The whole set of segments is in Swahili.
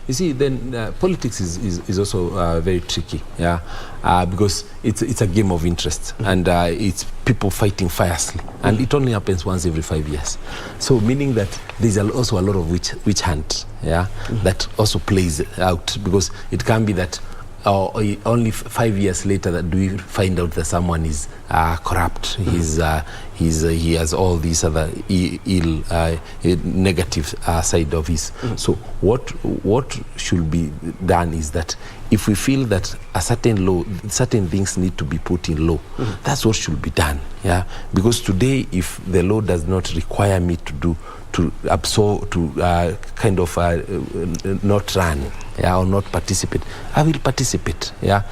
you see, then politics is also very tricky, yeah, because it's a game of interest, and it's people fighting fiercely, and it only happens once every 5 years. So meaning that there's also a lot of witch hunt, yeah, that also plays out, because it can be that only 5 years later that we find out that someone is corrupt. He has all these other ill negative side of his. So what should be done is that if we feel that a certain things need to be put in law, that's what should be done. Yeah, because today, if the law does not require me to absorb, to kind of not run, yeah, or not participate, I will participate. Yeah,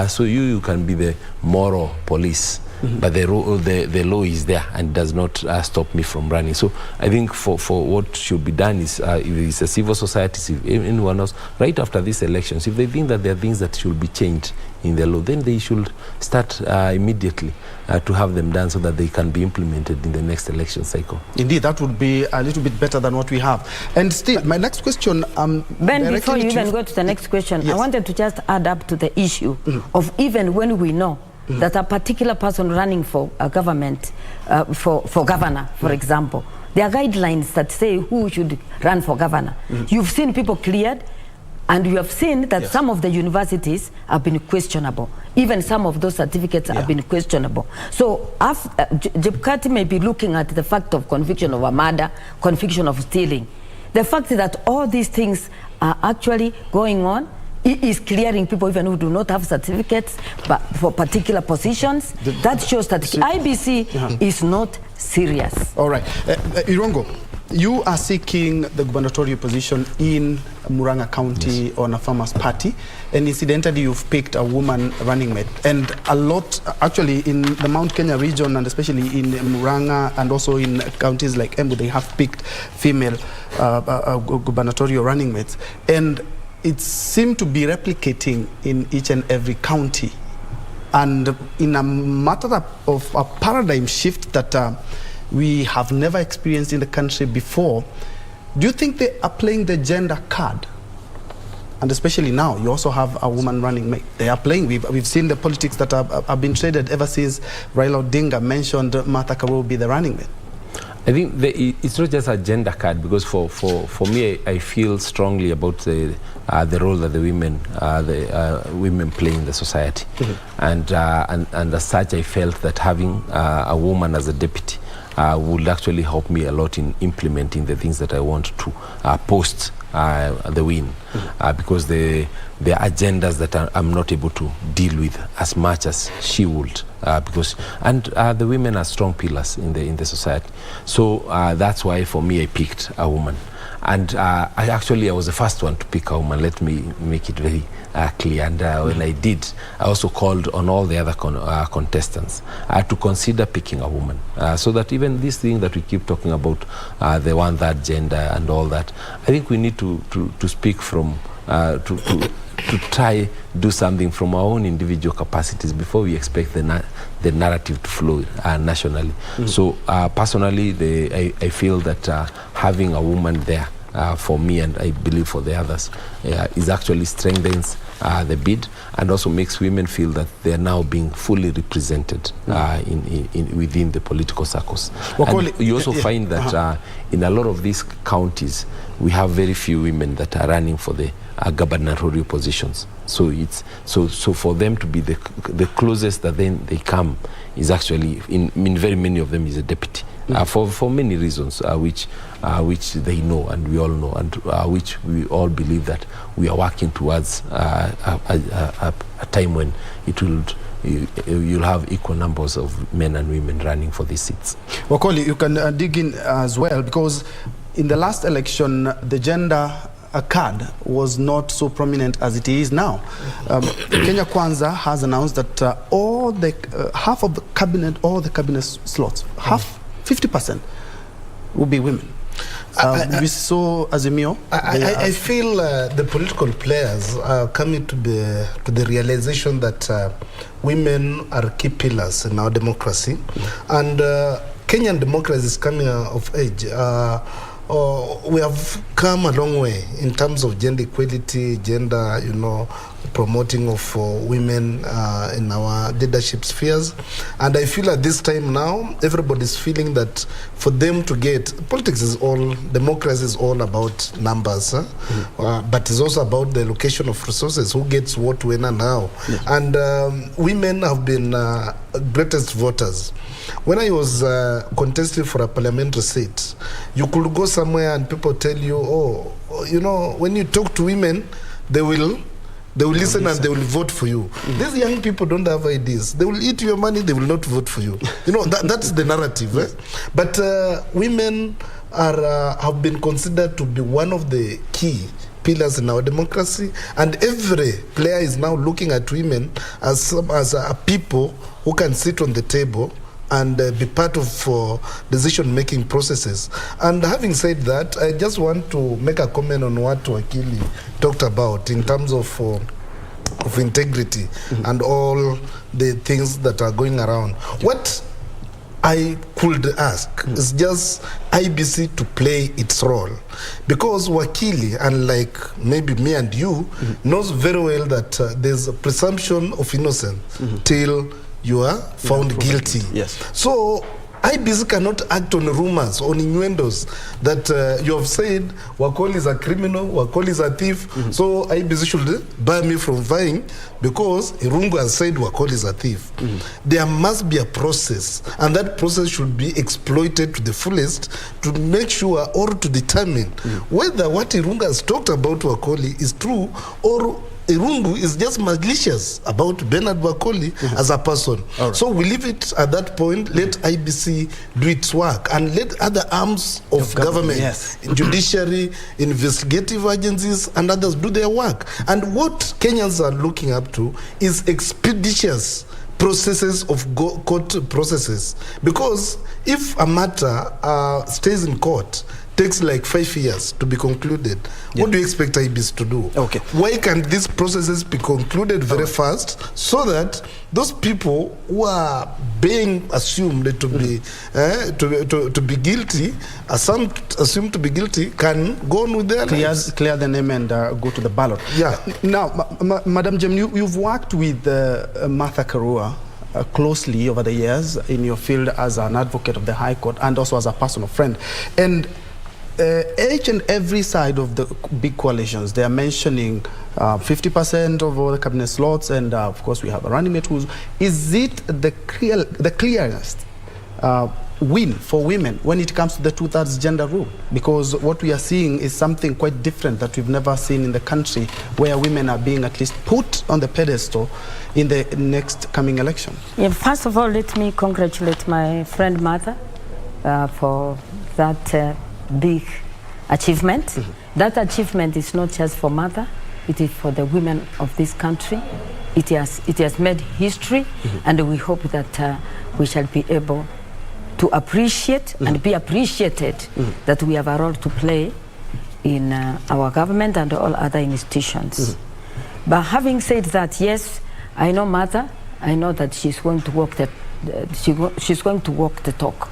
so you can be the moral police, but the law is there and does not stop me from running. So I think for what should be done is, if it's a civil society, if anyone else, right after these elections, if they think that there are things that should be changed in the law, then they should start immediately to have them done, so that they can be implemented in the next election cycle. Indeed, that would be a little bit better than what we have. And still, my next question, Ben, before you even go to the next question, yes, I wanted to just add up to the issue of, even when we know that a particular person running for a government, for governor, for example, there are guidelines that say who should run for governor. You've seen people cleared, and you have seen that some of the universities have been questionable. Even some of those certificates have been questionable. So Jepkati may be looking at the fact of conviction of a murder, conviction of stealing. The fact that all these things are actually going on is clearing people even who do not have certificates, but for particular positions. That shows that IBC is not serious. All right. Irongo, you are seeking the gubernatorial position in Murang'a County on a farmer's party, and incidentally you've picked a woman running mate. And a lot, actually, in the Mount Kenya region, and especially in Murang'a and also in counties like Embu, they have picked female gubernatorial running mates. And it seemed to be replicating in each and every county. And in a matter of a paradigm shift that we have never experienced in the country before, do you think they are playing the gender card? And especially now, you also have a woman running mate. They are playing. We've seen the politics that have been traded ever since Raila Odinga mentioned Martha Karua be the running mate. I think it's not just a gender card, because for me, I feel strongly about the role that the women play in the society, and as such, I felt that having a woman as a deputy would actually help me a lot in implementing the things that I want to post the win, because the agendas that I'm not able to deal with as much as she would, because the women are strong pillars in the society. So that's why for me I picked a woman, and I was the first one to pick a woman. Let me make it very clear. And when I did, I also called on all the other contestants to consider picking a woman, so that even this thing that we keep talking about, the one that gender and all that, I think we need to speak from to try do something from our own individual capacities before we expect the narrative to flow nationally. So personally, I feel that having a woman there for me, and I believe for the others, is actually strengthens the bid, and also makes women feel that they are now being fully represented within the political circles. And you also find that in a lot of these counties, we have very few women that are running for the gubernatorial positions. So it's so for them to be the closest that then they come is actually in very many of them is a deputy, for many reasons, which they know and we all know, and which we all believe that we are working towards a time when you'll have equal numbers of men and women running for these seats. Wakoli, you can dig in as well, because in the last election, the gender card was not so prominent as it is now. Kenya Kwanza has announced that half of the cabinet, all the cabinet slots, 50% will be women. We saw Azimio. I feel the political players are coming to the realization that women are key pillars in our democracy, and Kenyan democracy is coming of age. we have come a long way in terms of gender equality, gender, promoting of women in our leadership spheres. And I feel at this time now, everybody's feeling that for them to get, democracy is all about numbers, but it's also about the allocation of resources, who gets what, when, and how. Yes. And women have been greatest voters. When I was contesting for a parliamentary seat, you could go somewhere and people tell you, when you talk to women, they will listen and they will vote for you. These young people don't have ideas. They will eat your money, they will not vote for you. That's the narrative. Eh? But women have been considered to be one of the key pillars in our democracy, and every player is now looking at women as a people who can sit on the table and be part of decision-making processes. And having said that, I just want to make a comment on what Wakili talked about in terms of integrity and all the things that are going around. What I could ask is just IBC to play its role, because Wakili, unlike maybe me and you, knows very well that there's a presumption of innocence till you are found guilty. Yes. So IBC cannot act on rumors, on innuendos that you have said Wakoli is a criminal, Wakoli is a thief, so IBC should ban me from vying because Irungu has said Wakoli is a thief. There must be a process, and that process should be exploited to the fullest to make sure or to determine whether what Irungu has talked about Wakoli is true, or Irungu is just malicious about Bernard Wakoli as a person. Right. So we leave it at that point, let IBC do its work, and let other arms of government, judiciary, investigative agencies, and others do their work. And what Kenyans are looking up to is expeditious processes of court processes. Because if a matter stays in court, takes like 5 years to be concluded. What do you expect IBC to do? Okay. Why can't these processes be concluded very fast, so that those people who are being assumed to be to be guilty, assumed to be guilty, can go on with their lives? Clear the name and go to the ballot. Yeah. Now, Madam Jem, you've worked with Martha Karua closely over the years in your field as an advocate of the High Court and also as a personal friend. And each and every side of the big coalitions, they are mentioning 50% of all the cabinet slots, and of course we have a running mate who's... Is it the clearest win for women when it comes to the 2/3 gender rule? Because what we are seeing is something quite different that we've never seen in the country, where women are being at least put on the pedestal in the next coming election. Yeah, first of all, let me congratulate my friend Martha for that big achievement. That achievement is not just for Martha, it is for the women of this country. It has made history, and we hope that we shall be able to appreciate and be appreciated that we have a role to play in our government and all other institutions. But having said that, yes, I know Martha. I know that she's going to walk she's going to walk the talk.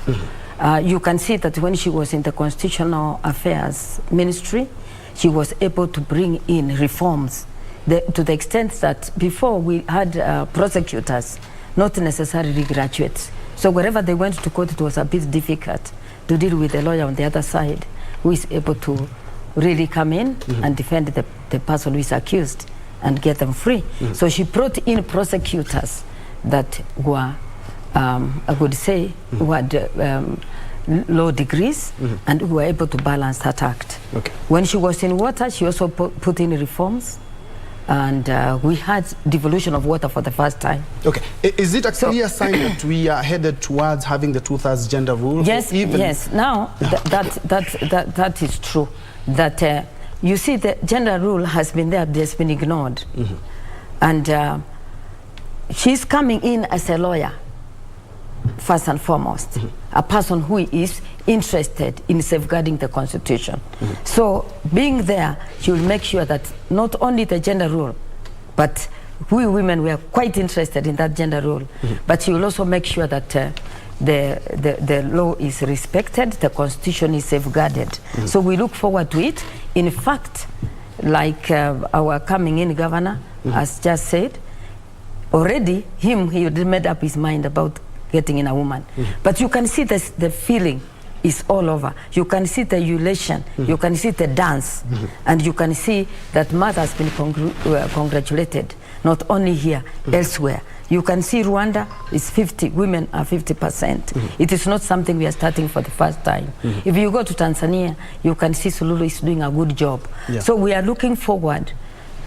You can see that when she was in the Constitutional Affairs Ministry, she was able to bring in reforms to the extent that before we had prosecutors, not necessarily graduates. So wherever they went to court, it was a bit difficult to deal with the lawyer on the other side who is able to really come in and defend the person who is accused and get them free. So she brought in prosecutors that were, I would say, who had low degrees and who were able to balance that act. Okay. When she was in water, she also put in reforms, and we had devolution of water for the first time. Okay. Is it a clear sign that we are headed towards having the 2/3 gender rule? Yes, yes. Now, that is true. That you see, the gender rule has been there, but it's been ignored. And she's coming in as a lawyer, first and foremost, a person who is interested in safeguarding the Constitution. So being there, she will make sure that not only the gender rule, but we women were quite interested in that gender rule, but she will also make sure that the law is respected, the constitution is safeguarded. So we look forward to it. In fact, like our coming in governor has just said, already he had made up his mind about getting in a woman. But you can see the feeling is all over. You can see the elation, you can see the dance, and you can see that Martha has been congratulated, not only here, elsewhere. You can see Rwanda is 50, women are 50%. It is not something we are starting for the first time. If you go to Tanzania, you can see Sululu is doing a good job. So we are looking forward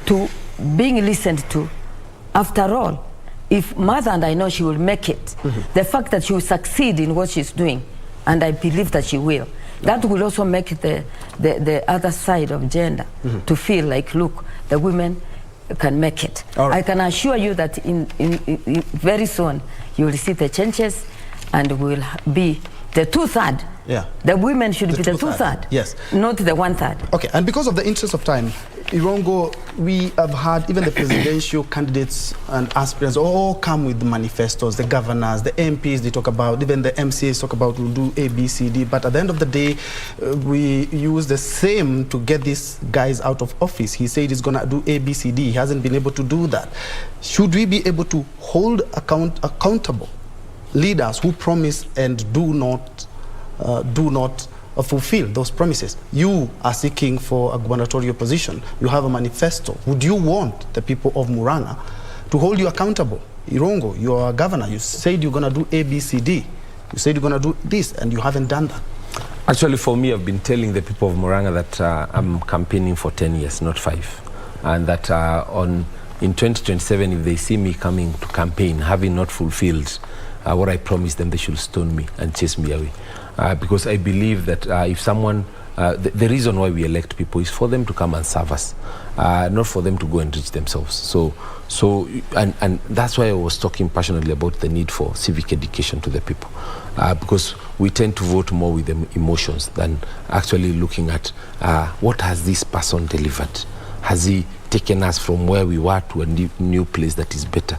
to being listened to. After all, if Martha, and I know she will make it, the fact that she will succeed in what she's doing, and I believe that she will, that will also make the other side of gender to feel like, look, the women can make it. I can assure you that in very soon you will see the changes, and will be the 2/3. The women should be the 2/3. Yes. Not the 1/3. Okay, and because of the interest of time, Irongo, we have had even the presidential candidates and aspirants all come with manifestos. The governors, the MPs, they talk about, even the MCAs talk about we'll do A, B, C, D. But at the end of the day, we use the same to get these guys out of office. He said he's going to do A, B, C, D. He hasn't been able to do that. Should we be able to hold accountable leaders who promise and do not fulfill those promises? You are seeking for a gubernatorial position. You have a manifesto. Would you want the people of Murang'a to hold you accountable? Irongo, you are a governor. You said you're going to do A, B, C, D. You said you're going to do this, and you haven't done that. Actually, for me, I've been telling the people of Murang'a that I'm campaigning for 10 years, not 5. And that in 2027, if they see me coming to campaign, having not fulfilled what I promised them, they should stone me and chase me away. Because I believe that if someone, the reason why we elect people is for them to come and serve us, not for them to go and reach themselves. And that's why I was talking passionately about the need for civic education to the people, because we tend to vote more with the emotions than actually looking at what has this person delivered. Has he taken us from where we were to a new place that is better?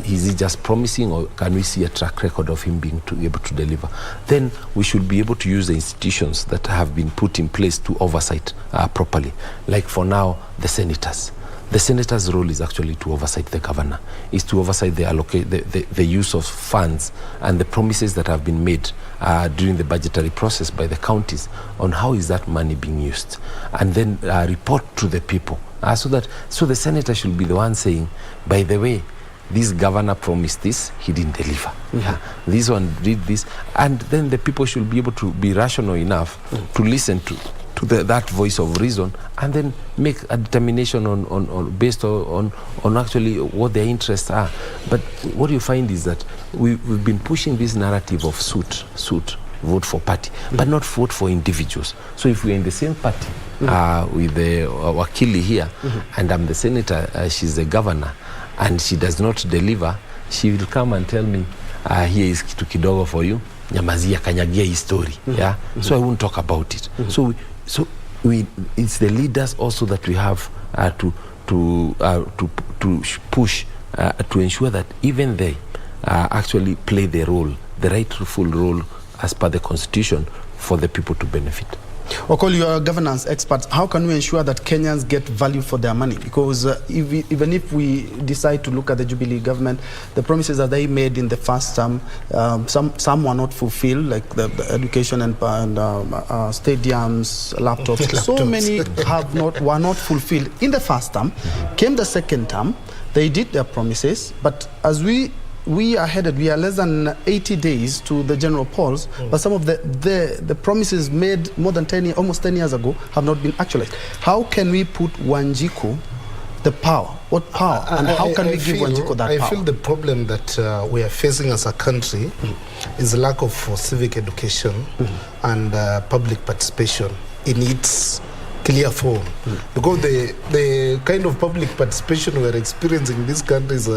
Is he just promising, or can we see a track record of him being able to deliver? Then we should be able to use the institutions that have been put in place to oversight properly. Like for now, the senators. The senator's role is actually to oversight the governor, is to oversight the use of funds and the promises that have been made during the budgetary process by the counties on how is that money being used, and then report to the people. So the senator should be the one saying, by the way, this governor promised this, he didn't deliver. This one did this, and then the people should be able to be rational enough to listen to that voice of reason, and then make a determination based on actually what their interests are. But what you find is that we've been pushing this narrative of suit, vote for party, but not vote for individuals. So if we're in the same party with the Wakili here, and I'm the senator, she's the governor, and she does not deliver, she will come and tell me, here is kitu kidogo for you, nyamazia kanyagia hii story. So I won't talk about it. So it's the leaders also that we have to push to ensure that even they actually play the role, the rightful role as per the constitution, for the people to benefit. Okoli, you are governance experts. How can we ensure that Kenyans get value for their money? Because even if we decide to look at the Jubilee government, the promises that they made in the first term, some were not fulfilled, like the education and stadiums, laptops. So many were not fulfilled in the first term. Came the second term, they did their promises, but as we are headed, we are less than 80 days to the general polls, but some of the promises made more than almost 10 years ago have not been actualized. How can we put Wanjiku the power? What power? And how can we give Wanjiku that power? I feel the problem that we are facing as a country is the lack of civic education and public participation in its clear form, because the kind of public participation we are experiencing in this country is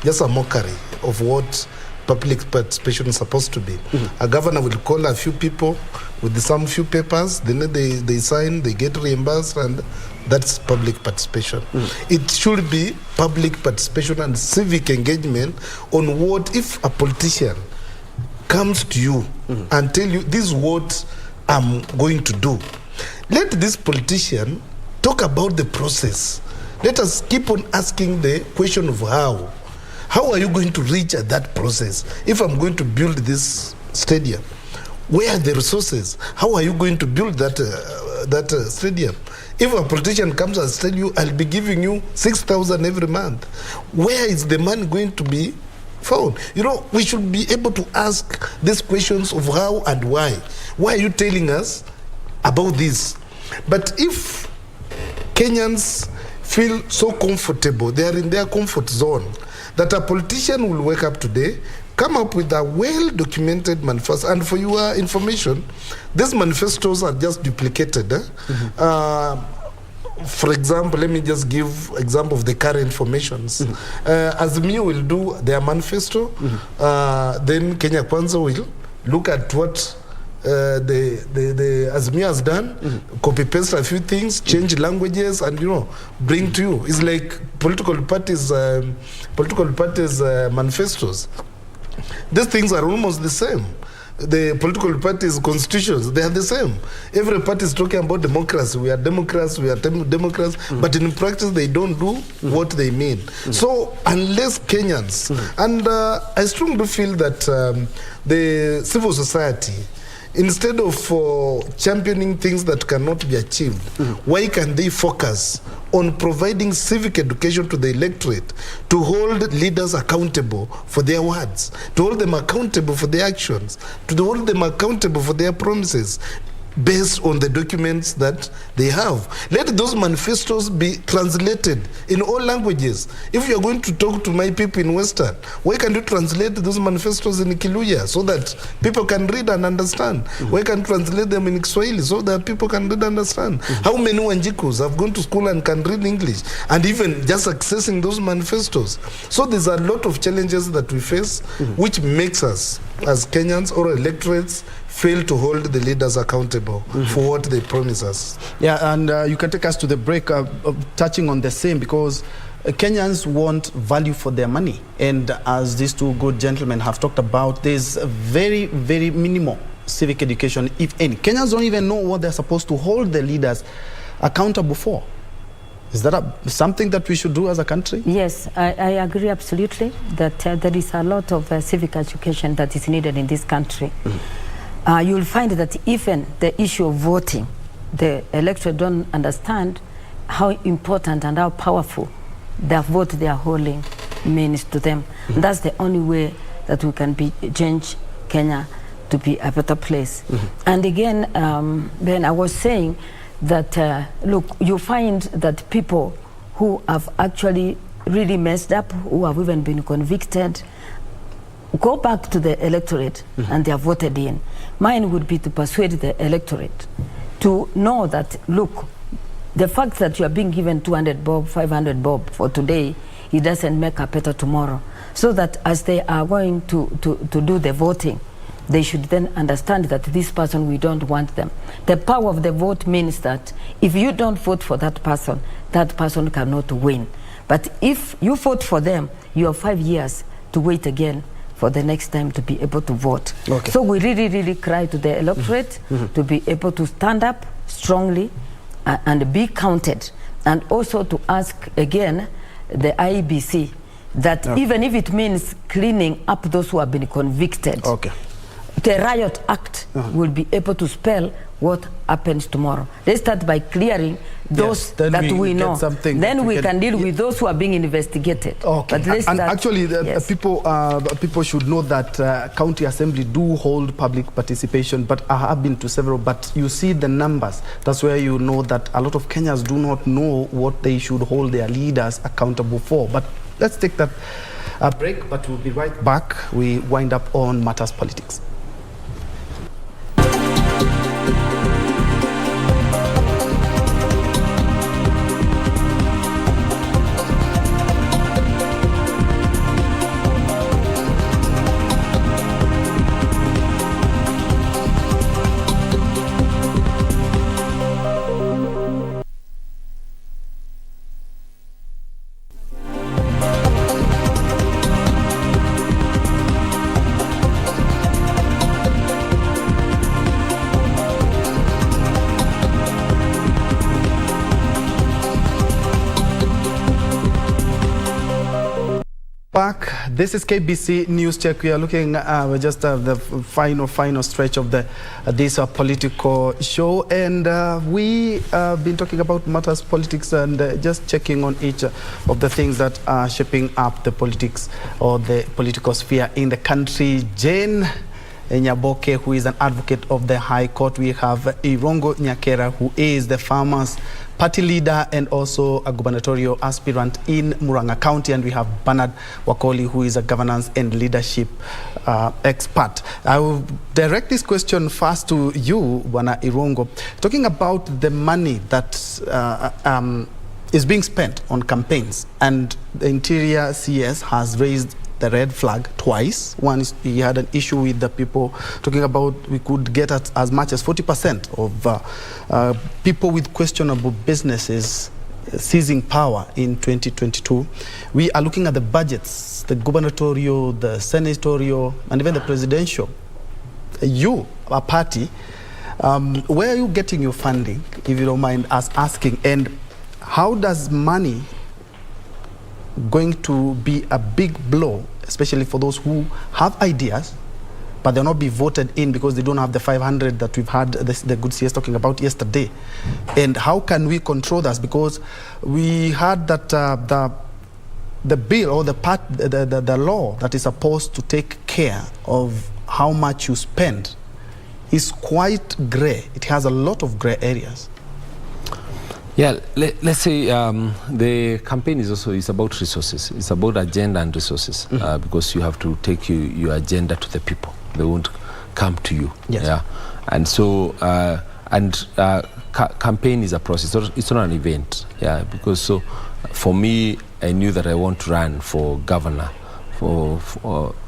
just a mockery of what public participation is supposed to be. A governor will call a few people with some few papers, then they sign, they get reimbursed, and that's public participation. It should be public participation and civic engagement on what if a politician comes to you and tell you, this is what I'm going to do, let this politician talk about the process. Let us keep on asking the question of how. How are you going to reach at that process? If I'm going to build this stadium, where are the resources? How are you going to build that stadium? If a politician comes and tells you, I'll be giving you 6,000 every month, where is the money going to be found? You know, we should be able to ask these questions of how and why. Why are you telling us about this? But if Kenyans feel so comfortable, they are in their comfort zone, that a politician will wake up today, come up with a well-documented manifesto. And for your information, these manifestos are just duplicated. For example, let me just give example of the current formations. Azimio will do their manifesto, then Kenya Kwanza will look at what the Azimio has done, copy paste a few things, change languages, and bring to you. It's like political parties manifestos. These things are almost the same. The political parties' constitutions, they are the same. Every party is talking about democracy. We are Democrats, we are Democrats, but in practice they don't do what they mean. So unless Kenyans, and I strongly feel that the civil society, instead of championing things that cannot be achieved, why can they focus on providing civic education to the electorate, to hold leaders accountable for their words, to hold them accountable for their actions, to hold them accountable for their promises, based on the documents that they have. Let those manifestos be translated in all languages. If you're going to talk to my people in Western, why can't you translate those manifestos in Kiluya so that people can read and understand? Why can't you translate them in Kiswahili so that people can read and understand? How many Wanjikus have gone to school and can read English and even just accessing those manifestos? So there's a lot of challenges that we face, which makes us as Kenyans or electorates fail to hold the leaders accountable for what they promise us. Yeah, and you can take us to the break, touching on the same, because Kenyans want value for their money. And as these two good gentlemen have talked about, there's a very, very minimal civic education, if any. Kenyans don't even know what they're supposed to hold the leaders accountable for. Is that something that we should do as a country? Yes, I agree absolutely that there is a lot of civic education that is needed in this country. You'll find that even the issue of voting, the electorate don't understand how important and how powerful the vote they are holding means to them. That's the only way that we can change Kenya to be a better place. And again, Ben, I was saying that, look, you find that people who have actually really messed up, who have even been convicted, go back to the electorate and they are voted in. Mine would be to persuade the electorate to know that, look, the fact that you are being given 200 bob, 500 bob for today, it doesn't make a better tomorrow. So that as they are going to do the voting, they should then understand that this person, we don't want them. The power of the vote means that if you don't vote for that person cannot win. But if you vote for them, you have 5 years to wait again for the next time to be able to vote. Okay. So we really, really cry to the electorate to be able to stand up strongly and be counted. And also to ask again the IEBC that even if it means cleaning up those who have been convicted, the Riot Act will be able to spell what happens tomorrow. Let's start by clearing those that we know. Then we can deal with those who are being investigated. Okay. But and actually, people should know that county assembly do hold public participation, but I have been to several, but you see the numbers. That's where you know that a lot of Kenyans do not know what they should hold their leaders accountable for. But let's take that break, but we'll be right back. We wind up on Matters Politics. Back. This is KBC News Check. We are looking we're just the final stretch of this political show, and we have been talking about matters politics and just checking on each of the things that are shaping up the politics or the political sphere in the country. Jane Nyaboke, who is an advocate of the High Court. We have Irongo Nyakera, who is the Farmers Party leader and also a gubernatorial aspirant in Murang'a County, and we have Bernard Wakoli, who is a governance and leadership expert. I will direct this question first to you, Bwana Irongo, talking about the money that is being spent on campaigns, and the Interior CS has raised the red flag twice. Once he had an issue with the people talking about we could get at as much as 40% of people with questionable businesses seizing power in 2022. We are looking at the budgets, the gubernatorial, the senatorial, and even the presidential. You, a party, where are you getting your funding, if you don't mind us asking, and how does money going to be a big blow, especially for those who have ideas, but they'll not be voted in because they don't have the 500 that we've had the good CS talking about yesterday? And how can we control that? Because we heard that the bill or the law that is supposed to take care of how much you spend is quite gray. It has a lot of gray areas. Yeah, let's say the campaign is about resources. It's about agenda and resources, because you have to take your agenda to the people. They won't come to you. Yes. Yeah, and so campaign is a process. It's not an event. Yeah, because so for me, I knew that I want to run for governor. For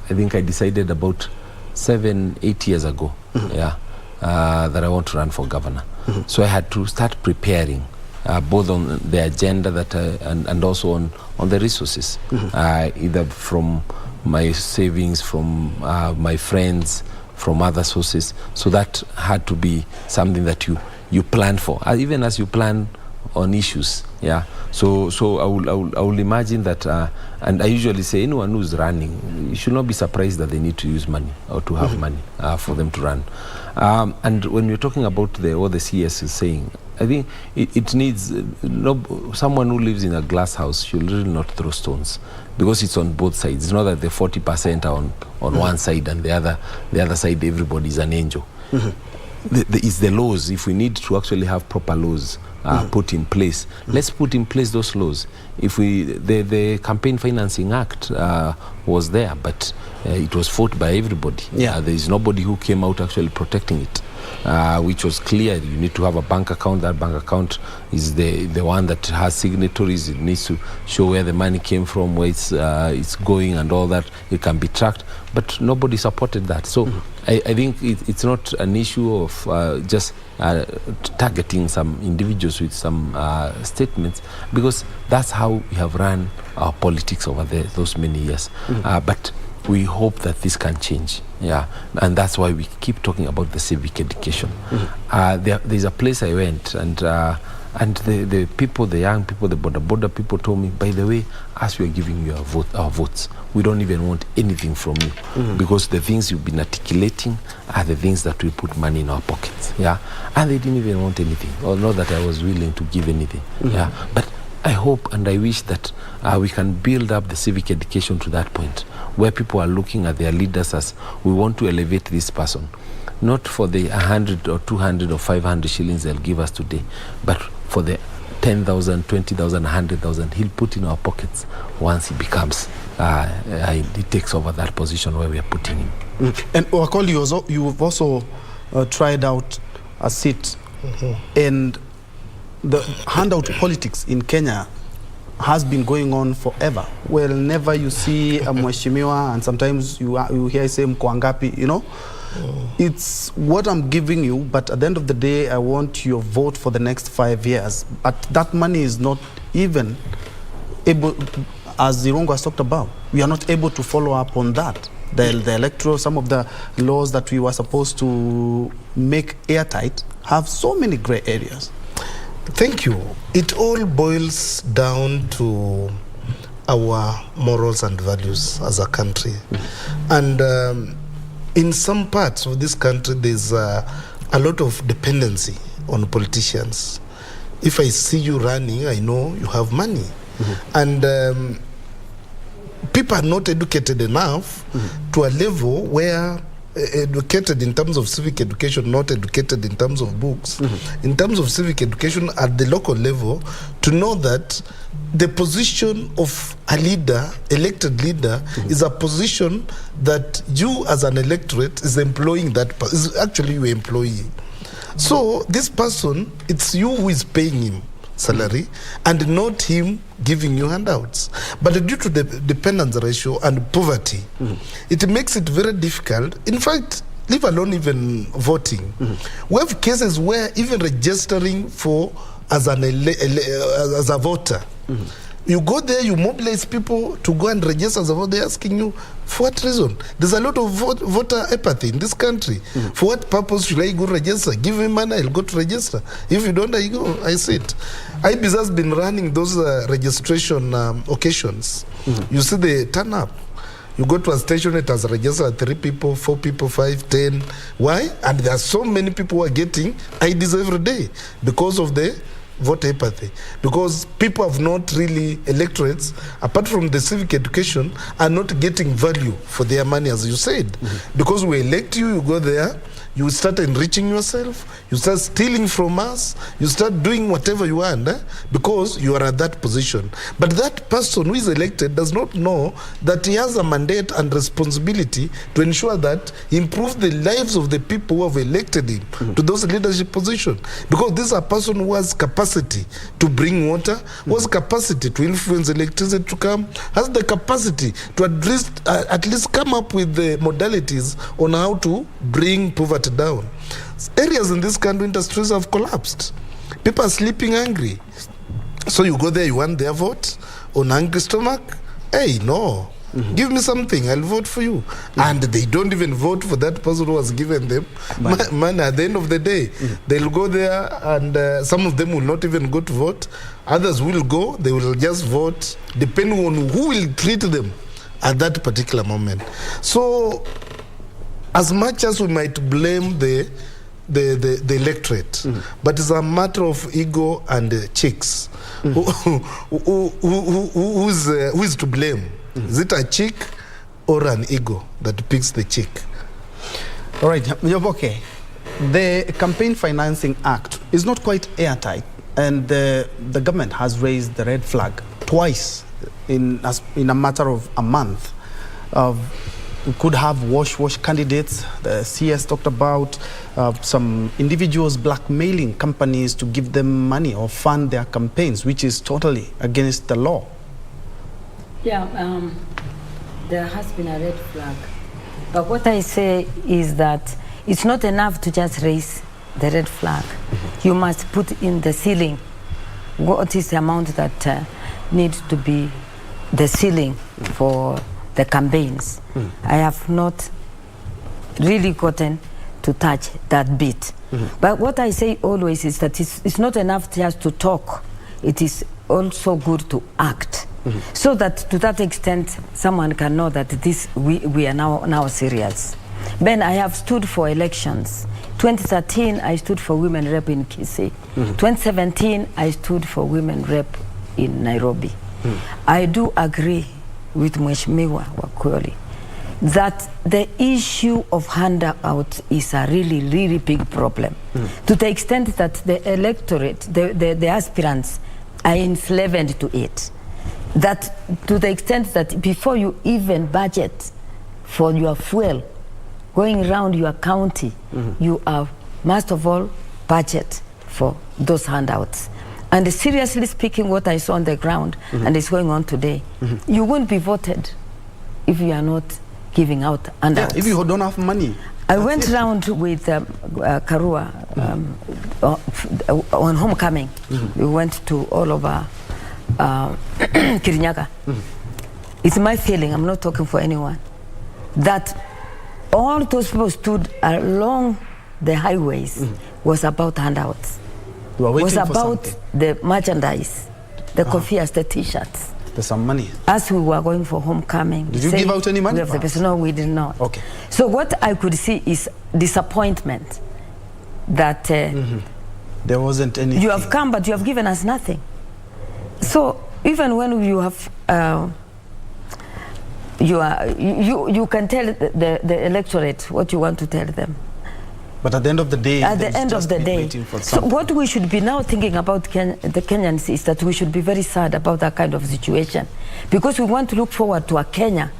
I think I decided about 7-8 years ago. Yeah, that I want to run for governor. So I had to start preparing. Both on the agenda that and also on the resources, either from my savings, from my friends, from other sources. So that had to be something that you plan for, even as you plan on issues. Yeah. So I will imagine that, and I usually say anyone who's running, you should not be surprised that they need to use money or to have money for them to run. And when you're talking about what the CS is saying, I think it needs someone who lives in a glass house should really not throw stones, because it's on both sides. It's not that the 40% are on one side and the other side everybody is an angel. It's the laws. If we need to actually have proper laws put in place, let's put in place those laws. If the Campaign Financing Act was there, but it was fought by everybody. Yeah. There is nobody who came out actually protecting it. Which was clear. You need to have a bank account. That bank account is the one that has signatories. It needs to show where the money came from, where it's going, and all that. It can be tracked, but nobody supported that. So I think it's not an issue of just targeting some individuals with some statements, because that's how we have run our politics over those many years. But we hope that this can change. Yeah, and that's why we keep talking about the civic education. There's a place I went, and the people, the young people, the border people told me, by the way, as we are giving you our votes, we don't even want anything from you, because the things you've been articulating are the things that will put money in our pockets. Yeah, and they didn't even want anything, or not that I was willing to give anything. Yeah, but I hope and I wish that we can build up the civic education to that point, where people are looking at their leaders as, we want to elevate this person, not for the 100 or 200 or 500 shillings they'll give us today, but for the 10,000, 20,000, 100,000 he'll put in our pockets once he becomes, he takes over that position where we are putting him. And Wakoli, you've also tried out a seat, and the handout politics in Kenya has been going on forever. Whenever you see a mheshimiwa, and sometimes you hear say mkwangapi, you know, it's what I'm giving you, but at the end of the day, I want your vote for the next 5 years. But that money is not even able, as Irongo has talked about, we are not able to follow up on that. The electoral, some of the laws that we were supposed to make airtight have so many gray areas. Thank you. It all boils down to our morals and values as a country. And in some parts of this country, there's a lot of dependency on politicians. If I see you running, I know you have money. And people are not educated enough to a level where educated in terms of civic education, not educated in terms of books. In terms of civic education at the local level, to know that the position of a leader, elected leader, is a position that you as an electorate is employing that person, is actually your employee. So this person, it's you who is paying him salary and not him giving you handouts. But due to the dependence ratio and poverty, it makes it very difficult. In fact, leave alone even voting. We have cases where even registering for as a voter, you go there, you mobilize people to go and register as a voter. They're asking you, for what reason? There's a lot of voter apathy in this country. For what purpose should I go register? Give me money, I'll go to register. If you don't, I go, I sit. IBIS has been running those registration occasions. You see the turn up. You go to a station, it has registered 3 people, 4 people, 5, 10. Why? And there are so many people who are getting IDs every day because of the voter apathy, because people have not really, electorates, apart from the civic education, are not getting value for their money, as you said. Because we elect you, you go there, you start enriching yourself, you start stealing from us, you start doing whatever you want, because you are at that position. But that person who is elected does not know that he has a mandate and responsibility to ensure that he improves the lives of the people who have elected him to those leadership positions. Because this is a person who has capacity to bring water, who has capacity to influence electricity to come, has the capacity to at least come up with the modalities on how to bring poverty down. Areas in this country, industries have collapsed. People are sleeping hungry. So you go there, you want their vote on hungry stomach? Hey, no. Give me something, I'll vote for you. And they don't even vote for that person who has given them money. At the end of the day, they'll go there, and some of them will not even go to vote. Others will go, they will just vote, depending on who will treat them at that particular moment. So, as much as we might blame the electorate, but it's a matter of ego and chicks. Who is to blame? Is it a chick or an ego that picks the chick? All right, Njoboke, the Campaign Financing Act is not quite airtight, and the government has raised the red flag twice in a matter of a month. We could have wash candidates. The CS talked about some individuals blackmailing companies to give them money or fund their campaigns, which is totally against the law. Yeah, there has been a red flag. But what I say is that it's not enough to just raise the red flag. You must put in the ceiling. What is the amount that needs to be the ceiling for the campaigns? I have not really gotten to touch that bit. But what I say always is that it's not enough just to talk. It is also good to act. So that to that extent, someone can know that we are now serious. Ben, I have stood for elections. 2013, I stood for women rep in Kisii. 2017, I stood for women rep in Nairobi. I do agree with Mheshimiwa Wakwoli that the issue of handout is a really big problem, to the extent that the electorate, the aspirants, are enslaved to it. That to the extent that before you even budget for your fuel going around your county, you must of all budget for those handouts. And seriously speaking, what I saw on the ground and is going on today, you won't be voted if you are not giving out handouts. Yeah, if you don't have money. I went around with Karua on homecoming. We went to all over Kirinyaga. It's my feeling, I'm not talking for anyone, that all those people stood along the highways was about handouts. Was about the merchandise, the kofias, the t-shirts. There's some money. As we were going for homecoming. Did you give out any money? We have the person. No, we did not. Okay. So what I could see is disappointment that there wasn't anything. you have come, but you have given us nothing. So even when you have, you can tell the electorate what you want to tell them. But at the end of the day, so what we should be now thinking about the Kenyans is that we should be very sad about that kind of situation, because we want to look forward to a Kenya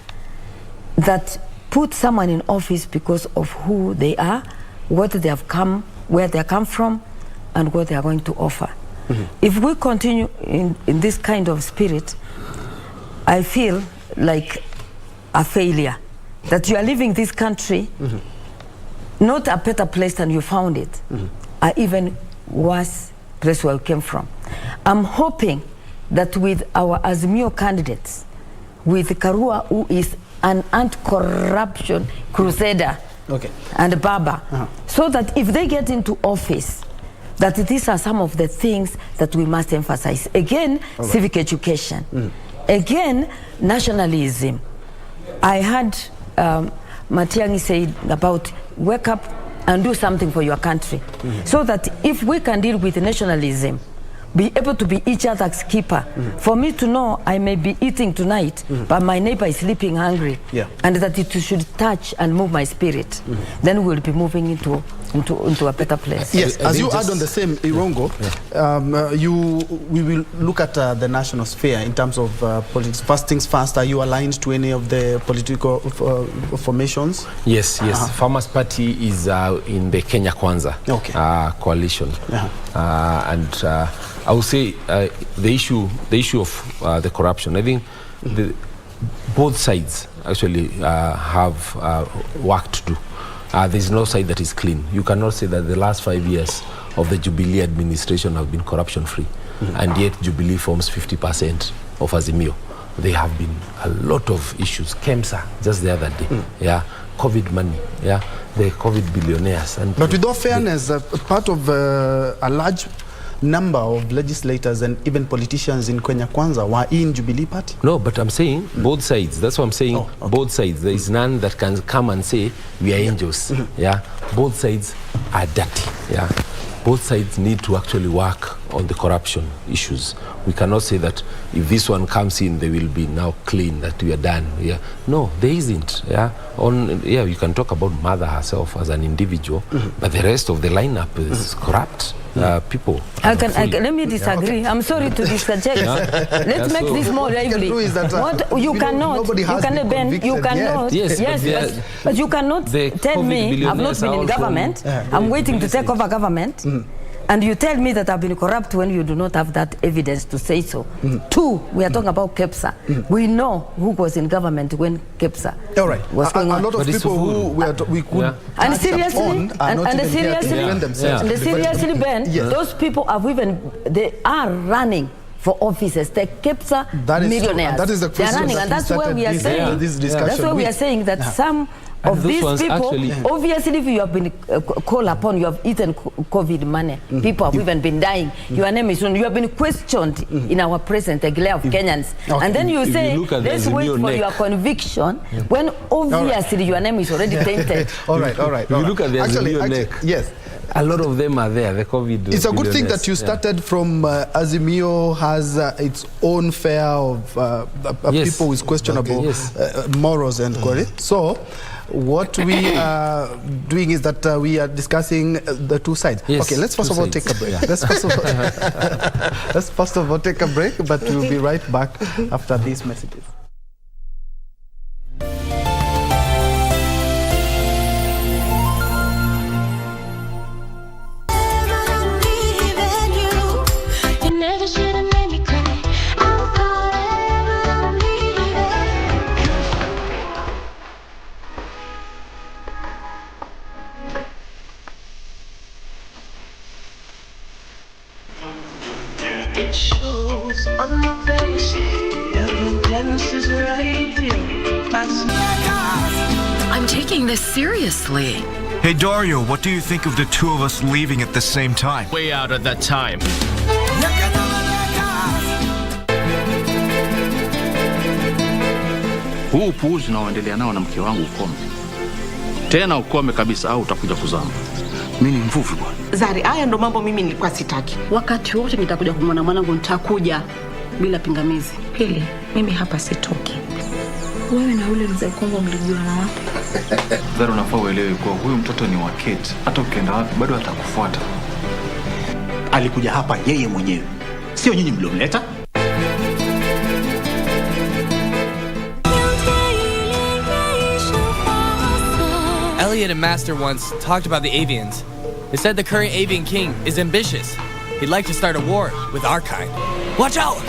that puts someone in office because of who they are, what they have come, where they come from, and what they are going to offer. If we continue in this kind of spirit, I feel like a failure, that you are leaving this country not a better place than you found it, or even worse place where you came from. I'm hoping that with our Azimio candidates, with Karua, who is an anti-corruption crusader, and Baba, so that if they get into office, that these are some of the things that we must emphasize. Again, civic education. Again, nationalism. I heard Matiang'i said about wake up and do something for your country. So that if we can deal with nationalism, be able to be each other's keeper. For me to know I may be eating tonight, but my neighbor is sleeping hungry, and that it should touch and move my spirit, then we'll be moving into a better place. Yes, as you add on the same, Irongo, we will look at the national sphere in terms of politics. First things first, are you aligned to any of the political formations? Yes. Farmers Party is in the Kenya Kwanza coalition. And I would say the issue of the corruption, I think both sides actually have work to do. There's no side that is clean. You cannot say that the last 5 years of the Jubilee administration have been corruption-free, and yet Jubilee forms 50% of Azimio. There have been a lot of issues. KEMSA, just the other day, COVID money, the COVID billionaires. But with all fairness, part of a large number of legislators and even politicians in Kenya Kwanza were in Jubilee Party. No, but I'm saying both sides. That's what I'm saying. Both sides. There is none that can come and say we are angels. Both sides are dirty. Both sides need to actually work on the corruption issues. We cannot say that if this one comes in, they will be now clean, that we are done. No, there isn't. You can talk about Mother herself as an individual, but the rest of the lineup is corrupt. People. Let me disagree. I'm sorry to disagree. Let's make this more lively. You cannot, but you cannot tell me I've not been in government. I'm waiting to take over government. And you tell me that I've been corrupt when you do not have that evidence to say so. Two, we are talking about KEPSA. We know who was in government when KEPSA was going on. A lot of people who we could and seriously, Ben, those people they are running for offices. The KEPSA millionaires. That is the they are running, and that's where we are saying. That's why we are saying that some of these people, obviously, if you have been called upon, you have eaten COVID money. People have even been dying. Your name is known. You have been questioned in our presence, the glare of Kenyans. And then you say, let's wait for your conviction, when obviously your name is already tainted. All right. If you look at the Azimio neck, yes. A lot of them are there, the COVID. It's a good thing that you started from Azimio has its own fare of people with questionable morals and quality. So what we are doing is that we are discussing the two sides. Okay, let's first of all take a break. Let's first of all take a break, but we'll be right back after these messages. It shows on my face, evidence is right here. I'm taking this seriously. Hey Dario, what do you think of the two of us leaving at the same time? Way out at that time. Huu upuuzi unaoendelea nao na mke wangu ukome. Tena ukome kabisa au utakuja kuzama. Mimi ni mvuvi bwana. Zari, haya ndo mambo mimi nilikuwa sitaki. Wakati wote nitakuja kumwona mwanangu, nitakuja bila pingamizi. Pili, mimi hapa sitoki. Wewe na ule mzee Kongo mlijuana wapi? Zari, unafaa uelewe kuwa huyu mtoto ni wa Kate. Hata ukienda wapi bado atakufuata. Alikuja hapa yeye mwenyewe, sio nyinyi mliomleta. Elliot and Master once talked about the avians. They said the current avian king is ambitious. He'd like to start a war with our kind. Watch out!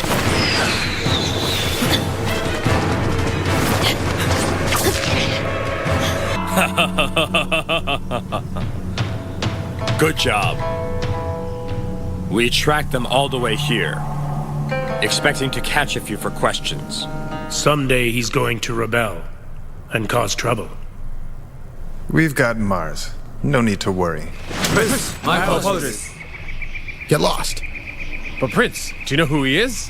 Good job. We tracked them all the way here, expecting to catch a few for questions. Someday he's going to rebel and cause trouble. We've got Mars. No need to worry. Prince, my apologies. Get lost. But Prince, do you know who he is?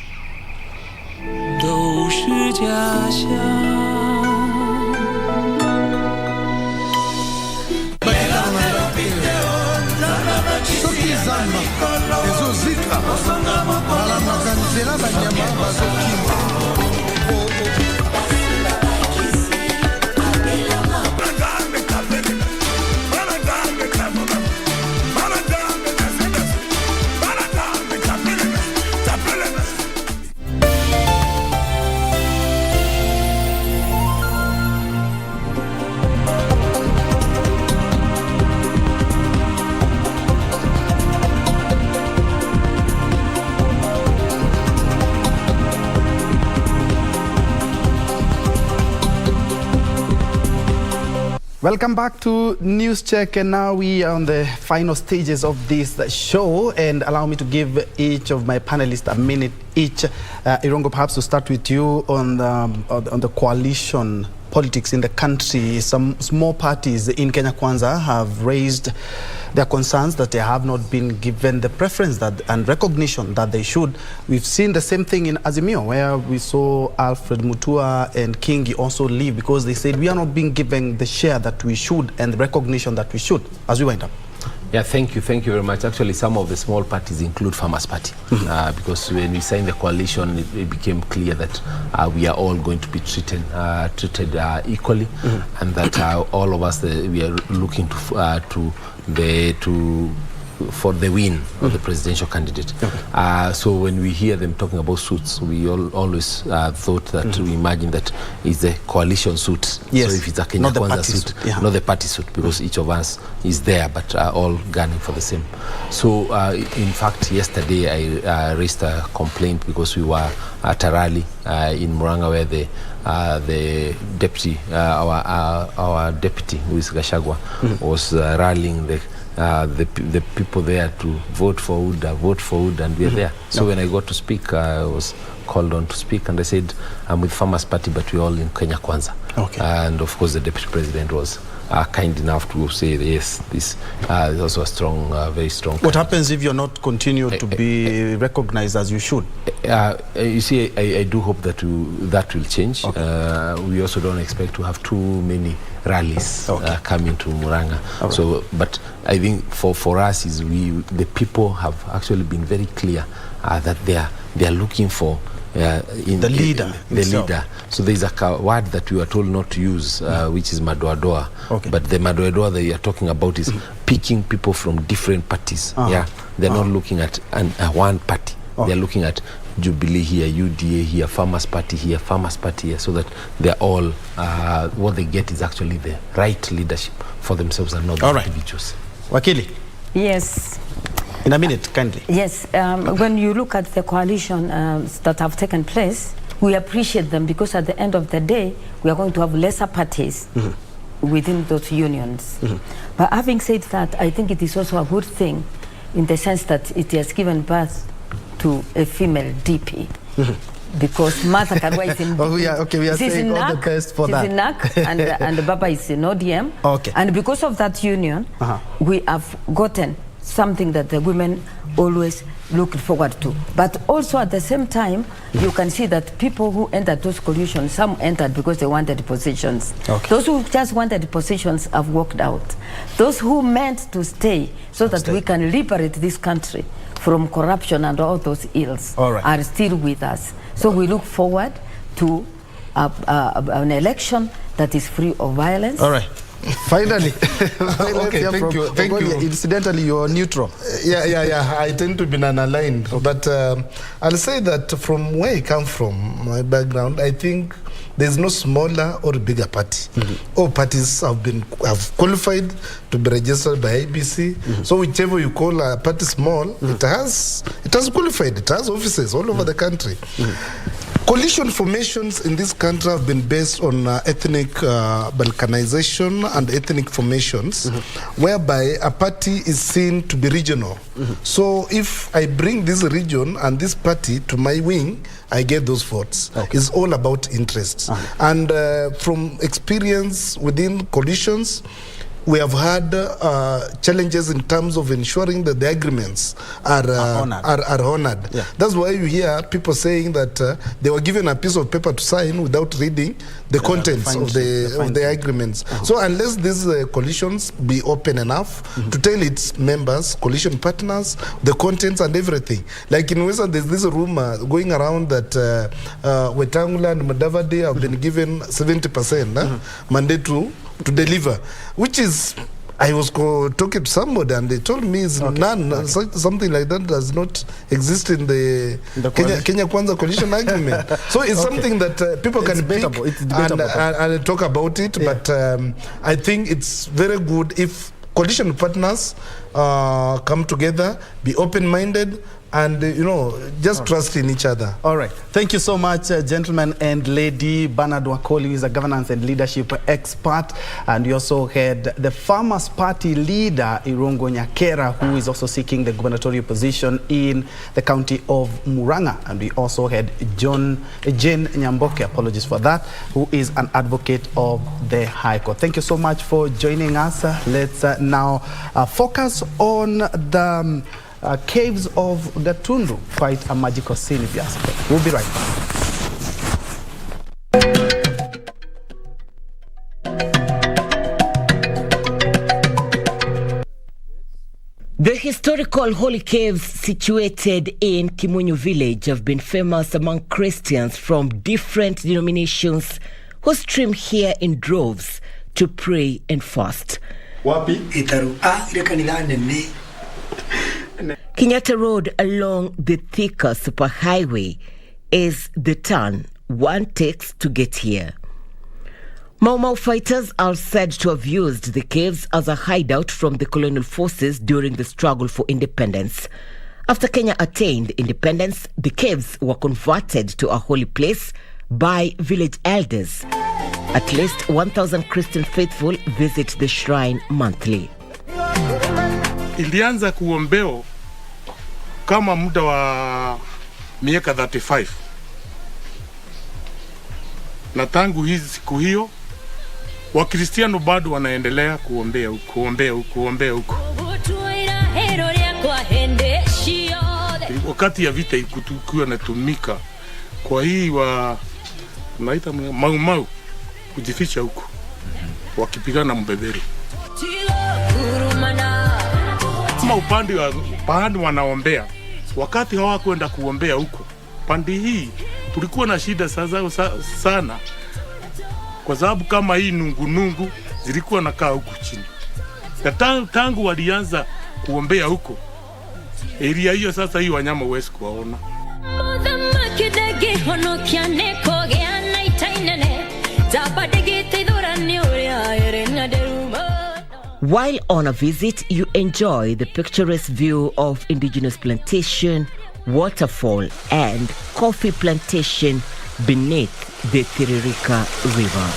Welcome back to News Check, and now we are on the final stages of this show, and allow me to give each of my panelists a minute each. Irongo, perhaps to start with you on the coalition politics in the country. Some small parties in Kenya Kwanza have raised their concerns that they have not been given the preference that and recognition that they should. We've seen the same thing in Azimio, where we saw Alfred Mutua and Kingi also leave because they said we are not being given the share that we should and the recognition that we should. As we wind up. Yeah, thank you very much. Actually, some of the small parties include Farmers Party, because when we signed the coalition, it became clear that we are all going to be treated equally, and that all of us we are looking for the win of the presidential candidate. So when we hear them talking about suits, we always thought that we imagine that it's a coalition suit. Yes. So if it's a Kenya Kwanza suit, not the party suit, because each of us is there, but all gunning for the same. So in fact, yesterday I raised a complaint because we were at a rally in Murang'a where the deputy, our deputy, who is Gashagwa, was rallying the people there to vote for Wood, and we are there. So when I got to speak, I was called on to speak, and I said, I'm with Farmers Party, but we're all in Kenya Kwanza. And of course, the deputy president was kind enough to say, yes, this is also a strong, very strong. What happens if you're not continued to be recognized as you should? You see, I do hope that that will change. We also don't expect to have too many rallies coming to Murang'a. So, but I think for us is the people have actually been very clear that they are looking for the leader. So there's a word that we were told not to use, which is madoadoa. But the madoadoa that you are talking about is picking people from different parties. They're not looking at one party. They're looking at Jubilee here, UDA here, Farmers Party here, Farmers Party here, so that they're all, what they get is actually the right leadership for themselves and not the individuals. Wakili? Yes. In a minute, kindly. Yes, when you look at the coalition that have taken place, we appreciate them because at the end of the day, we are going to have lesser parties within those unions. But having said that, I think it is also a good thing in the sense that it has given birth to a female DP. Because Martha Karua is in we are saying all the best for that. She's in NAC and Baba is in ODM. And because of that union, we have gotten something that the women always look forward to. But also at the same time, you can see that people who entered those coalitions, some entered because they wanted positions. Okay. Those who just wanted positions have walked out. Those who meant to stay so that we can liberate this country from corruption and all those ills are still with us. So we look forward to an election that is free of violence. All right. Finally. Okay, thank you. Incidentally, you're neutral. Yeah. I tend to be non-aligned. Okay. But I'll say that from where I come from, my background, I think there's no smaller or bigger party. All parties have qualified to be registered by IBC. So whichever you call a party small, it has qualified. It has offices all over the country. Coalition formations in this country have been based on ethnic balkanization and ethnic formations, whereby a party is seen to be regional. So if I bring this region and this party to my wing, I get those votes. It's all about interests. And from experience within coalitions, we have had challenges in terms of ensuring that the agreements are honored. Yeah. That's why you hear people saying that they were given a piece of paper to sign without reading the contents of the agreements. So unless these coalitions be open enough to tell its members, coalition partners, the contents and everything. Like in Western, there's this rumor going around that Wetangula and Mudavadi have been given 70% mandate to deliver, which is, I was talking to somebody and they told me is none, something like that does not exist in the Kenya Kwanza coalition agreement. So it's something that people can pick and talk about it, but I think it's very good if coalition partners come together, be open-minded, and just trust in each other. All right. Thank you so much, gentlemen and lady. Bernard Wakoli, who is a governance and leadership expert, and we also had the Farmers Party leader, Irungo Nyakera, who is also seeking the gubernatorial position in the county of Muranga, and we also had Jane Nyamboke, apologies for that, who is an advocate of the High Court. Thank you so much for joining us. Let's now focus on the caves of Gatundu, quite a magical scene if you ask me. We'll be right back. The historical holy caves situated in Kimunyu village have been famous among Christians from different denominations who stream here in droves to pray and fast. Kenyatta Road along the thicker superhighway is the turn one takes to get here. Mau Mau fighters are said to have used the caves as a hideout from the colonial forces during the struggle for independence. After Kenya attained independence, the caves were converted to a holy place by village elders. At least 1,000 Christian faithful visit the shrine monthly. Ilianza kuombeo kama muda wa miaka 35. Na tangu hizi siku hiyo Wakristiano bado wanaendelea kuombea huko. Wakati ya vita ikuwa natumika kwa hii naita Mau Mau kujificha huko wakipigana mbeberu. Kama upande wanaombea wakati hawakwenda kuombea huko pande hii tulikuwa na shida sana kwa sababu kama hii nungu zilikuwa nakaa huko chini. Tangu walianza kuombea huko area hiyo, sasa hii wanyama huwezi kuwaona. While on a visit, you enjoy the picturesque view of indigenous plantation, waterfall, and coffee plantation beneath the Tiririka River.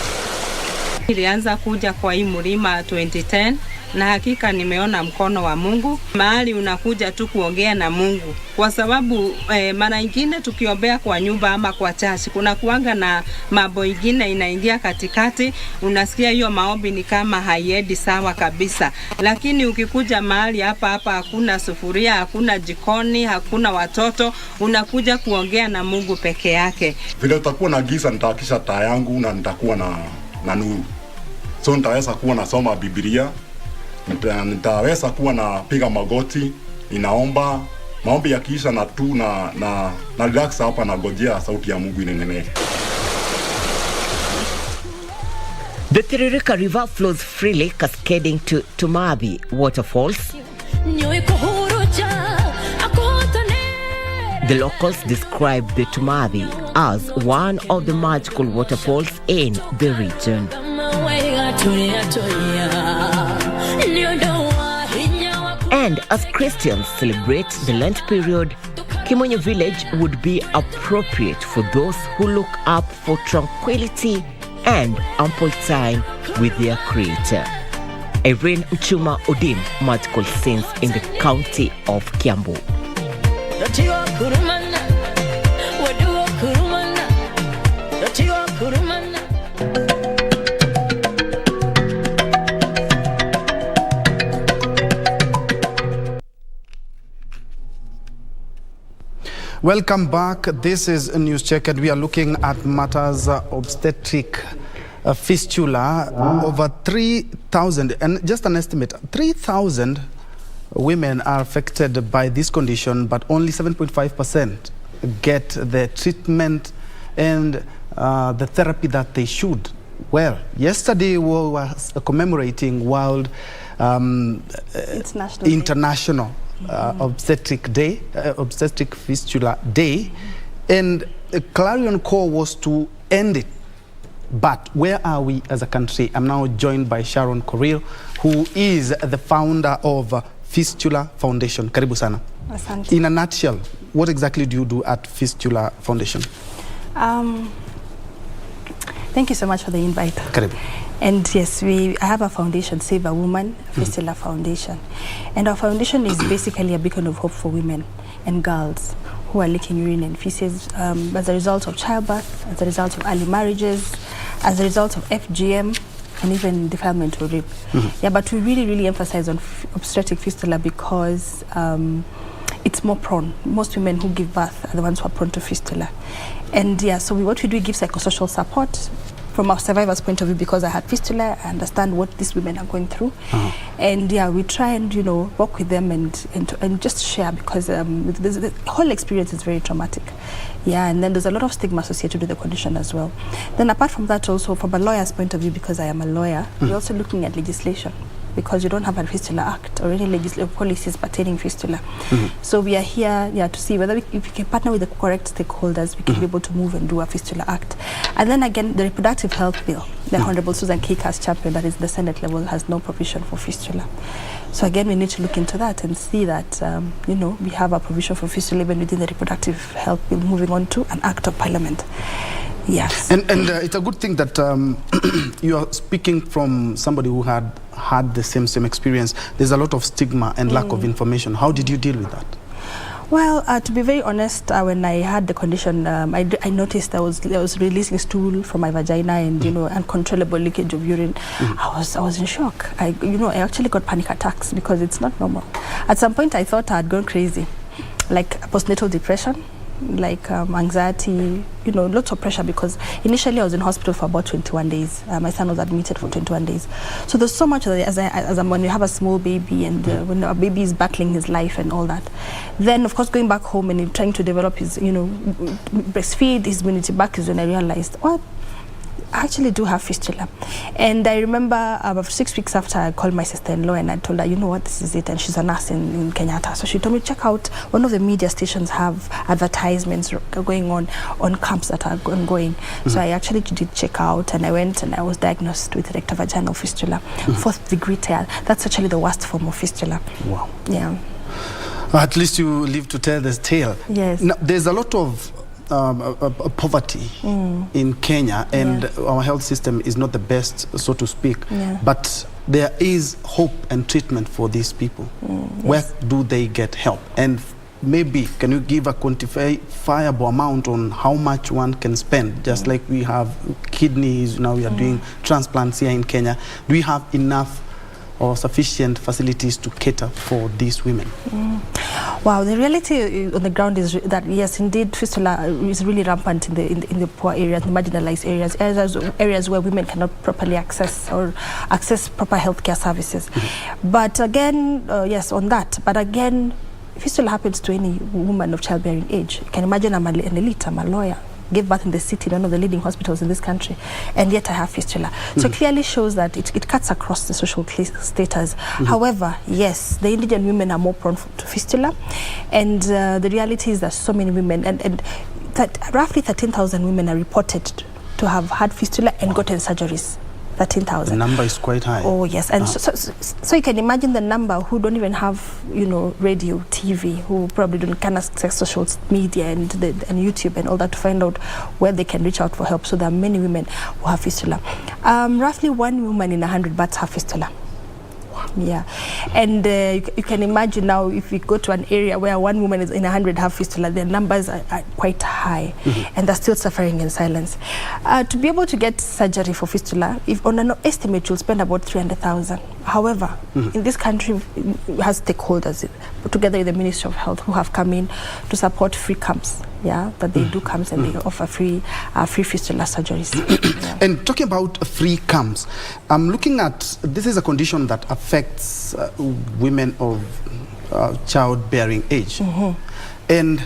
Nilianza kuja kwa hii mlima 2010 na hakika nimeona mkono wa Mungu. Mahali unakuja tu kuongea na Mungu. Kwa sababu mara nyingine tukiombea kwa nyumba ama kwa chachi, kuna kuanga na mambo ingine inaingia katikati, unasikia hiyo maombi ni kama haiendi sawa kabisa. Lakini ukikuja mahali hapa hakuna sufuria, hakuna jikoni, hakuna watoto, unakuja kuongea na Mungu peke yake. Vile utakuwa na giza nitahakisha taa yangu na nitakuwa na nuru. So nitaweza kuwa nasoma Biblia, nitaweza kuwa napiga magoti, ninaomba, maombi yakiisha na tu na relax hapa na ngojea sauti ya Mungu inenene. The Tiririka River flows freely, cascading to Tumabi waterfalls. The locals describe the Tumabi as one of the magical waterfalls in the region. And as Christians celebrate the Lent period, Kimonyo village would be appropriate for those who look up for tranquility and ample time with their Creator. Irene Mchuma Odim, magical scenes in the county of Kiambu. Welcome back. This is a News Check, and we are looking at matters obstetric fistula. Over 3,000, and just an estimate, 3,000 women are affected by this condition, but only 7.5% get the treatment and the therapy that they should. Well, yesterday we were commemorating World International Obstetric Day, Obstetric Fistula Day, and a clarion call was to end it. But where are we as a country? I'm now joined by Sharon Korir, who is the founder of Fistula Foundation. Karibu sana. Asante. In a nutshell, what exactly do you do at Fistula Foundation? Thank you so much for the invite. Karibu. And yes, I have a foundation, Save a Woman, Fistula Foundation. And our foundation is basically a beacon of hope for women and girls who are leaking urine and feces as a result of childbirth, as a result of early marriages, as a result of FGM, and even defilement or rape. Yeah, but we really emphasize on obstetric fistula because it's more prone. Most women who give birth are the ones who are prone to fistula. And yeah, so what we do, we give psychosocial support from our survivor's point of view, because I had fistula, I understand what these women are going through. And yeah, we try and, work with them and just share, because the whole experience is very traumatic. Yeah, and then there's a lot of stigma associated with the condition as well. Then apart from that, also from a lawyer's point of view, because I am a lawyer, we're also looking at legislation, because you don't have a Fistula Act or any legislative policies pertaining fistula. So we are here to see whether if we can partner with the correct stakeholders, we can be able to move and do a Fistula Act. And then again, the Reproductive Health Bill, the Honorable Susan K. has championed, that is the Senate level, has no provision for fistula. So again, we need to look into that and see that, we have a provision for fistula even within the Reproductive Health Bill, moving on to an Act of Parliament. Yes. And it's a good thing that you are speaking from somebody who had the same experience. There's a lot of stigma and lack of information. How did you deal with that? Well, to be very honest, when I had the condition, I noticed I was releasing stool from my vagina and uncontrollable leakage of urine. I was in shock. I actually got panic attacks because it's not normal. At some point, I thought I had gone crazy, like postnatal depression, like anxiety, lots of pressure, because initially I was in hospital for about 21 days. My son was admitted for 21 days. So there's so much when you have a small baby and when a baby is battling his life and all that. Then of course going back home and trying to develop his, breastfeed his immunity back is when I realized, what? I actually do have fistula. And I remember about 6 weeks after, I called my sister-in-law and I told her, this is it. And she's a nurse in Kenyatta. So she told me, check out, one of the media stations have advertisements going on camps that are ongoing. So I actually did check out, and I went and I was diagnosed with rectovaginal fistula, 4th degree tear. That's actually the worst form of fistula. Wow. Yeah. At least you live to tell this tale. Yes. Now, there's a lot of poverty in Kenya, and our health system is not the best, so to speak. But there is hope and treatment for these people. Where do they get help? And maybe can you give a quantifiable amount on how much one can spend? Just like we have kidneys, now we are doing transplants here in Kenya. Do we have enough or sufficient facilities to cater for these women? Wow, the reality on the ground is that yes, indeed, fistula is really rampant in the poor areas, the marginalized areas where women cannot properly access proper healthcare services. But again, yes, on that. But again, fistula happens to any woman of childbearing age. You can imagine I'm an elite, I'm a lawyer, gave birth in the city, one of the leading hospitals in this country, and yet I have fistula. So it clearly shows that it cuts across the social status. However, yes, the indigent women are more prone to fistula, and the reality is that so many women, and that roughly 13,000 women are reported to have had fistula and gotten surgeries. 13,000. The number is quite high. Oh yes, and so you can imagine the number who don't even have, you know, radio, TV, who probably can't access social media and YouTube and all that to find out where they can reach out for help. So there are many women who have fistula. Roughly 1 woman in 100 births have fistula. Yeah, and you can imagine now if we go to an area where 1 woman in 100 have fistula, their numbers are quite high, and they're still suffering in silence. To be able to get surgery for fistula, if on an estimate, you'll spend about 300,000. However, in this country, we have stakeholders together with the Ministry of Health who have come in to support free camps. Yeah, that they do camps and they offer free fistula surgeries. And talking about free camps, I'm looking at, this is a condition that affects women of childbearing age. And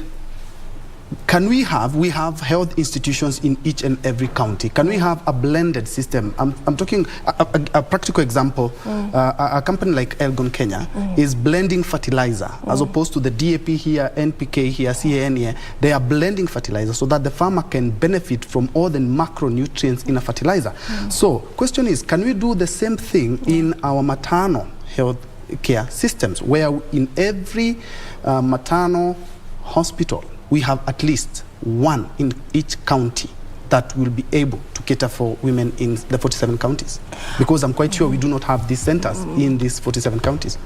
we have health institutions in each and every county. Can we have a blended system? I'm talking a practical example. A company like Elgon Kenya is blending fertilizer as opposed to the DAP here, NPK here, CAN here. They are blending fertilizer so that the farmer can benefit from all the macronutrients in a fertilizer. So question is, can we do the same thing in our maternal health care systems, where in every maternal hospital we have at least one in each county that will be able to cater for women in the 47 counties? Because I'm quite sure we do not have these centers in these 47 counties.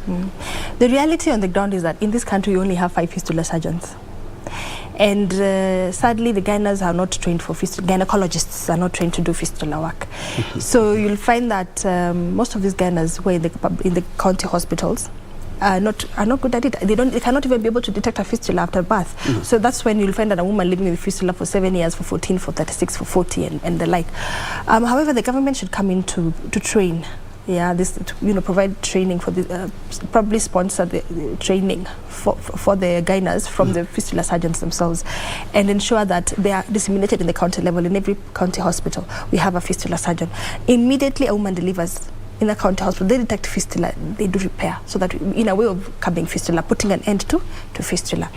The reality on the ground is that in this country we only have 5 fistula surgeons. And sadly, the gynecologists are not trained for fistula. Gynecologists are not trained to do fistula work. So you'll find that most of these gynecologists who are in the county hospitals are not good at it. They cannot even be able to detect a fistula after birth. So that's when you'll find that a woman living with fistula for 7 years, for 14, for 36, for 40, and the like. However, the government should come in to train. Yeah, provide training for the probably sponsor the training for the gynecologists from the fistula surgeons themselves, and ensure that they are disseminated in the county level. In every county hospital, we have a fistula surgeon. Immediately a woman delivers in a county hospital, they detect fistula, they do repair, so that in a way of curbing fistula, putting an end to fistula.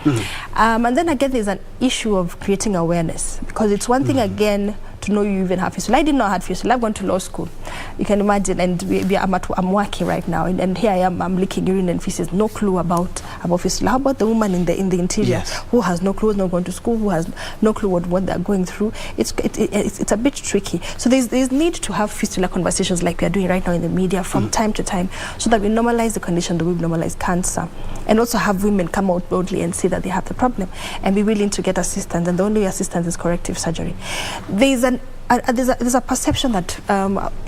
And then again, there's an issue of creating awareness, because it's one thing again to know you even have fistula. I didn't know I had fistula. I've gone to law school, you can imagine, and I'm working right now, and here I am, I'm leaking urine and feces, no clue about fistula. How about the woman in the interior who has no clue, not going to school, who has no clue what they're going through? It's a bit tricky. So there's need to have fistula conversations like we are doing right now in the media from time to time, so that we normalize the condition, that we normalize cancer, and also have women come out boldly and say that they have the problem and be willing to get assistance, and the only assistance is corrective surgery. There's a perception that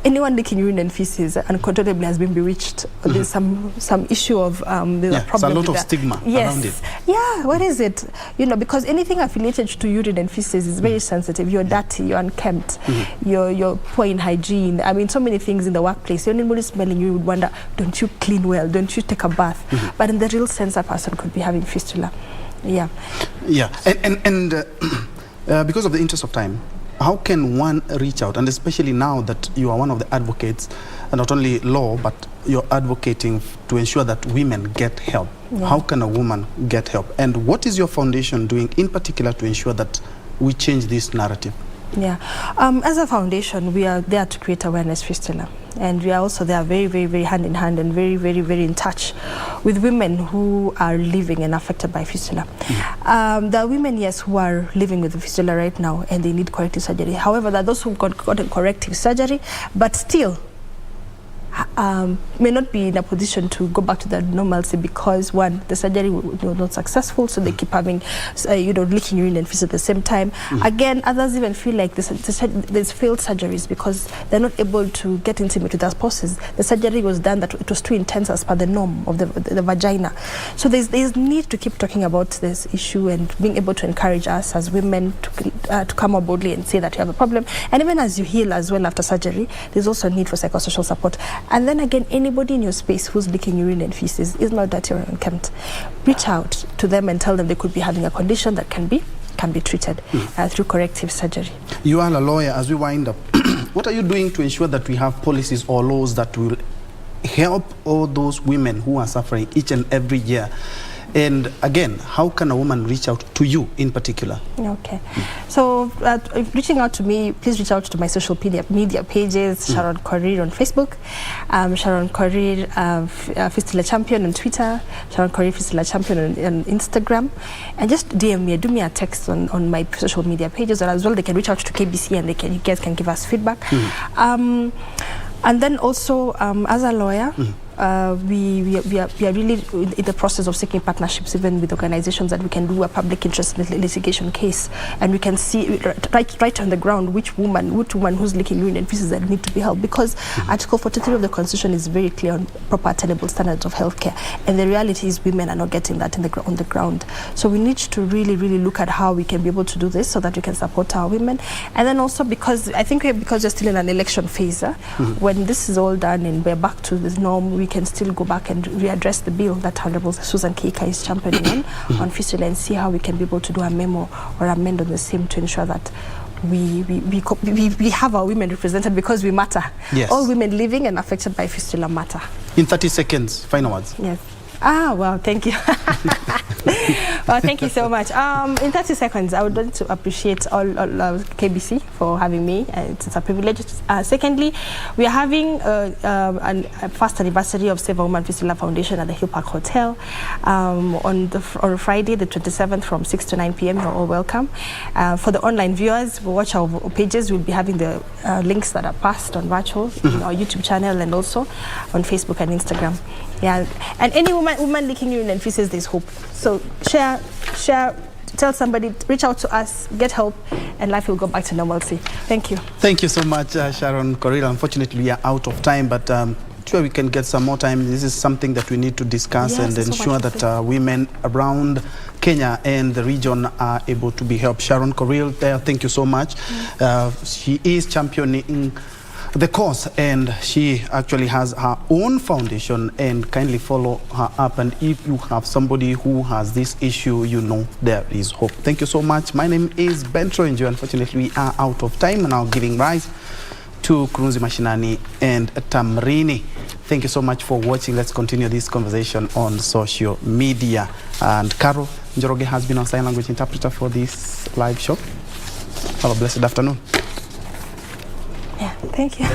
anyone leaking urine and feces uncontrollably has been bewitched. There's some issue of there's a problem. There's a lot of stigma around it. Yeah, what is it? Because anything affiliated to urine and feces is very sensitive. You're dirty, you're unkempt, you're poor in hygiene. I mean, so many things in the workplace. When anybody smelling you would wonder, don't you clean well? Don't you take a bath? But in the real sense, a person could be having fistula. Yeah. Yeah, and because of the interest of time, how can one reach out, and especially now that you are one of the advocates, and not only law, but you're advocating to ensure that women get help? How can a woman get help? And what is your foundation doing in particular to ensure that we change this narrative? Yeah, as a foundation, we are there to create awareness fistula. and we are also there very, very, very hand in hand and very, very, very in touch with women who are living and affected by fistula. There are women, yes, who are living with fistula right now and they need corrective surgery. However, there are those who've got corrective surgery, but still may not be in a position to go back to their normalcy because, one, the surgery was not successful, so they keep having, leaking urine and feces at the same time. Again, others even feel like there's failed surgeries because they're not able to get intimate with their spouses. The surgery was done that it was too intense as per the norm of the vagina. So there's need to keep talking about this issue and being able to encourage us as women to come out boldly and say that you have a problem. And even as you heal as well after surgery, there's also a need for psychosocial support. And then again, anybody in your space who's leaking urine and feces is not dirty or unkempt. Reach out to them and tell them they could be having a condition that can be treated through corrective surgery. You are a lawyer. As we wind up, what are you doing to ensure that we have policies or laws that will help all those women who are suffering each and every year? And again, how can a woman reach out to you in particular? Okay. So reaching out to me, please reach out to my social media pages, Sharon Korir on Facebook, Sharon Korir Fistula Champion on Twitter, Sharon Korir Fistula Champion on Instagram, and just DM me, do me a text on my social media pages, or as well they can reach out to KBC and you guys can give us feedback. And then also, as a lawyer, we are really in the process of seeking partnerships even with organizations that we can do a public interest litigation case, and we can see right on the ground which woman who's leaking urine and feces that need to be helped, because Article 43 of the Constitution is very clear on proper attainable standards of healthcare, and the reality is women are not getting that on the ground. So we need to really look at how we can be able to do this so that we can support our women. And then also, because I think because we're still in an election phase, when this is all done and we're back to this norm, we can still go back and readdress the bill that Honorable Susan Keika is championing on fistula, and see how we can be able to do a memo or amend on the same to ensure that we have our women represented, because we matter. Yes. All women living and affected by fistula matter. In 30 seconds, final words. Yes. Well, thank you. Well, thank you so much. In 30 seconds, I would like to appreciate all KBC for having me. It's a privilege. Secondly, we are having a first anniversary of Save a Woman Fistula Foundation at the Hill Park Hotel on Friday, the 27th, from 6 to 9 p.m. You're all welcome. For the online viewers, who watch our pages, we'll be having the links that are passed on virtual in our YouTube channel and also on Facebook and Instagram. Yeah, and any woman leaking urine and feces, there's hope. So share, tell somebody, reach out to us, get help, and life will go back to normalcy. Thank you. Thank you so much, Sharon Korir. Unfortunately, we are out of time, but sure we can get some more time. This is something that we need to discuss and ensure that women around Kenya and the region are able to be helped. Sharon Korir, thank you so much. She is championing the cause, and she actually has her own foundation, and kindly follow her up. And if you have somebody who has this issue, you know there is hope. Thank you so much. My name is Ben Troy Njue. Unfortunately, we are out of time, now giving rise to Kurunzi Mashinani and Tamrini. Thank you so much for watching. Let's continue this conversation on social media. And Carol Njoroge has been our sign language interpreter for this live show. Have a blessed afternoon. Yeah, thank you.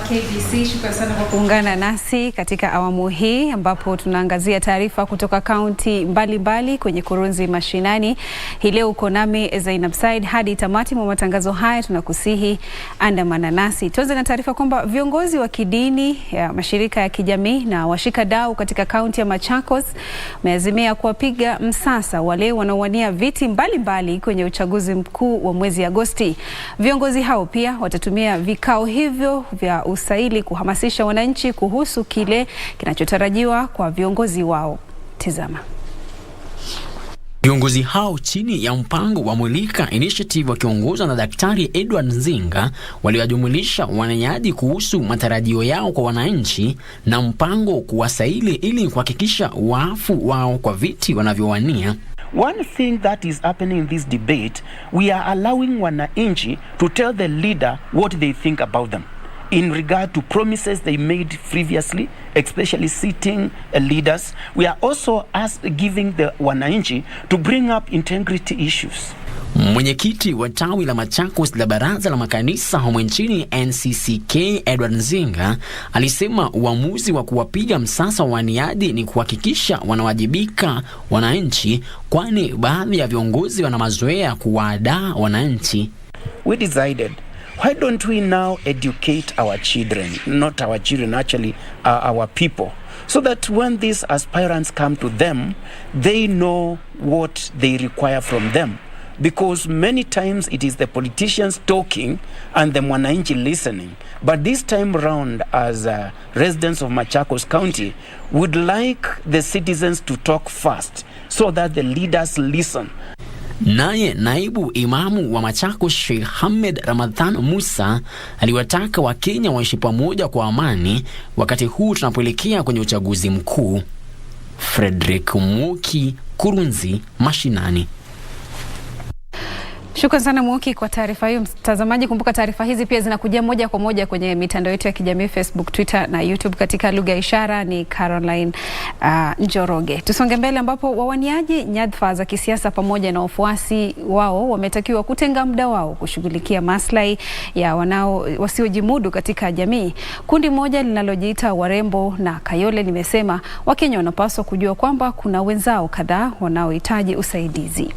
KBC, shukrani sana kwa kuungana nasi katika awamu hii ambapo tunaangazia taarifa kutoka kaunti mbalimbali kwenye Kurunzi Mashinani. Hii leo uko nami Zainab Said hadi tamati mwa matangazo haya, tunakusihi andamana nasi. Tuanze na taarifa kwamba viongozi wa kidini, ya mashirika ya kijamii na washikadau katika kaunti ya Machakos wameazimia kuwapiga msasa wale wanaowania viti mbalimbali kwenye uchaguzi mkuu wa mwezi Agosti. Viongozi hao pia watatumia vikao hivyo vya usaili kuhamasisha wananchi kuhusu kile kinachotarajiwa kwa viongozi wao. Tizama. Viongozi hao chini ya mpango wa Mulika Initiative wakiongozwa na Daktari Edward Nzinga waliwajumulisha wananchi kuhusu matarajio yao kwa wananchi na mpango kuwasaili ili kuhakikisha waafu wao kwa viti wanavyowania. One thing that is happening in this debate, we are allowing wananchi to tell the leader what they think about them in regard to promises they made previously, especially sitting leaders. We are also giving the wananchi to bring up integrity issues. Mwenyekiti wa tawi la Machakos la Baraza la Makanisa humu nchini NCCK Edward Nzinga alisema uamuzi wa kuwapiga msasa waniadi ni kuhakikisha wanawajibika wananchi, kwani baadhi ya viongozi wana mazoea kuwadaa wananchi. We decided, why don't we now educate our children, not our children, actually our people, so that when these aspirants come to them, they know what they require from them. Because many times it is the politicians talking and the mwananchi listening. But this time around, as residents of Machakos County, would like the citizens to talk first so that the leaders listen. Naye naibu imamu wa Machakos Sheikh Hamed Ramadhan Musa aliwataka Wakenya waishi pamoja kwa amani wakati huu tunapoelekea kwenye uchaguzi mkuu. Frederick Muki, Kurunzi Mashinani. Shukrani sana Mwoki kwa taarifa hiyo. Mtazamaji, kumbuka taarifa hizi pia zinakujia moja kwa moja kwenye mitandao yetu ya kijamii Facebook, Twitter na YouTube. Katika lugha ya ishara ni Caroline Njoroge. Tusonge mbele ambapo wawaniaji nyadhifa za kisiasa pamoja na wafuasi wao wametakiwa kutenga muda wao kushughulikia maslahi ya wasiojimudu katika jamii. Kundi moja linalojiita Warembo na Kayole limesema Wakenya wanapaswa kujua kwamba kuna wenzao kadhaa wanaohitaji usaidizi.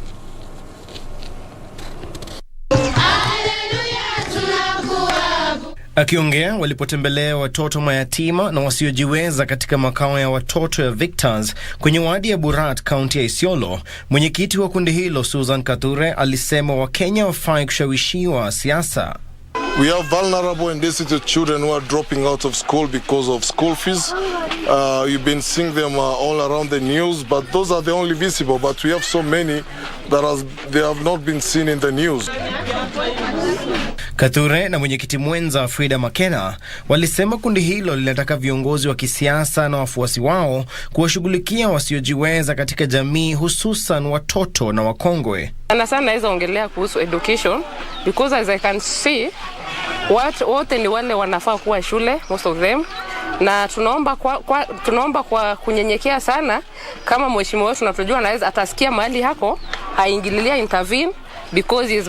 Akiongea walipotembelea watoto mayatima na wasiojiweza katika makao ya watoto ya Victors kwenye wadi ya Burat, kaunti ya Isiolo, mwenyekiti wa kundi hilo Susan Kathure alisema Wakenya wafai kushawishiwa siasa. We have vulnerable and destitute children who are dropping out of school because of school fees. You've been seeing them all around the news, but those are the only visible. But we have so many that they have not been seen in the news. Kathure na mwenyekiti mwenza Frida Makena walisema kundi hilo linataka viongozi wa kisiasa na wafuasi wao kuwashughulikia wasiojiweza katika jamii, hususan watoto na wakongwe. Sana naweza ongelea kuhusu education because as I can see wote ni wale wanafaa kuwa shule, most of them, na tunaomba kwa kunyenyekea sana kama mheshimiwa wetu tunatujua anaweza atasikia mahali hako haingililia intervene because he is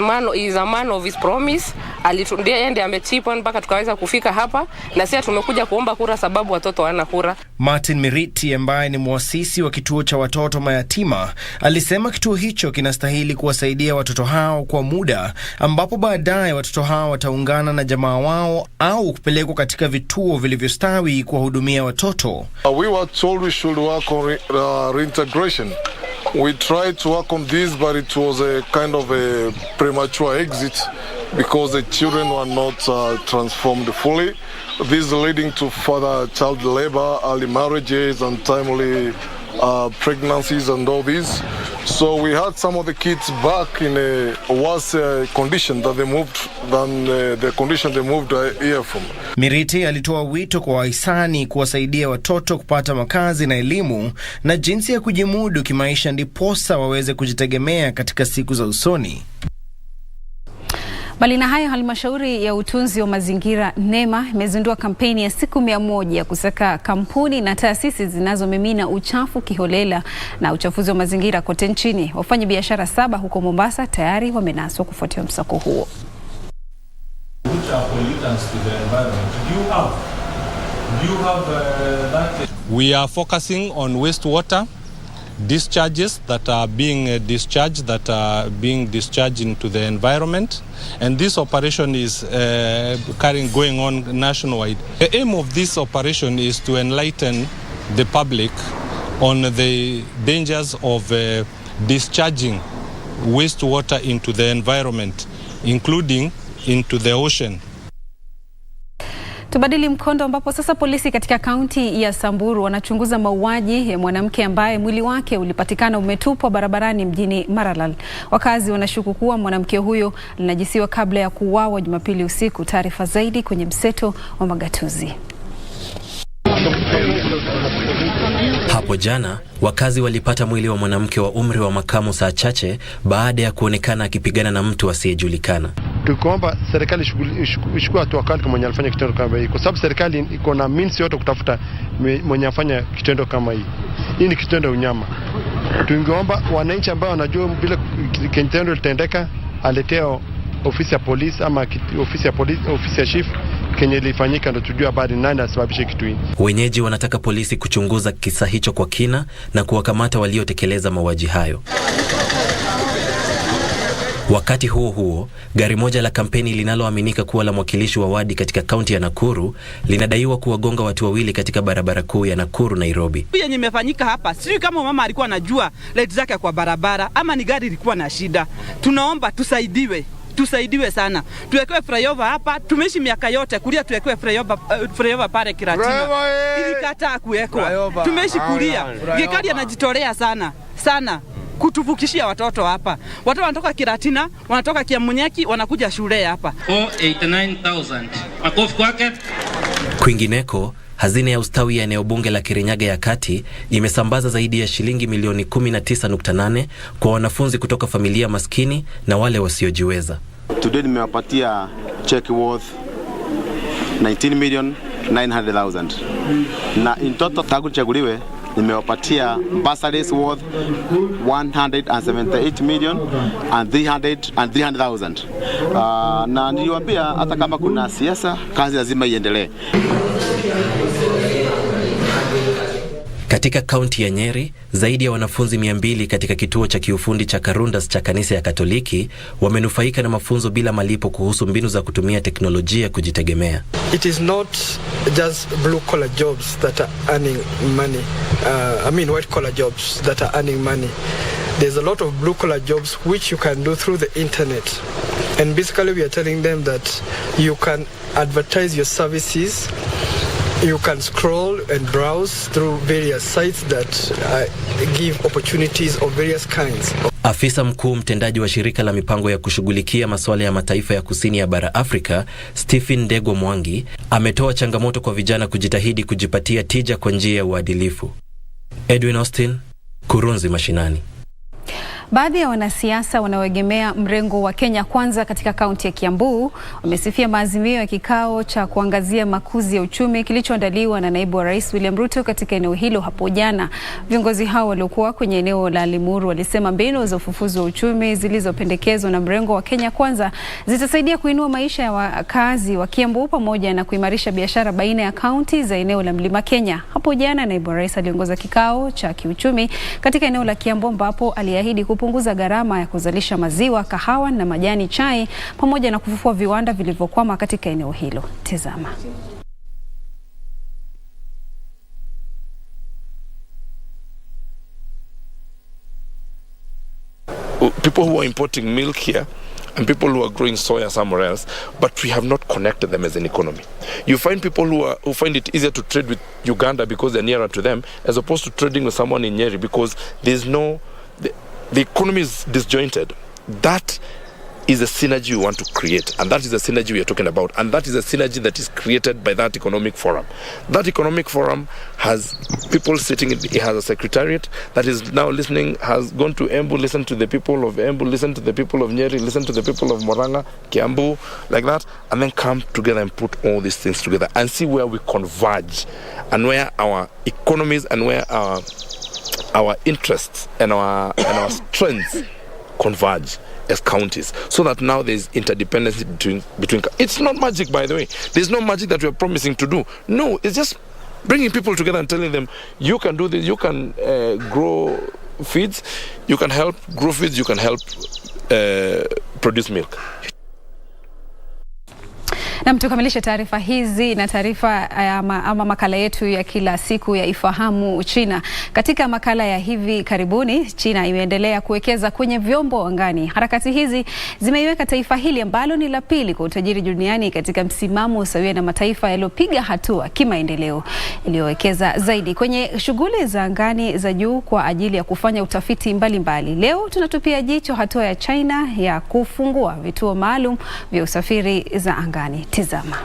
a man of his promise. Alitundia yende amechipa mpaka tukaweza kufika hapa, na sisi tumekuja kuomba kura sababu watoto wana kura. Martin Miriti ambaye ni muasisi wa kituo cha watoto mayatima alisema kituo hicho kinastahili kuwasaidia watoto hao kwa muda, ambapo baadaye watoto hao wataungana na jamaa wao au kupelekwa katika vituo vilivyostawi kuwahudumia watoto. We were told we should work on reintegration. We tried to work on this, but it was a kind of a premature exit because the children were not transformed fully. This is leading to further child labor, early marriages, untimely pregnancies and all this. So we had some of the kids back in a worse condition that they moved than the condition they moved here from. Miriti alitoa wito kwa wahisani kuwasaidia watoto kupata makazi na elimu na jinsi ya kujimudu kimaisha ndiposa waweze kujitegemea katika siku za usoni. Bali na hayo, halmashauri ya utunzi wa mazingira NEMA imezindua kampeni ya siku 100 ya kusaka kampuni na taasisi zinazomimina uchafu kiholela na uchafuzi wa mazingira kote nchini. Wafanya biashara 7 huko Mombasa tayari wamenaswa kufuatia msako huo. We are focusing on wastewater discharges that are being discharged into the environment, and this operation is going on nationwide. The aim of this operation is to enlighten the public on the dangers of discharging wastewater into the environment, including into the ocean. Tubadili mkondo ambapo sasa polisi katika kaunti ya Samburu wanachunguza mauaji ya mwanamke ambaye mwili wake ulipatikana umetupwa barabarani mjini Maralal. Wakazi wanashuku kuwa mwanamke huyo alinajisiwa kabla ya kuuawa Jumapili usiku. Taarifa zaidi kwenye mseto wa magatuzi. Hapo jana, wakazi walipata mwili wa mwanamke wa umri wa makamu saa chache baada ya kuonekana akipigana na mtu asiyejulikana. Tukiomba serikali ishukue hatua kali kama mwenye alifanya kitendo kama hii, kwa sababu serikali iko na means yote kutafuta mwenye afanya kitendo kama hii. Hii ni kitendo unyama. Tungeomba wananchi ambao wanajua bila kitendo litendeka aleteo ofisi ya polisi ama ofisi ya chief kenye ilifanyika, ndio tujue habari nani asababisha kitu hiki. Wenyeji wanataka polisi kuchunguza kisa hicho kwa kina na kuwakamata waliotekeleza mauaji hayo. Wakati huo huo, gari moja la kampeni linaloaminika kuwa la mwakilishi wa wadi katika kaunti ya Nakuru linadaiwa kuwagonga watu wawili katika barabara kuu ya Nakuru Nairobi. Yenye imefanyika hapa, sijui kama mama alikuwa anajua light zake kwa barabara ama ni gari ilikuwa na shida. Tunaomba tusaidiwe sana. Tuwekewe flyover hapa, tumeishi miaka yote kulia tuwekewe flyover pale Kiratina. Ilikataa kuwekwa. Tumeishi kulia. Gikari anajitolea sana kutuvukishia watoto hapa. Watoto wanatoka Kiratina, wanatoka Kiamunyeki, wanakuja shule hapa. 489,000. Makofi kwake. Kwingineko, hazina ya ustawi ya eneo bunge la Kirinyaga ya Kati imesambaza zaidi ya shilingi milioni 19.8 kwa wanafunzi kutoka familia maskini na wale wasiojiweza. Today nimewapatia check worth 19,900,000. Na in total tangu chaguliwe nimewapatia bursaries worth 178,300,000. Na niliwaambia hata kama kuna siasa, kazi lazima iendelee. Katika kaunti ya Nyeri, zaidi ya wanafunzi 200 katika kituo cha kiufundi cha Karundas cha kanisa ya Katoliki wamenufaika na mafunzo bila malipo kuhusu mbinu za kutumia teknolojia kujitegemea. It is not just blue collar jobs that are earning money. White collar jobs that are earning money. There's a lot of blue collar jobs which you can do through the internet. And basically we are telling them that you can advertise your services. You can scroll and browse through various sites that give opportunities of various kinds. Afisa mkuu mtendaji wa shirika la mipango ya kushughulikia masuala ya mataifa ya kusini ya bara Afrika, Stephen Ndego Mwangi, ametoa changamoto kwa vijana kujitahidi kujipatia tija kwa njia ya uadilifu. Edwin Austin, Kurunzi Mashinani. Baadhi ya wanasiasa wanaoegemea mrengo wa Kenya Kwanza katika kaunti ya Kiambu wamesifia maazimio ya kikao cha kuangazia makuzi ya uchumi kilichoandaliwa na naibu wa rais William Ruto katika eneo hilo hapo jana. Viongozi hao waliokuwa kwenye eneo la Limuru walisema mbinu za ufufuzi wa uchumi zilizopendekezwa na mrengo wa Kenya Kwanza zitasaidia kuinua maisha ya wakazi wa Kiambu pamoja na kuimarisha biashara baina ya kaunti za eneo la Mlima Kenya. Hapo jana naibu wa rais aliongoza kikao cha kiuchumi katika eneo la Kiambu ambapo aliahidi kupunguza gharama ya kuzalisha maziwa, kahawa na majani chai pamoja na kufufua viwanda vilivyokwama katika eneo hilo. Tazama. People who are importing milk here and people who are growing soya somewhere else, but we have not connected them as an economy. You find people who find it easier to trade with Uganda because they're nearer to them, as opposed to trading with someone in Nyeri because there's no... The economy is disjointed. That is a synergy we want to create, and that is the synergy we are talking about, and that is a synergy that is created by that economic forum. That economic forum has people sitting, it has a secretariat that is now listening, has gone to Embu, listen to the people of Embu, listen to the people of Nyeri, listen to the people of Murang'a, Kiambu, like that, and then come together and put all these things together and see where we converge and where our economies and where our interests and our strengths converge as counties, so that now there's interdependence between. It's not magic, by the way. There's no magic that we're promising to do. No, it's just bringing people together and telling them, you can do this, you can grow feeds, you can help grow feeds, you can help produce milk. Na tukamilishe taarifa hizi na taarifa ama makala yetu ya kila siku ya Ifahamu China. Katika makala ya hivi karibuni, China imeendelea kuwekeza kwenye vyombo angani. Harakati hizi zimeiweka taifa hili ambalo ni la pili kwa utajiri duniani katika msimamo sawia na mataifa yaliyopiga hatua kimaendeleo, iliyowekeza zaidi kwenye shughuli za angani za juu kwa ajili ya kufanya utafiti mbalimbali. Leo tunatupia jicho hatua ya China ya kufungua vituo maalum vya usafiri za angani. Tizama.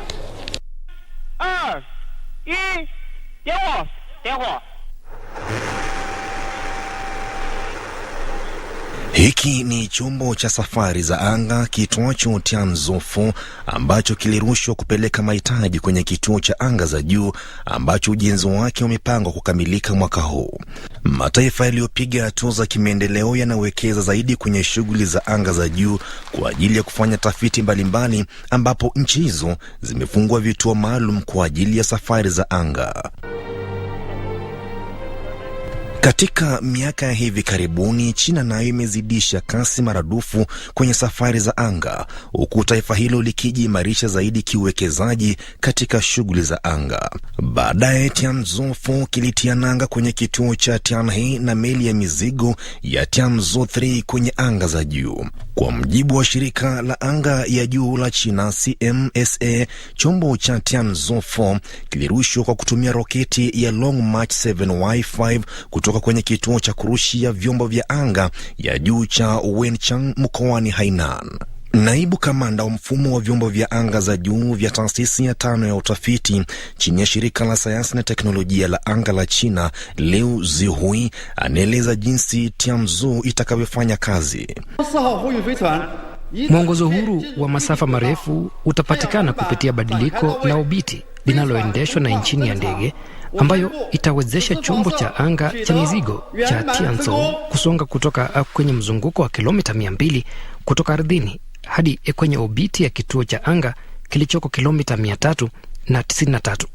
Hiki ni chombo cha safari za anga kitwacho Tianzhou ambacho kilirushwa kupeleka mahitaji kwenye kituo cha anga za juu ambacho ujenzi wake umepangwa kukamilika mwaka huu. Mataifa yaliyopiga hatua za kimaendeleo yanawekeza zaidi kwenye shughuli za anga za juu kwa ajili ya kufanya tafiti mbalimbali, ambapo nchi hizo zimefungua vituo maalum kwa ajili ya safari za anga. Katika miaka ya hivi karibuni, China nayo imezidisha kasi maradufu kwenye safari za anga, huku taifa hilo likijiimarisha zaidi kiuwekezaji katika shughuli za anga. Baadaye Tianzhou kilitia nanga kwenye kituo cha Tianhe na meli ya mizigo ya Tianzhou 3 kwenye anga za juu. Kwa mjibu wa shirika la anga ya juu la China CMSA, chombo cha Tianzhou 4 kilirushwa kwa kutumia roketi ya Long March 7 Y5 kutoka kwenye kituo cha kurushia vyombo vya anga ya juu cha Wenchang mkoani Hainan. Naibu kamanda wa mfumo wa vyombo vya anga za juu vya taasisi ya 5 ya utafiti chini ya shirika la sayansi na teknolojia la anga la China, Liu Zihui, anaeleza jinsi Tianzhou itakavyofanya kazi. Mwongozo huru wa masafa marefu utapatikana kupitia badiliko la obiti linaloendeshwa na injini ya ndege, ambayo itawezesha chombo cha anga cha mizigo cha Tianzhou kusonga kutoka kwenye mzunguko wa kilomita 200 kutoka ardhini hadi kwenye obiti ya kituo cha anga kilichoko kilomita 393.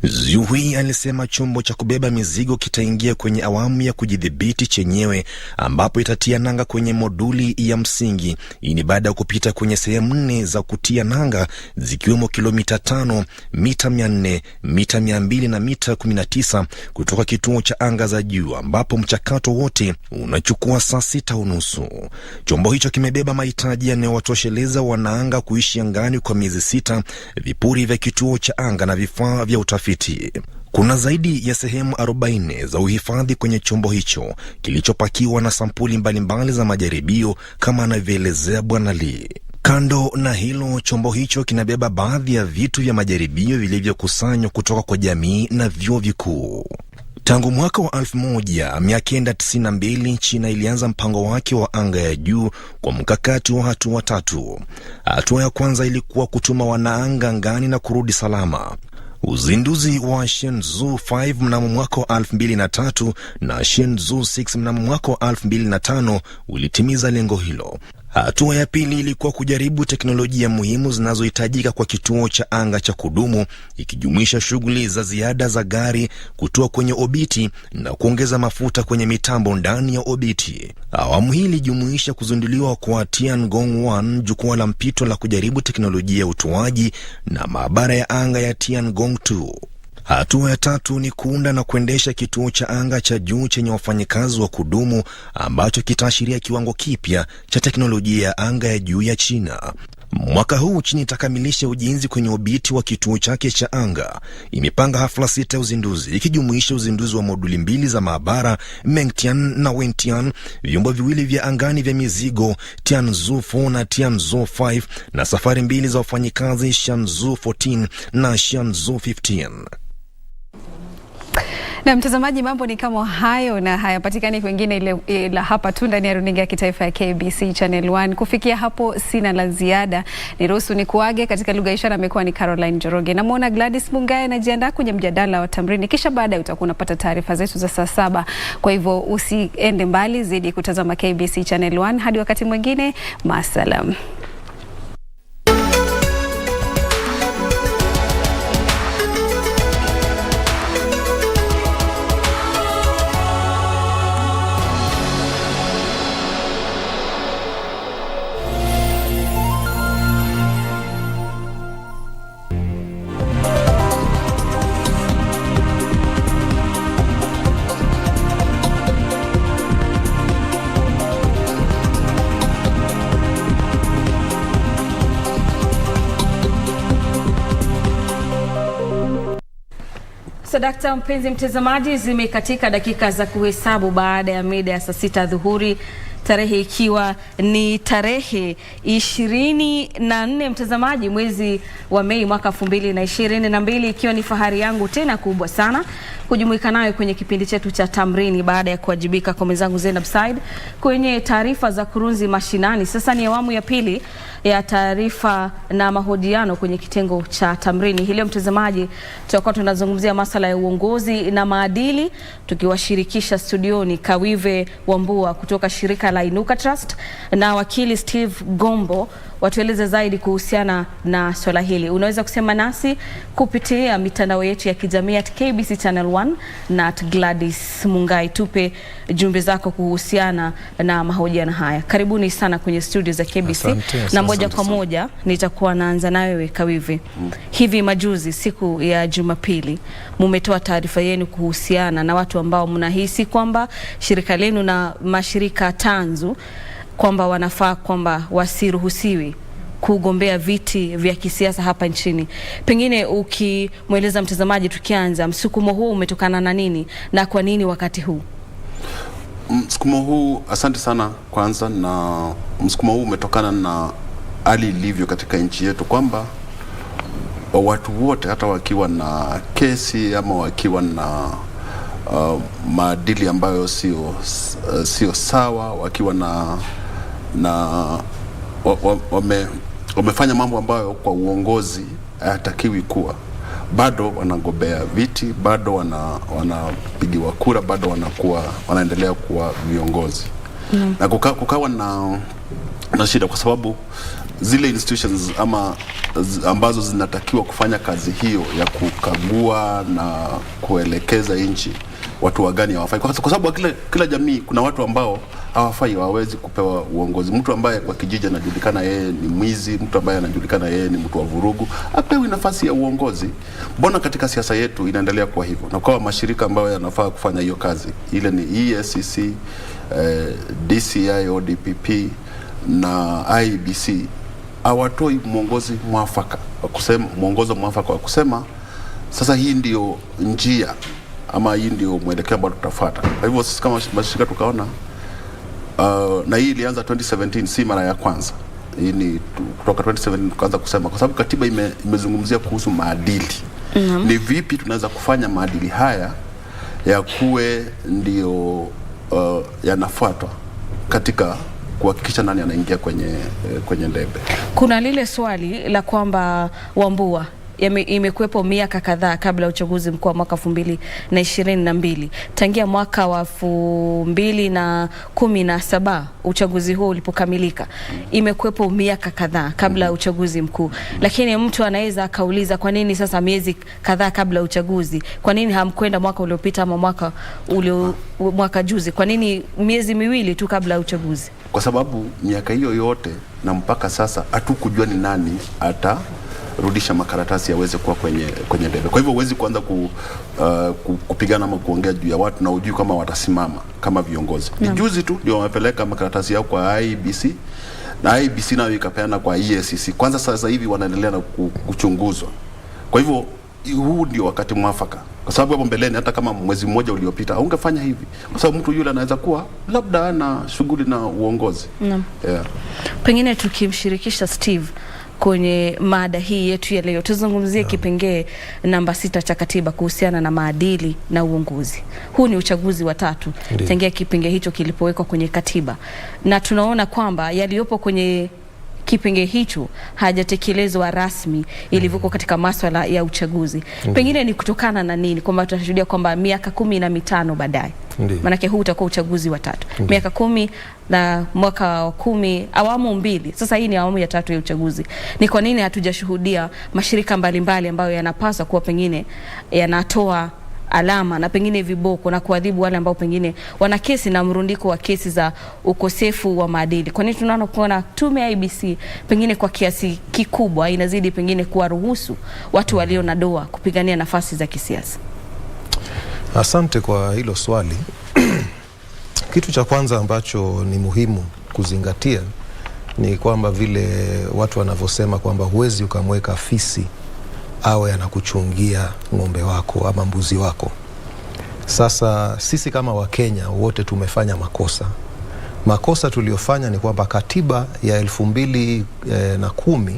Zihui alisema chombo cha kubeba mizigo kitaingia kwenye awamu ya kujidhibiti chenyewe, ambapo itatia nanga kwenye moduli ya msingi. Hii ni baada ya kupita kwenye sehemu 4 za kutia nanga, zikiwemo kilomita 5, mita 400, mita 200 na mita 19 kutoka kituo cha anga za juu, ambapo mchakato wote unachukua saa 6:30. Chombo hicho kimebeba mahitaji yanayowatosheleza wanaanga kuishi angani kwa miezi 6, vipuri vya kituo cha anga na vifaa vya utafiti. Kuna zaidi ya sehemu 40 za uhifadhi kwenye chombo hicho kilichopakiwa na sampuli mbalimbali za majaribio, kama anavyoelezea Bwana Li. Kando na hilo, chombo hicho kinabeba baadhi ya vitu vya majaribio vilivyokusanywa kutoka kwa jamii na vyuo vikuu. Tangu mwaka wa 1992 China ilianza mpango wake wa anga ya juu kwa mkakati wa hatua 3. Hatua ya kwanza ilikuwa kutuma wanaanga angani na kurudi salama. Uzinduzi wa Shenzhou 5 mnamo mwaka wa 2003 na Shenzhou 6 mnamo mwaka wa 2005 ulitimiza lengo hilo. Hatua ya pili ilikuwa kujaribu teknolojia muhimu zinazohitajika kwa kituo cha anga cha kudumu, ikijumuisha shughuli za ziada za gari kutoa kwenye obiti na kuongeza mafuta kwenye mitambo ndani ya obiti. Awamu hii ilijumuisha kuzinduliwa kwa Tiangong 1, jukwaa la mpito la kujaribu teknolojia ya utoaji, na maabara ya anga ya Tiangong 2. Hatua ya tatu ni kuunda na kuendesha kituo cha anga cha juu chenye wafanyakazi wa kudumu, ambacho kitaashiria kiwango kipya cha teknolojia ya anga ya juu ya China. Mwaka huu China itakamilisha ujenzi kwenye obiti wa kituo chake cha anga. Imepanga hafla 6 ya uzinduzi, ikijumuisha uzinduzi wa moduli 2 za maabara, Mengtian na Wentian, vyombo viwili vya angani vya mizigo, Tianzhou 4 na Tianzhou 5, na safari 2 za wafanyikazi, Shenzhou 14 na Shenzhou 15. Na mtazamaji, mambo ni kama hayo na hayapatikani kwingine ila hapa tu ndani ya runinga ya kitaifa ya KBC Channel 1. Kufikia hapo sina la ziada. Niruhusu ni kuage. Katika lugha ya ishara amekuwa ni Caroline Joroge. Namuona Gladys Mungae anajiandaa kwenye mjadala wa Tamrini, kisha baadaye utakuwa unapata taarifa zetu za saa 7. Kwa hivyo usiende mbali, zidi kutazama KBC Channel 1 hadi wakati mwingine. Maasalam. Sadakta, mpenzi mtazamaji, zimekatika dakika za kuhesabu baada ya mida ya saa 6 dhuhuri, tarehe ikiwa ni tarehe 24 mtazamaji, mwezi wa Mei mwaka 2022, ikiwa ni fahari yangu tena kubwa sana kujumuika nayo kwenye kipindi chetu cha Tamrini baada ya kuwajibika kwa mwenzangu Zainab Said kwenye taarifa za kurunzi mashinani. Sasa ni awamu ya pili ya taarifa na mahojiano kwenye kitengo cha Tamrini. Hii leo mtazamaji, tutakuwa tunazungumzia masuala ya uongozi na maadili, tukiwashirikisha studioni Kawive Wambua kutoka shirika la Inuka Trust na wakili Steve Gombo watueleze zaidi kuhusiana na swala hili. Unaweza kusema nasi kupitia mitandao yetu ya kijamii at KBC Channel 1 na at Gladys Mungai. Tupe jumbe zako kuhusiana na mahojiano haya. Karibuni sana kwenye studio za KBC. Asante, na moja kwa moja nitakuwa naanza na wewe Kawive. Hivi majuzi siku ya Jumapili mumetoa taarifa yenu kuhusiana na watu ambao mnahisi kwamba shirika lenu na mashirika tanzu kwamba wanafaa kwamba wasiruhusiwi kugombea viti vya kisiasa hapa nchini. Pengine ukimweleza mtazamaji, tukianza, msukumo huu umetokana na nini na kwa nini wakati huu? Msukumo huu, asante sana kwanza, na msukumo huu umetokana na hali ilivyo katika nchi yetu, kwamba watu wote hata wakiwa na kesi ama wakiwa na maadili ambayo sio sawa, wakiwa wamefanya mambo ambayo kwa uongozi hayatakiwi kuwa, bado wanagombea viti, bado wanapigiwa kura, bado wanaendelea kuwa viongozi. Na kukawa na shida, kwa sababu zile institutions ambazo zinatakiwa kufanya kazi hiyo ya kukagua na kuelekeza nchi watu wagani hawafai, kwa sababu kila jamii kuna watu ambao hawafai, hawawezi kupewa uongozi. Mtu ambaye kwa kijiji anajulikana yeye ni mwizi, mtu ambaye anajulikana yeye ni mtu wa vurugu, apewi nafasi ya uongozi. Mbona katika siasa yetu inaendelea kuwa hivyo? Na kwa mashirika ambayo yanafaa kufanya hiyo kazi, ile ni EACC, DCI, ODPP na IBC, hawatoi mwongozo mwafaka wa kusema sasa hii ndio njia ama hii ndio mwelekeo ambao tutafuata. Kwa hivyo sisi kama mashirika tukaona, na hii ilianza 2017, si mara ya kwanza. Hii ni kutoka 2017 tukaanza kusema, kwa sababu katiba imezungumzia kuhusu maadili. Ni vipi tunaweza kufanya maadili haya ya kuwe ndio yanafuatwa katika kuhakikisha nani anaingia kwenye ndebe. Kuna lile swali la kwamba Wambua imekuwepo miaka kadhaa kabla uchaguzi mkuu wa mwaka 2022. Tangia mwaka wa 2017 uchaguzi huo ulipokamilika, imekuwepo miaka kadhaa kabla uchaguzi mkuu. Lakini mtu anaweza akauliza, kwa nini sasa miezi kadhaa kabla uchaguzi? Kwa nini hamkwenda mwaka uliopita ama mwaka juzi? Kwa nini miezi miwili tu kabla uchaguzi? Kwa sababu miaka hiyo yote na mpaka sasa hatukujua ni nani rudisha makaratasi yaweze kuwa kwenye debe. Kwa hivyo huwezi kuanza kupigana ama kuongea juu ya watu na ujui kama watasimama kama viongozi. Ni juzi tu ndio wamepeleka makaratasi yao kwa IBC, na IBC nayo ikapeana kwa EACC. Kwanza sasa hivi wanaendelea na kuchunguzwa. Kwa hivyo huu ndio wakati mwafaka, kwa sababu hapo mbeleni, hata kama mwezi mmoja uliopita, haungefanya hivi, kwa sababu mtu yule anaweza kuwa labda na shughuli na uongozi. Pengine tukimshirikisha Steve kwenye mada hii yetu ya leo, tuzungumzie kipengee namba 6 cha katiba kuhusiana na maadili na uongozi. Huu ni uchaguzi wa 3 tangia kipengee hicho kilipowekwa kwenye katiba, na tunaona kwamba yaliyopo kwenye kipengee hicho hajatekelezwa rasmi ilivyokuwa katika masuala ya uchaguzi. Pengine ni kutokana na nini kwamba tunashuhudia kwamba miaka 15 baadaye, manake huu utakuwa uchaguzi wa 3, miaka 10 na mwaka wa 10, awamu 2. Sasa hii ni awamu ya 3 ya uchaguzi. Ni kwa nini hatujashuhudia mashirika mbalimbali ambayo yanapaswa kuwa pengine yanatoa alama na pengine viboko na kuadhibu wale ambao pengine wana kesi na mrundiko wa kesi za ukosefu wa maadili? Kwa nini tunaona kuona tume ya IBC pengine kwa kiasi kikubwa inazidi pengine kuwaruhusu watu walio na doa kupigania nafasi za kisiasa? Asante kwa hilo swali. Kitu cha kwanza ambacho ni muhimu kuzingatia ni kwamba vile watu wanavyosema kwamba huwezi ukamweka fisi awe anakuchungia ng'ombe wako ama mbuzi wako. Sasa sisi kama Wakenya wote tumefanya makosa. Makosa tuliofanya ni kwamba katiba ya 2010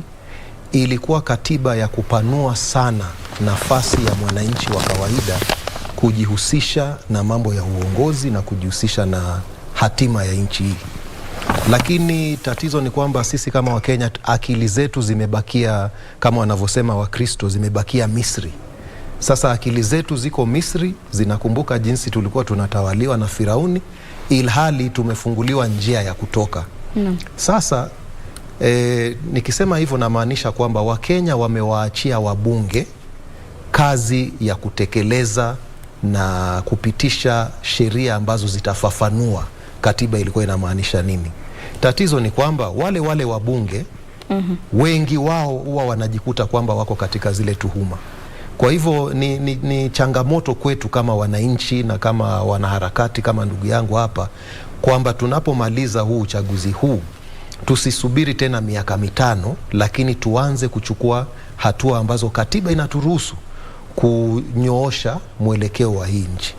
ilikuwa katiba ya kupanua sana nafasi ya mwananchi wa kawaida kujihusisha na mambo ya uongozi na kujihusisha na hatima ya nchi hii. Lakini tatizo ni kwamba sisi kama Wakenya akili zetu zimebakia, kama wanavyosema Wakristo, zimebakia Misri. Sasa akili zetu ziko Misri, zinakumbuka jinsi tulikuwa tunatawaliwa na Firauni, ilhali tumefunguliwa njia ya kutoka. Sasa nikisema hivyo namaanisha kwamba Wakenya wamewaachia wabunge kazi ya kutekeleza na kupitisha sheria ambazo zitafafanua katiba ilikuwa inamaanisha nini. Tatizo ni kwamba wale wabunge wengi wao huwa wanajikuta kwamba wako katika zile tuhuma. Kwa hivyo ni changamoto kwetu kama wananchi na kama wanaharakati, kama ndugu yangu hapa, kwamba tunapomaliza huu uchaguzi huu tusisubiri tena miaka 5, lakini tuanze kuchukua hatua ambazo katiba inaturuhusu kunyoosha mwelekeo wa hii nchi.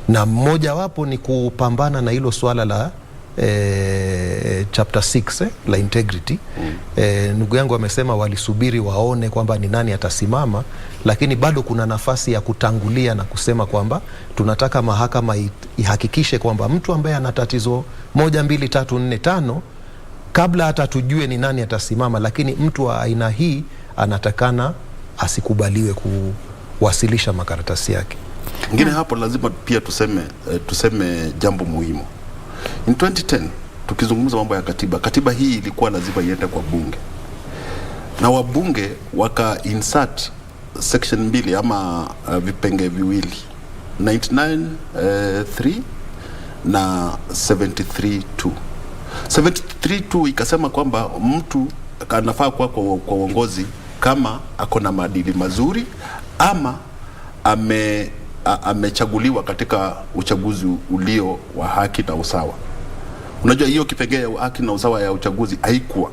Na mmoja wapo ni kupambana na hilo swala la chapter 6 la integrity. Ndugu yangu amesema walisubiri waone kwamba ni nani atasimama, lakini bado kuna nafasi ya kutangulia na kusema kwamba tunataka mahakama ihakikishe kwamba mtu ambaye ana tatizo 1, 2, 3, 4, 5 kabla hata tujue ni nani atasimama, lakini mtu wa aina hii anatakana asikubaliwe kuwasilisha makaratasi yake. Ngine hapo lazima pia tuseme jambo muhimu. In 2010 tukizungumza mambo ya katiba hii ilikuwa lazima iende kwa bunge, na wabunge waka insert section 2 ama vipenge viwili, 99(3) na 73(2). 73(2) ikasema kwamba mtu anafaa kuwa kwa uongozi kama akona maadili mazuri ama amechaguliwa katika uchaguzi ulio wa haki na usawa. Unajua hiyo kipengele ya haki na usawa ya uchaguzi haikuwa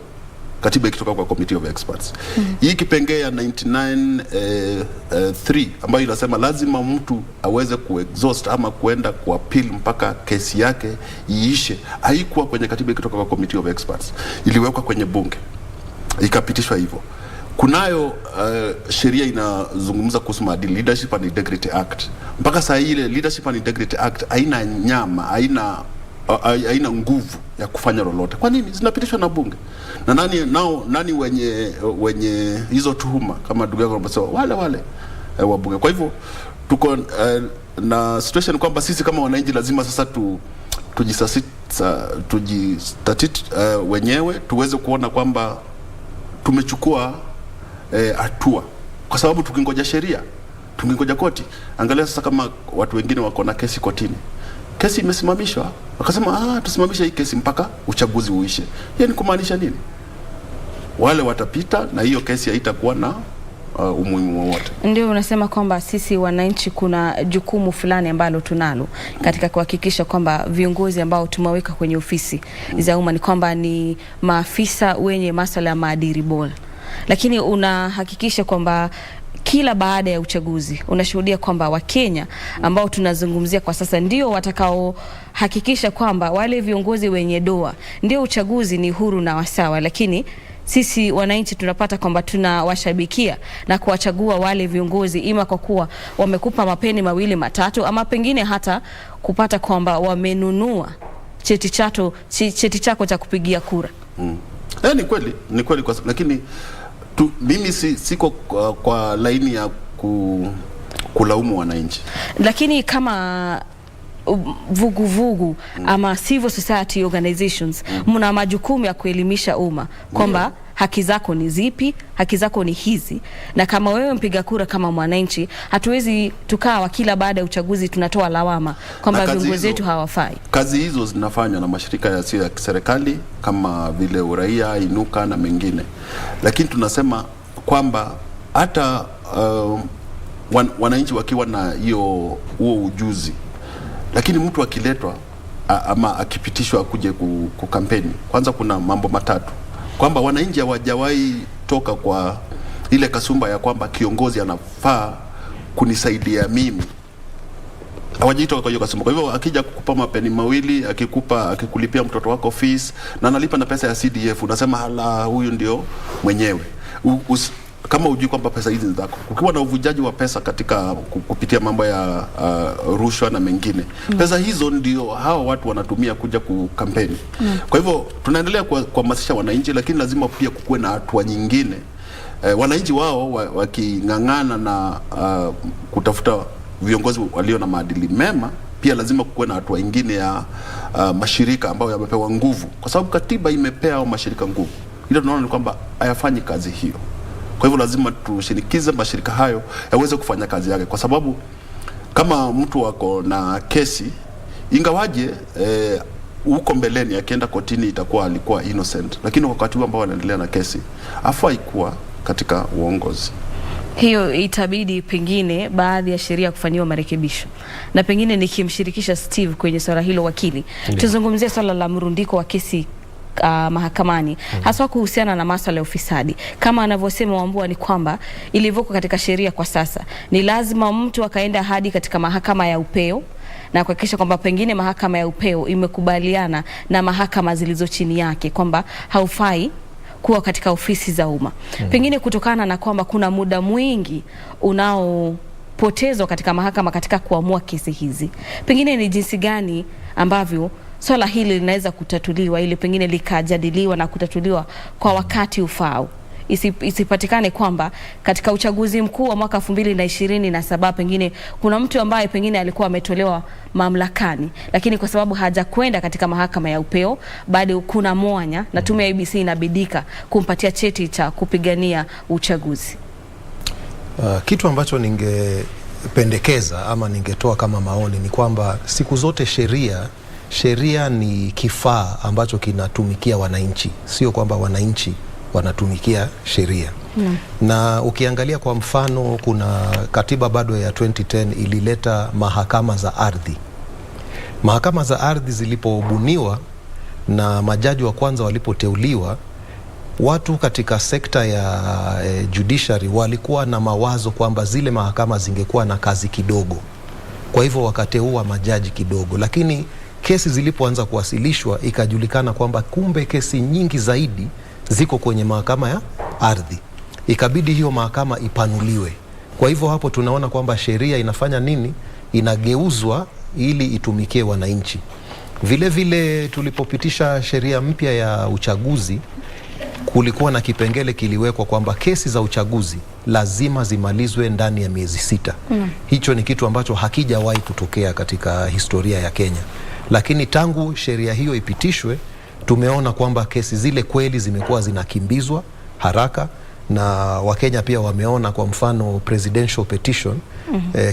katiba ikitoka kwa committee of experts. Hii kipengele ya 99(3) ambayo inasema lazima mtu aweze kuexhaust ama kuenda kwa appeal mpaka kesi yake iishe, haikuwa kwenye katiba ikitoka kwa committee of experts. Iliwekwa kwenye bunge, ikapitishwa hivyo. Kunayo sheria inazungumza kuhusu maadili, Leadership and Integrity Act. Mpaka saa ile Leadership and Integrity Act haina nyama, haina nguvu ya kufanya lolote. Kwa nini? Zinapitishwa na bunge. Na nani wenye hizo tuhuma kama ndugu yangu anasema wale wabunge. Kwa hivyo tuko na situation kwamba sisi kama wananchi lazima sasa tujistatiti wenyewe tuweze kuona kwamba tumechukua hatua, kwa sababu tukingoja sheria, tukingoja koti. Angalia sasa kama watu wengine wako na kesi kotini, kesi imesimamishwa, wakasema tusimamishe hii kesi mpaka uchaguzi uishe. Hiyo ni kumaanisha nini? Wale watapita na hiyo kesi haitakuwa na umuhimu wowote. Ndio unasema kwamba sisi wananchi kuna jukumu fulani ambalo tunalo katika kuhakikisha kwamba viongozi ambao tumeweka kwenye ofisi za umma ni kwamba ni maafisa wenye masuala ya maadili bora. Lakini unahakikisha kwamba kila baada ya uchaguzi unashuhudia kwamba Wakenya ambao tunazungumzia kwa sasa ndio watakao hakikisha kwamba wale viongozi wenye doa, ndio uchaguzi ni huru na wasawa, lakini sisi wananchi tunapata kwamba tunawashabikia na kuwachagua wale viongozi ima kwa kuwa wamekupa mapeni 2 matatu ama pengine hata kupata kwamba wamenunua cheti chako cha kupigia kura. Ni kweli lakini mimi siko kwa laini ya kulaumu wananchi. Lakini kama vuguvugu ama civil society organizations mna majukumu ya kuelimisha umma kwamba haki zako ni zipi, haki zako ni hizi, na kama wewe mpiga kura kama mwananchi, hatuwezi tukawa kila baada ya uchaguzi tunatoa lawama kwamba viongozi wetu hawafai. Kazi hizo zinafanywa na mashirika yasiyo ya kiserikali kama vile Uraia, Inuka na mengine, lakini tunasema kwamba hata wananchi wakiwa na huo ujuzi, lakini mtu akiletwa ama akipitishwa akuje kukampeni, kwanza kuna mambo matatu kwamba wananchi hawajawahi toka kwa ile kasumba ya kwamba kiongozi anafaa kunisaidia mimi. Hawajitoka kwa hiyo kasumba. Kwa hivyo akija kukupa mapeni mawili, akikulipia mtoto wako fees na analipa na pesa ya CDF, unasema hala, huyu ndio mwenyewe. Kama hujui kwamba pesa hizi ni zako. Ukiwa na uvujaji wa pesa katika kupitia mambo ya rushwa na mengine, pesa hizo ndio hao watu wanatumia kuja kukampeni. Kwa hivyo tunaendelea kuhamasisha wananchi, lakini lazima pia kukuwe na hatua nyingine. Wananchi wao waking'ang'ana na kutafuta viongozi walio na maadili mema, pia lazima kukuwe na hatua nyingine ya mashirika ambayo yamepewa nguvu, kwa sababu katiba imepea mashirika nguvu. Ile tunaona ni kwamba hayafanyi kazi hiyo. Kwa hivyo lazima tushinikize mashirika hayo yaweze kufanya kazi yake, kwa sababu kama mtu wako na kesi, ingawaje huko mbeleni akienda kotini itakuwa alikuwa innocent, lakini wakati ambao anaendelea na kesi afai kuwa katika uongozi. Hiyo itabidi pengine baadhi ya sheria kufanyiwa marekebisho, na pengine nikimshirikisha Steve kwenye swala hilo, wakili, tuzungumzie swala la mrundiko wa kesi mahakamani, haswa kuhusiana na masuala ya ufisadi. Kama anavyosema Wambua, ni kwamba ilivyoko katika sheria kwa sasa ni lazima mtu akaenda hadi katika mahakama ya upeo na kuhakikisha kwamba pengine mahakama ya upeo imekubaliana na mahakama zilizo chini yake kwamba haufai kuwa katika ofisi za umma. Pengine kutokana na kwamba kuna muda mwingi unaopotezwa katika mahakama katika kuamua kesi hizi, pengine ni jinsi gani ambavyo swala hili linaweza kutatuliwa ili pengine likajadiliwa na kutatuliwa kwa wakati ufao, isipatikane kwamba katika uchaguzi mkuu wa mwaka 2027 pengine kuna mtu ambaye pengine alikuwa ametolewa mamlakani, lakini kwa sababu hajakwenda katika mahakama ya upeo, bado kuna mwanya na tume ya IEBC inabidika kumpatia cheti cha kupigania uchaguzi. Kitu ambacho ningependekeza ama ningetoa kama maoni ni kwamba siku zote sheria ni kifaa ambacho kinatumikia wananchi, sio kwamba wananchi wanatumikia sheria. Na ukiangalia kwa mfano, kuna katiba bado ya 2010 ilileta mahakama za ardhi. Mahakama za ardhi zilipobuniwa na majaji wa kwanza walipoteuliwa, watu katika sekta ya judiciary walikuwa na mawazo kwamba zile mahakama zingekuwa na kazi kidogo, kwa hivyo wakateua majaji kidogo. Lakini kesi zilipoanza kuwasilishwa ikajulikana kwamba kumbe kesi nyingi zaidi ziko kwenye mahakama ya ardhi. Ikabidi hiyo mahakama ipanuliwe. Kwa hivyo hapo tunaona kwamba sheria inafanya nini? Inageuzwa ili itumikie wananchi. Vile vile tulipopitisha sheria mpya ya uchaguzi, kulikuwa na kipengele kiliwekwa kwamba kesi za uchaguzi lazima zimalizwe ndani ya miezi 6. Hicho ni kitu ambacho hakijawahi kutokea katika historia ya Kenya. Lakini tangu sheria hiyo ipitishwe, tumeona kwamba kesi zile kweli zimekuwa zinakimbizwa haraka, na Wakenya pia wameona, kwa mfano presidential petition,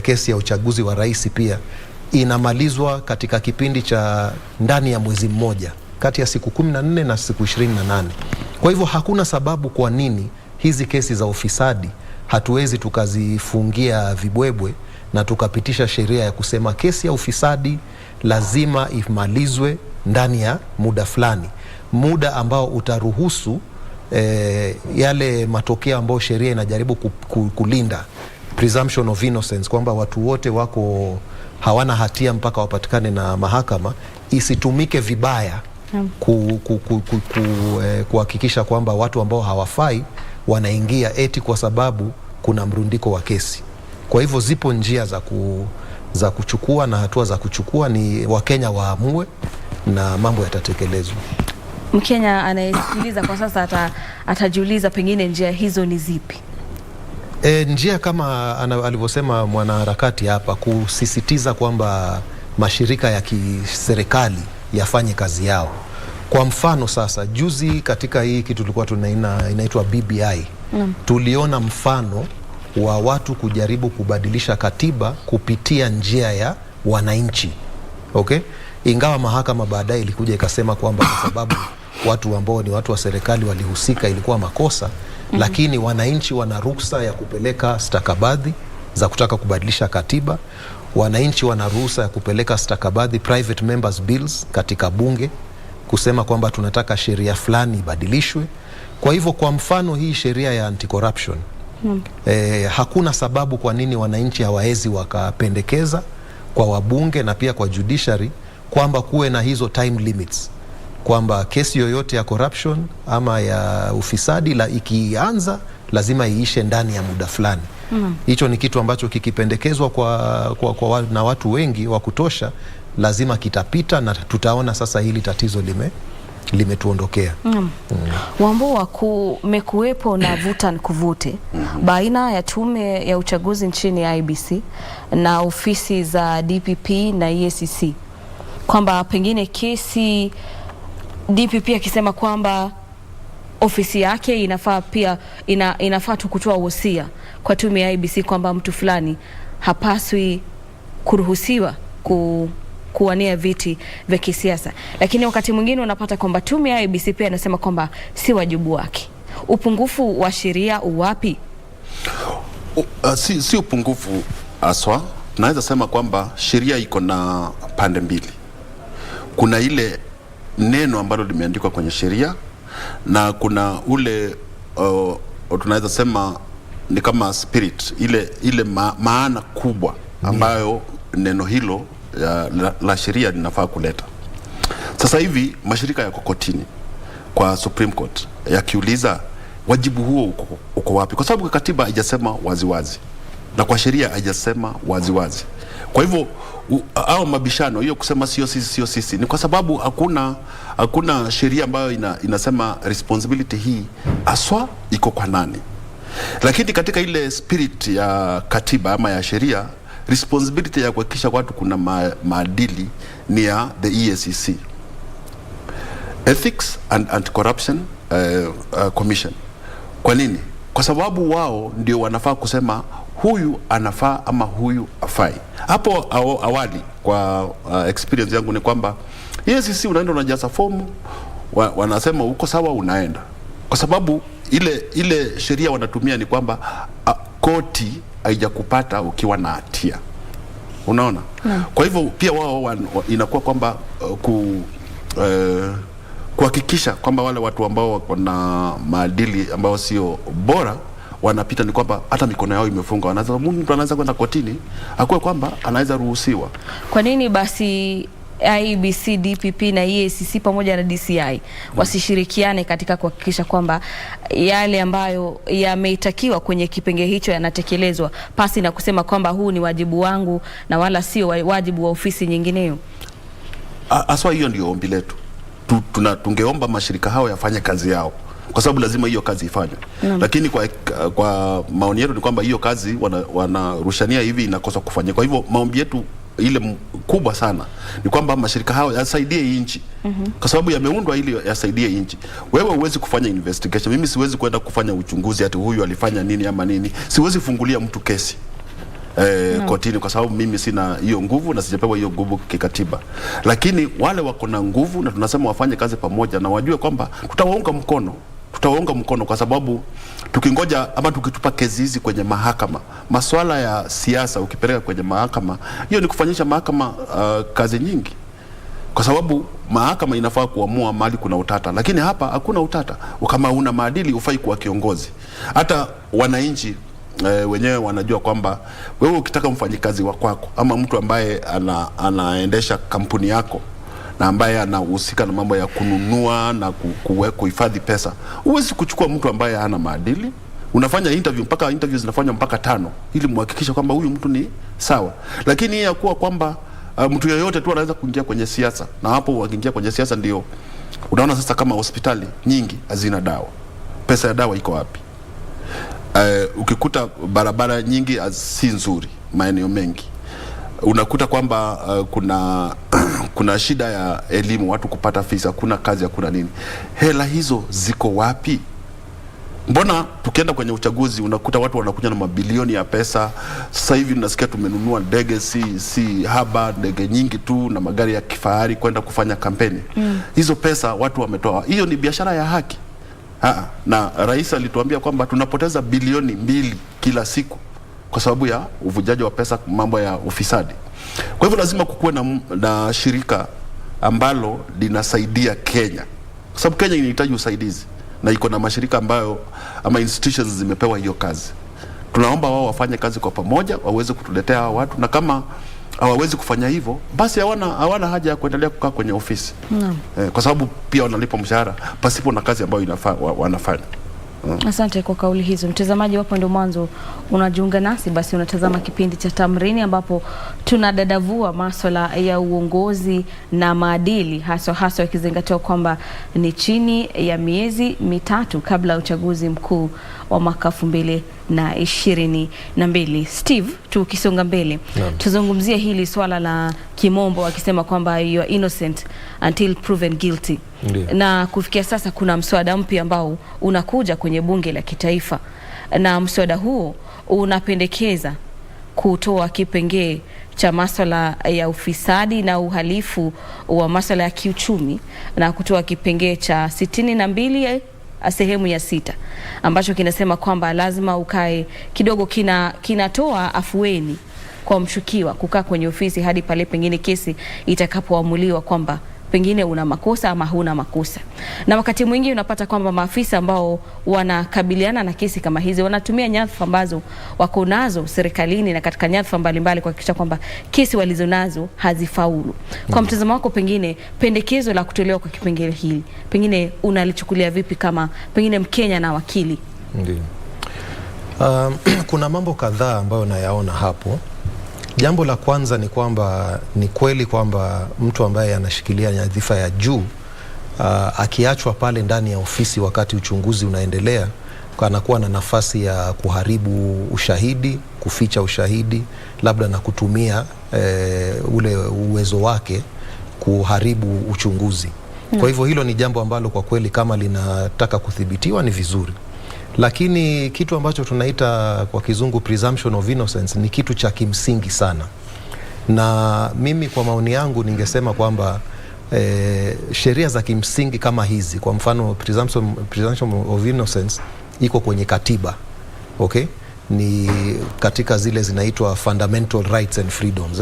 kesi ya uchaguzi wa rais pia inamalizwa katika kipindi cha ndani ya mwezi mmoja, kati ya siku 14 na siku 28. Kwa hivyo hakuna sababu kwa nini hizi kesi za ufisadi hatuwezi tukazifungia vibwebwe na tukapitisha sheria ya kusema kesi ya ufisadi lazima imalizwe ndani ya muda fulani, muda ambao utaruhusu yale matokeo ambayo sheria inajaribu kulinda, presumption of innocence, kwamba watu wote wako hawana hatia mpaka wapatikane na mahakama, isitumike vibaya kuhakikisha kwamba watu ambao hawafai wanaingia eti kwa sababu kuna mrundiko wa kesi. Kwa hivyo zipo njia za kuchukua na hatua za kuchukua, ni Wakenya waamue na mambo yatatekelezwa. Mkenya anayesikiliza kwa sasa atajiuliza pengine njia hizo ni zipi? Njia kama alivyosema mwanaharakati hapa, kusisitiza kwamba mashirika ya kiserikali yafanye kazi yao. Kwa mfano sasa, juzi katika hii kitu tulikuwa inaitwa BBI, tuliona mfano wa watu kujaribu kubadilisha katiba kupitia njia ya wananchi. Okay? Ingawa mahakama baadaye ilikuja ikasema kwamba kwa sababu watu ambao ni watu wa serikali walihusika ilikuwa makosa, lakini wananchi wana ruhusa ya kupeleka stakabadhi za kutaka kubadilisha katiba. Wananchi wana ruhusa ya kupeleka stakabadhi, private members bills, katika bunge kusema kwamba tunataka sheria fulani ibadilishwe. Kwa hivyo kwa mfano hii sheria ya anti-corruption Hakuna sababu kwa nini wananchi hawawezi wakapendekeza kwa wabunge na pia kwa judiciary kwamba kuwe na hizo time limits, kwamba kesi yoyote ya corruption ama ya ufisadi ikianza lazima iishe ndani ya muda fulani. Hicho ni kitu ambacho kikipendekezwa na watu wengi wa kutosha, lazima kitapita na tutaona sasa hili tatizo limetuondokea. Wambua, kumekuwepo na vuta nikuvute baina ya tume ya uchaguzi nchini IBC na ofisi za DPP na EACC, kwamba pengine kesi DPP akisema kwamba ofisi yake inafaa tu kutoa wosia kwa tume ya IBC kwamba mtu fulani hapaswi kuruhusiwa kuwania viti vya kisiasa, lakini wakati mwingine unapata kwamba tume ya IBC pia inasema kwamba si wajibu wake. Upungufu wa sheria uwapi? Si upungufu aswa, naweza sema kwamba sheria iko na pande mbili. Kuna ile neno ambalo limeandikwa kwenye sheria na kuna ule tunaweza sema ni kama spirit, ile maana kubwa ambayo neno hilo la sheria linafaa kuleta. Sasa hivi mashirika yako kotini kwa Supreme Court yakiuliza wajibu huo uko wapi, kwa sababu katiba haijasema waziwazi na kwa sheria haijasema waziwazi. Kwa hivyo au mabishano hiyo kusema sio sisi ni kwa sababu hakuna sheria ambayo inasema responsibility hii aswa iko kwa nani. Lakini katika ile spirit ya katiba ama ya sheria, responsibility ya kuhakikisha watu kuna maadili ni ya the EACC, Ethics and Anti-Corruption Commission. Kwa nini? Kwa sababu wao ndio wanafaa kusema huyu anafaa ama huyu afai. Hapo awali kwa experience yangu ni kwamba EACC unaenda unajaza fomu, wanasema uko sawa, unaenda. Kwa sababu ile sheria wanatumia ni kwamba koti haijakupata ukiwa na hatia. Unaona? Kwa hivyo pia wao inakuwa kwamba kuhakikisha kwamba wale watu ambao wako na maadili ambao sio bora wanapita, ni kwamba hata mikono yao imefungwa. Mtu anaweza kwenda kotini akuwe kwamba anaweza ruhusiwa. Kwa nini basi IBC, DPP na EACC pamoja na DCI wasishirikiane katika kuhakikisha kwamba yale ambayo yameitakiwa kwenye kipengele hicho yanatekelezwa, pasi na kusema kwamba huu ni wajibu wangu na wala sio wajibu wa ofisi nyingineyo? Aswa hiyo ndio ombi letu. Tungeomba mashirika hao yafanye kazi yao, kwa sababu lazima hiyo kazi ifanywe. Lakini kwa maoni yetu ni kwamba hiyo kazi wanarushania hivi inakosa kufanya. Kwa hivyo maombi yetu ile kubwa sana ni kwamba mashirika hao yasaidie nchi, kwa sababu yameundwa ili yasaidie nchi. Wewe huwezi kufanya investigation, mimi siwezi kwenda kufanya uchunguzi ati huyu alifanya nini ama nini. Siwezi fungulia mtu kesi kotini, kwa sababu mimi sina hiyo nguvu na sijapewa hiyo nguvu kikatiba. Lakini wale wako na nguvu na tunasema wafanye kazi pamoja, na wajue kwamba tutawaunga mkono, kwa sababu tukingoja ama tukitupa kesi hizi kwenye mahakama, masuala ya siasa ukipeleka kwenye mahakama, hiyo ni kufanyisha mahakama kazi nyingi, kwa sababu mahakama inafaa kuamua mali kuna utata. Lakini hapa hakuna utata. Kama una maadili ufai kuwa kiongozi. Hata wananchi wenyewe wanajua kwamba wewe ukitaka mfanyikazi wa kwako ama mtu ambaye anaendesha kampuni yako na ambaye anahusika na mambo ya kununua na kuhifadhi pesa, huwezi kuchukua mtu ambaye hana maadili. Unafanya interviews zinafanywa mpaka 5 ili muhakikishe kwamba huyu mtu ni sawa. Lakini ya kuwa kwamba mtu yeyote tu anaweza kuingia kwenye siasa, na hapo wakiingia kwenye siasa ndio unaona sasa kama hospitali nyingi hazina dawa. Pesa ya dawa iko wapi? Ukikuta barabara nyingi si nzuri maeneo mengi, unakuta kwamba kuna shida ya elimu, watu kupata fees, hakuna kazi, hakuna nini. Hela hizo ziko wapi? Mbona tukienda kwenye uchaguzi unakuta watu wanakuja na mabilioni ya pesa? Sasa hivi tunasikia tumenunua ndege si haba, ndege nyingi tu na magari ya kifahari kwenda kufanya kampeni. Hizo pesa watu wametoa. Hiyo ni biashara ya haki. Na rais alituambia kwamba tunapoteza bilioni 2 kila siku kwa sababu ya uvujaji wa pesa, mambo ya ufisadi. Kwa hivyo lazima kukuwe na shirika ambalo linasaidia Kenya, kwa sababu Kenya inahitaji usaidizi na iko na mashirika ambayo ama institutions zimepewa hiyo kazi. Tunaomba wao wafanye kazi kwa pamoja, waweze kutuletea hawa watu, na kama hawawezi kufanya hivyo, basi hawana haja ya kuendelea kukaa kwenye ofisi. Kwa sababu pia wanalipa mshahara pasipo na kazi ambayo wanafanya. Asante kwa kauli hizo. Mtazamaji, wapo ndio mwanzo unajiunga nasi, basi unatazama kipindi cha Tamrini ambapo tunadadavua masuala ya uongozi na maadili, hasa ikizingatiwa kwamba ni chini ya miezi mitatu kabla ya uchaguzi mkuu wa mwaka 2022. Steve, tukisonga mbele, tuzungumzie hili swala la kimombo wakisema kwamba you are innocent until proven guilty. Na kufikia sasa kuna mswada mpya ambao unakuja kwenye bunge la kitaifa, na mswada huo unapendekeza kutoa kipengee cha masuala ya ufisadi na uhalifu wa masuala ya kiuchumi, na kutoa kipengee cha 62 sehemu ya 6 ambacho kinasema kwamba lazima ukae kidogo, kinatoa afueni kwa mshukiwa kukaa kwenye ofisi hadi pale pengine kesi itakapoamuliwa kwamba pengine una makosa ama huna makosa. Na wakati mwingi unapata kwamba maafisa ambao wanakabiliana na kesi kama hizi wanatumia nyadhifa ambazo wako nazo serikalini na katika nyadhifa mbalimbali kuhakikisha kwamba kesi walizonazo hazifaulu. Kwa mtazamo wako, pengine pendekezo la kutolewa kwa kipengele hili pengine unalichukulia vipi kama pengine Mkenya na wakili? Ndiyo. Kuna mambo kadhaa ambayo nayaona hapo. Jambo la kwanza ni kwamba ni kweli kwamba mtu ambaye anashikilia nyadhifa ya juu akiachwa pale ndani ya ofisi wakati uchunguzi unaendelea, anakuwa na nafasi ya kuharibu ushahidi, kuficha ushahidi, labda na kutumia ule uwezo wake kuharibu uchunguzi. Kwa hivyo hilo ni jambo ambalo kwa kweli kama linataka kuthibitiwa ni vizuri. Lakini kitu ambacho tunaita kwa kizungu presumption of innocence ni kitu cha kimsingi sana. Na mimi kwa maoni yangu ningesema kwamba sheria za kimsingi kama hizi, kwa mfano presumption of innocence iko kwenye katiba. Okay? Ni katika zile zinaitwa fundamental rights and freedoms.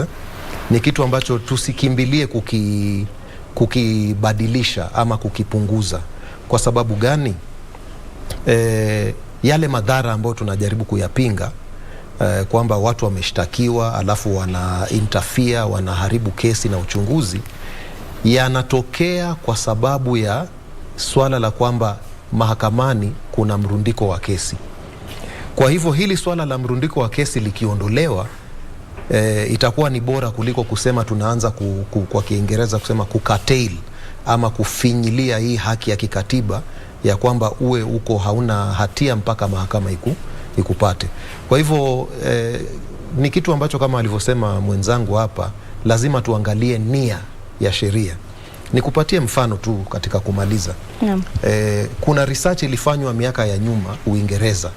Ni kitu ambacho tusikimbilie kukibadilisha ama kukipunguza. Kwa sababu gani? Yale madhara ambayo tunajaribu kuyapinga, kwamba watu wameshtakiwa alafu wana interfere, wanaharibu kesi na uchunguzi, yanatokea kwa sababu ya swala la kwamba mahakamani kuna mrundiko wa kesi. Kwa hivyo hili swala la mrundiko wa kesi likiondolewa, itakuwa ni bora kuliko kusema tunaanza kwa Kiingereza kusema kukatail ama kufinyilia hii haki ya kikatiba ya kwamba uwe uko hauna hatia mpaka mahakama ikupate. Kwa hivyo ni kitu ambacho kama alivyosema mwenzangu hapa, lazima tuangalie nia ya sheria. Nikupatie mfano tu katika kumaliza. Kuna research ilifanywa miaka ya nyuma Uingereza.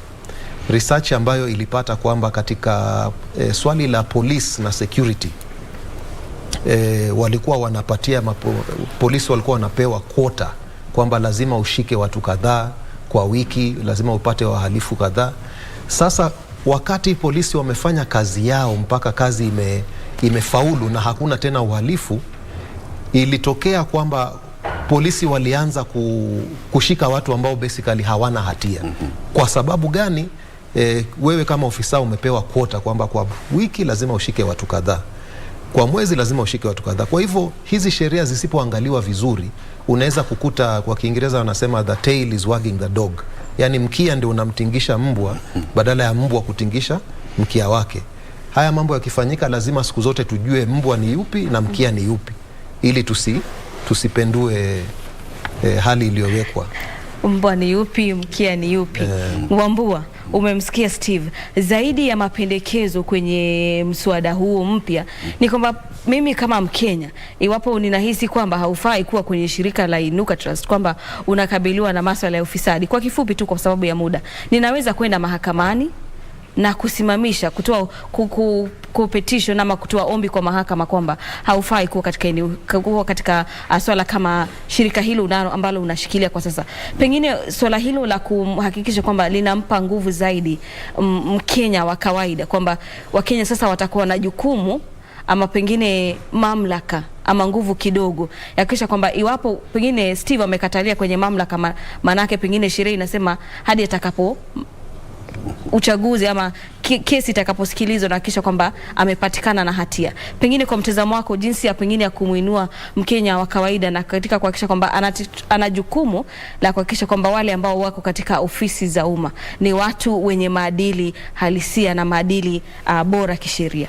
Research ambayo ilipata kwamba katika swali la police na security, walikuwa wanapatia polisi walikuwa wanapewa quota kwamba lazima ushike watu kadhaa kwa wiki, lazima upate wahalifu kadhaa. Sasa wakati polisi wamefanya kazi yao mpaka kazi imefaulu na hakuna tena uhalifu, ilitokea kwamba polisi walianza kushika watu ambao basically hawana hatia. Kwa sababu gani? Wewe kama ofisa umepewa quota kwamba kwa wiki lazima ushike watu kadhaa, kwa mwezi lazima ushike watu kadhaa. Kwa hivyo hizi sheria zisipoangaliwa vizuri, unaweza kukuta, kwa Kiingereza wanasema the tail is wagging the dog. Yani mkia ndio unamtingisha mbwa badala ya mbwa kutingisha mkia wake. Haya mambo yakifanyika, lazima siku zote tujue mbwa ni yupi na mkia ni yupi, ili tusipendue hali iliyowekwa. Mbwa ni yupi, mkia ni yupi. Wambua, umemsikia Steve. Zaidi ya mapendekezo kwenye mswada huo mpya, ni kwamba mimi kama Mkenya, iwapo ninahisi kwamba haufai kuwa kwenye shirika la Inuka Trust, kwamba unakabiliwa na masuala ya ufisadi, kwa kifupi tu kwa sababu ya muda, ninaweza kwenda mahakamani na kusimamisha, kutoa petition ama kutoa ombi kwa mahakama kwamba haufai kuwa katika swala kama shirika hilo unalo ambalo unashikilia kwa sasa. Pengine swala hilo la kuhakikisha kwamba linampa nguvu zaidi Mkenya wa kawaida, kwamba Wakenya sasa watakuwa na jukumu ama pengine mamlaka ama nguvu kidogo ya kisha kwamba iwapo pengine Steve amekatalia kwenye mamlaka, manake pengine sheria inasema hadi atakapo uchaguzi ama kesi itakaposikilizwa na kisha kwamba amepatikana na hatia. Pengine kwa mtazamo wako, jinsi ya pengine ya kumuinua Mkenya wa kawaida na katika kuhakikisha kwamba ana jukumu la kuhakikisha kwamba wale ambao wako katika ofisi za umma ni watu wenye maadili halisia na maadili bora kisheria.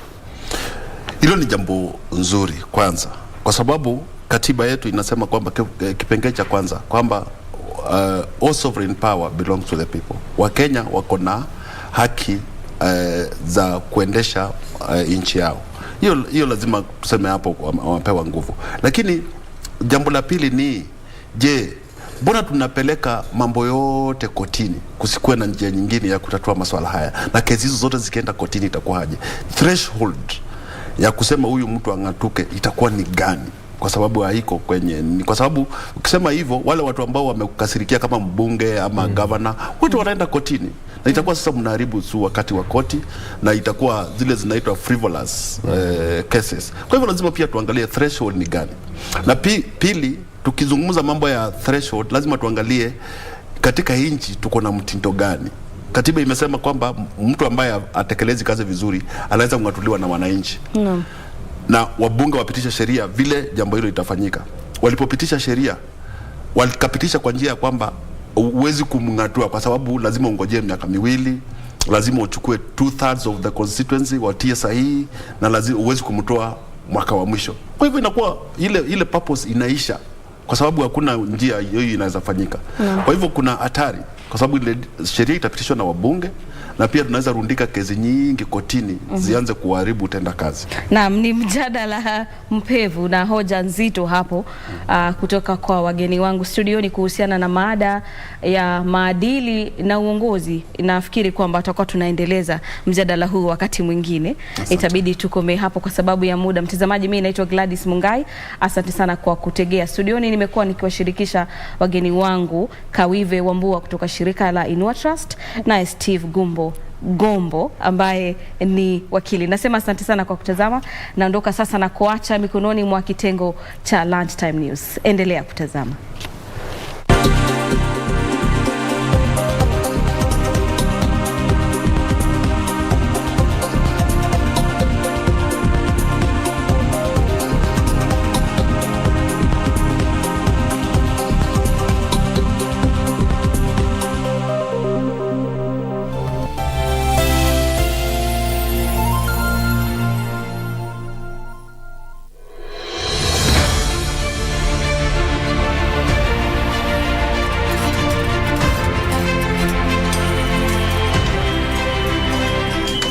Hilo ni jambo nzuri kwanza, kwa sababu katiba yetu inasema kwamba kipengele cha kwanza kwamba all sovereign power belongs to the people. Wakenya wako na haki za kuendesha nchi yao. Hiyo lazima tuseme hapo, wamepewa nguvu. Lakini jambo la pili ni, je, mbona tunapeleka mambo yote kotini? Kusikuwe na njia nyingine ya kutatua masuala haya, na kesi hizo zote zikienda kotini itakuwaje? Threshold ya kusema huyu mtu ang'atuke itakuwa ni gani? Kwa sababu haiko kwenye, kwa sababu ukisema hivyo wale watu ambao wamekasirikia kama mbunge ama governor wote wanaenda kotini, na itakuwa sasa mnaharibu su wakati wa koti, na itakuwa zile zinaitwa frivolous cases. Kwa hivyo lazima pia tuangalie threshold ni gani. Na pili, tukizungumza mambo ya threshold lazima tuangalie katika nchi tuko na mtindo gani. Katiba imesema kwamba mtu ambaye atekelezi kazi vizuri anaweza kung'atuliwa na wananchi. Na wabunge wapitisha sheria vile jambo hilo litafanyika. Walipopitisha sheria, walikapitisha kwa njia kwamba uwezi kumng'atua kwa sababu lazima ungojee miaka 2, lazima uchukue 2/3 of the constituency watie sahihi, na lazima uwezi kumtoa mwaka wa mwisho. Kwa hivyo inakuwa ile purpose inaisha kwa sababu hakuna njia hiyo inaweza fanyika. Kwa hivyo kuna hatari kwa sababu ile sheria itapitishwa na wabunge, na pia tunaweza rundika kesi nyingi kotini zianze kuharibu utenda kazi. Naam, ni mjadala mpevu na hoja nzito hapo kutoka kwa wageni wangu studioni kuhusiana na mada ya maadili na uongozi. Nafikiri kwamba tutakuwa tunaendeleza mjadala huu wakati mwingine. Itabidi tukome hapo kwa sababu ya muda. Mtazamaji, mimi naitwa Gladys Mungai. Asante sana kwa kutegea studioni. Nimekuwa nikiwashirikisha wageni wangu Kawive Wambua kutoka shirika la Inua Trust na Steve Gombo ambaye ni wakili. Nasema asante sana kwa kutazama. Naondoka sasa na kuacha mikononi mwa kitengo cha Lunchtime News. Endelea kutazama.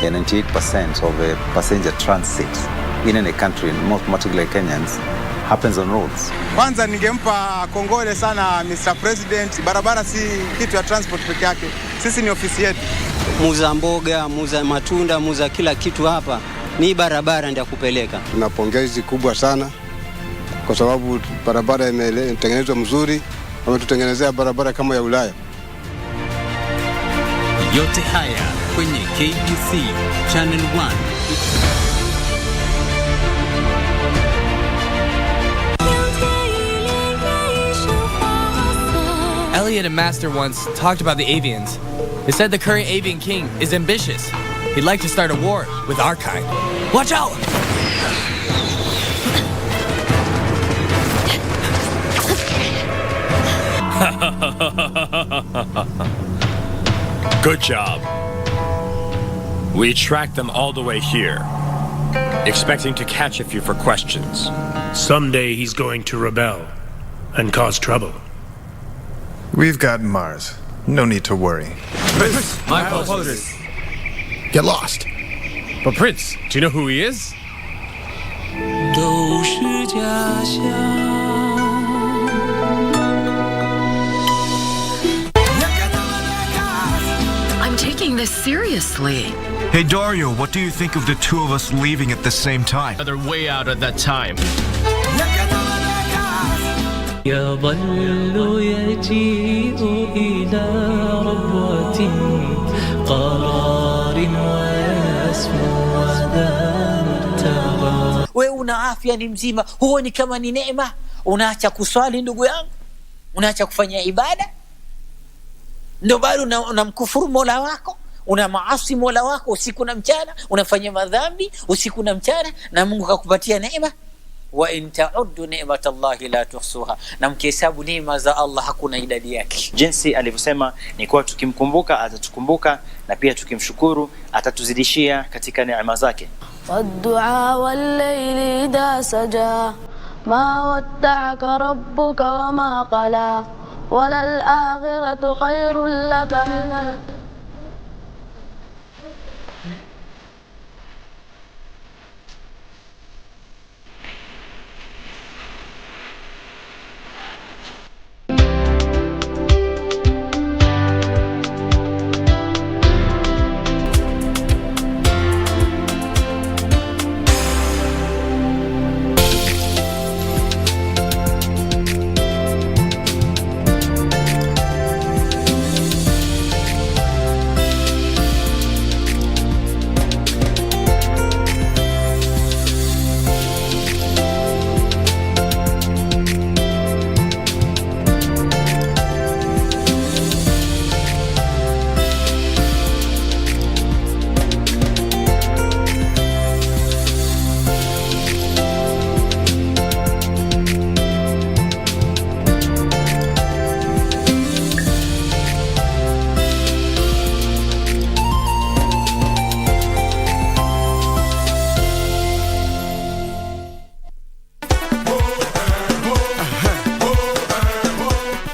And 98% of passenger transit in any country, most particularly Kenyans, happens on roads. Kwanza ningempa kongole sana Mr. President. Barabara si kitu ya transport peke yake. Sisi ni ofisi yetu. Muza mboga, muza matunda, muza kila kitu hapa. Ni barabara ndio kupeleka. Tuna pongezi kubwa sana kwa sababu barabara imetengenezwa mzuri. Wametutengenezea barabara kama ya Ulaya. Yote haya kwenye KBC Channel 1. Elliot and Master once talked about the avians. They said the current avian king is ambitious. He'd like to start a war with our kind. Watch out! Good job. We tracked them all the way here, expecting to catch a few for questions. Someday he's going to rebel and cause trouble. We've got Mars. No need to worry. Prince, my apologies. Get lost. But Prince, do you know who he is? I'm taking this seriously. Hey Dario, what do you think of the two of us leaving at the same time? They're way out at that time. We una afya ni mzima, huo ni kama ni neema. Unaacha kuswali ndugu yangu, unaacha kufanya ibada, ndio bado unamkufuru Mola wako. una maasi Mola wako usiku na mchana, unafanya madhambi usiku na mchana, na Mungu akakupatia neema. Wa in ta'uddu ni'matallahi la tuhsuha, na mkihesabu neema za Allah hakuna idadi yake. Jinsi alivyosema ni kwa tukimkumbuka atatukumbuka, na pia tukimshukuru atatuzidishia katika neema zake. Waddu'a wal-layli idha saja ma wadda'aka rabbuka wa ma qala walal akhiratu khairul laka min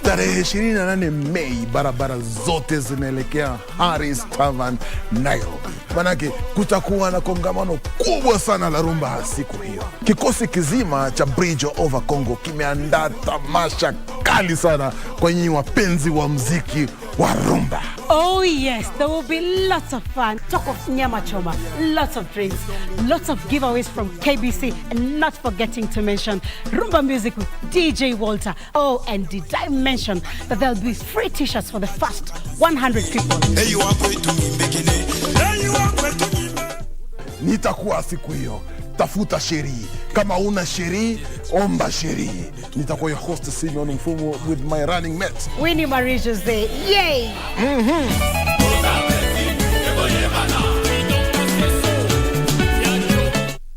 Tarehe 28 Mei barabara zote zinaelekea Harris Tavern, Nairobi. Manake kutakuwa na kongamano kubwa sana la rumba siku hiyo. Kikosi kizima cha Bridge Over Congo kimeandaa tamasha kali sana kwa nyinyi wapenzi wa muziki wa rumba. Oh yes, there will be lots of fun. Talk of nyama choma, lots of drinks, lots of giveaways from KBC, and not forgetting to mention rumba music with DJ Walter. Oh, and did I mention that there'll be free t-shirts for the first 100 people. Hey, you are going to Nitakuwa siku hiyo. Tafuta sheri. Kama una sheri, omba sheri. Nitakuwa your host Simeon Mfumo with my running mate Winnie Marie Jose. Yay!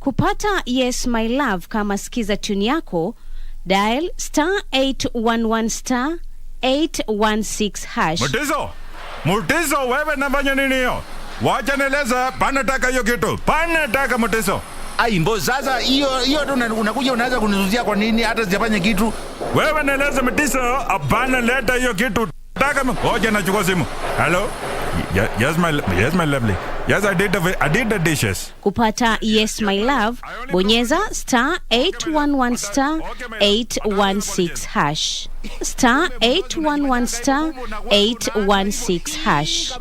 Kupata Yes My Love kama sikiza tune yako, dial *811 *816#. Mutiso, wewe nafanya nini hiyo? Wacha nieleza, panataka hiyo kitu. Panataka Mutiso. Mbo sasa hiyo tu unakuja unaanza kunizuzia kwa nini hata sijafanya kitu? Wewe nieleza Mutiso, hapana leta hiyo kitu. Taka ngoja nachukua simu. Hello? Yes my lovely. Yes, I did the dishes. Kupata Yes My Love, bonyeza *811 *816#. *811 *816#.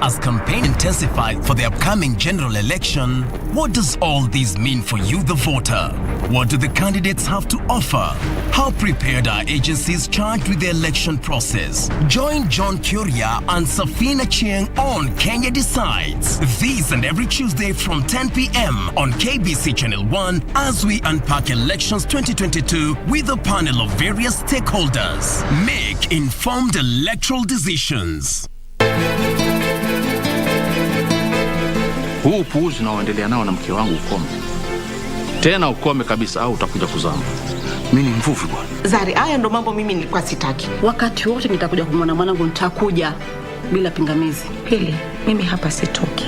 As campaign intensifies for the upcoming general election, what does all this mean for you, the voter? What do the candidates have to offer? How prepared are agencies charged with the election process? Join John Kuria and Safina Chieng on Kenya Decides. This and every Tuesday from 10 p.m. on KBC Channel 1 as we unpack elections 2022 with a panel of various stakeholders. Make informed electoral decisions. Huu upuuzi unaoendelea nao na mke wangu ukome. Tena ukome kabisa au utakuja kuzama. Mimi ni mvuvi bwana. Zari, haya ndo mambo mimi nilikuwa sitaki. Wakati wote nitakuja kumwona mwanangu, nitakuja bila pingamizi. Pili, mimi hapa sitoki.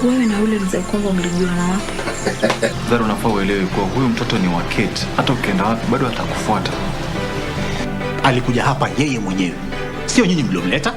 Wewe na yule mzee Kongo mlijuana wapi? Zari, unafaa uelewe kwa huyu mtoto ni wa Kate. Hata ukienda wapi bado atakufuata. Alikuja hapa yeye mwenyewe. Sio nyinyi mliomleta.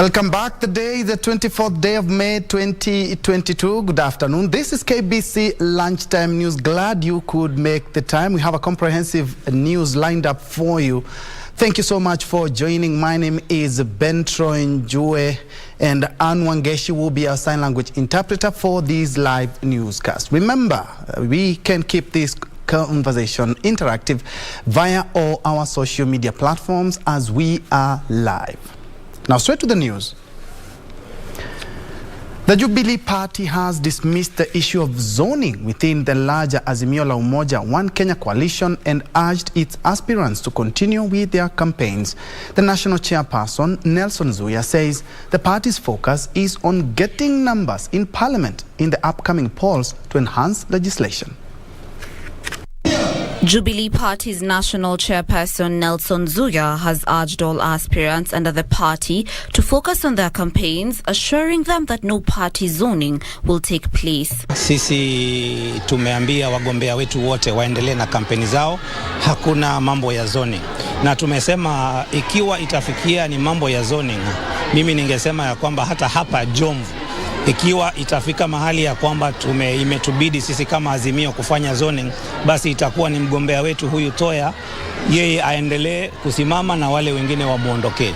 Welcome back. The day is the 24th day of May 2022. Good afternoon. This is KBC Lunchtime News. Glad you could make the time. We have a comprehensive news lined up for you. Thank you so much for joining. My name is Ben Troy Njue, and Ann Wangeshi will be our sign language interpreter for these live newscasts. Remember, we can keep this conversation interactive via all our social media platforms as we are live. Now, straight to the news. The Jubilee Party has dismissed the issue of zoning within the larger Azimio la Umoja One Kenya coalition and urged its aspirants to continue with their campaigns. The national chairperson, Nelson Nzuya, says the party's focus is on getting numbers in parliament in the upcoming polls to enhance legislation. Jubilee Party's national chairperson Nelson Nzuya has urged all aspirants under the party to focus on their campaigns, assuring them that no party zoning will take place. Sisi tumeambia wagombea wetu wote waendelee na kampeni zao, hakuna mambo ya zoning. Na tumesema ikiwa itafikia ni mambo ya zoning, mimi ningesema ya kwamba hata hapa Jomvu, ikiwa itafika mahali ya kwamba imetubidi sisi kama Azimio kufanya zoning, basi itakuwa ni mgombea wetu huyu Toya, yeye aendelee kusimama na wale wengine wamuondokee.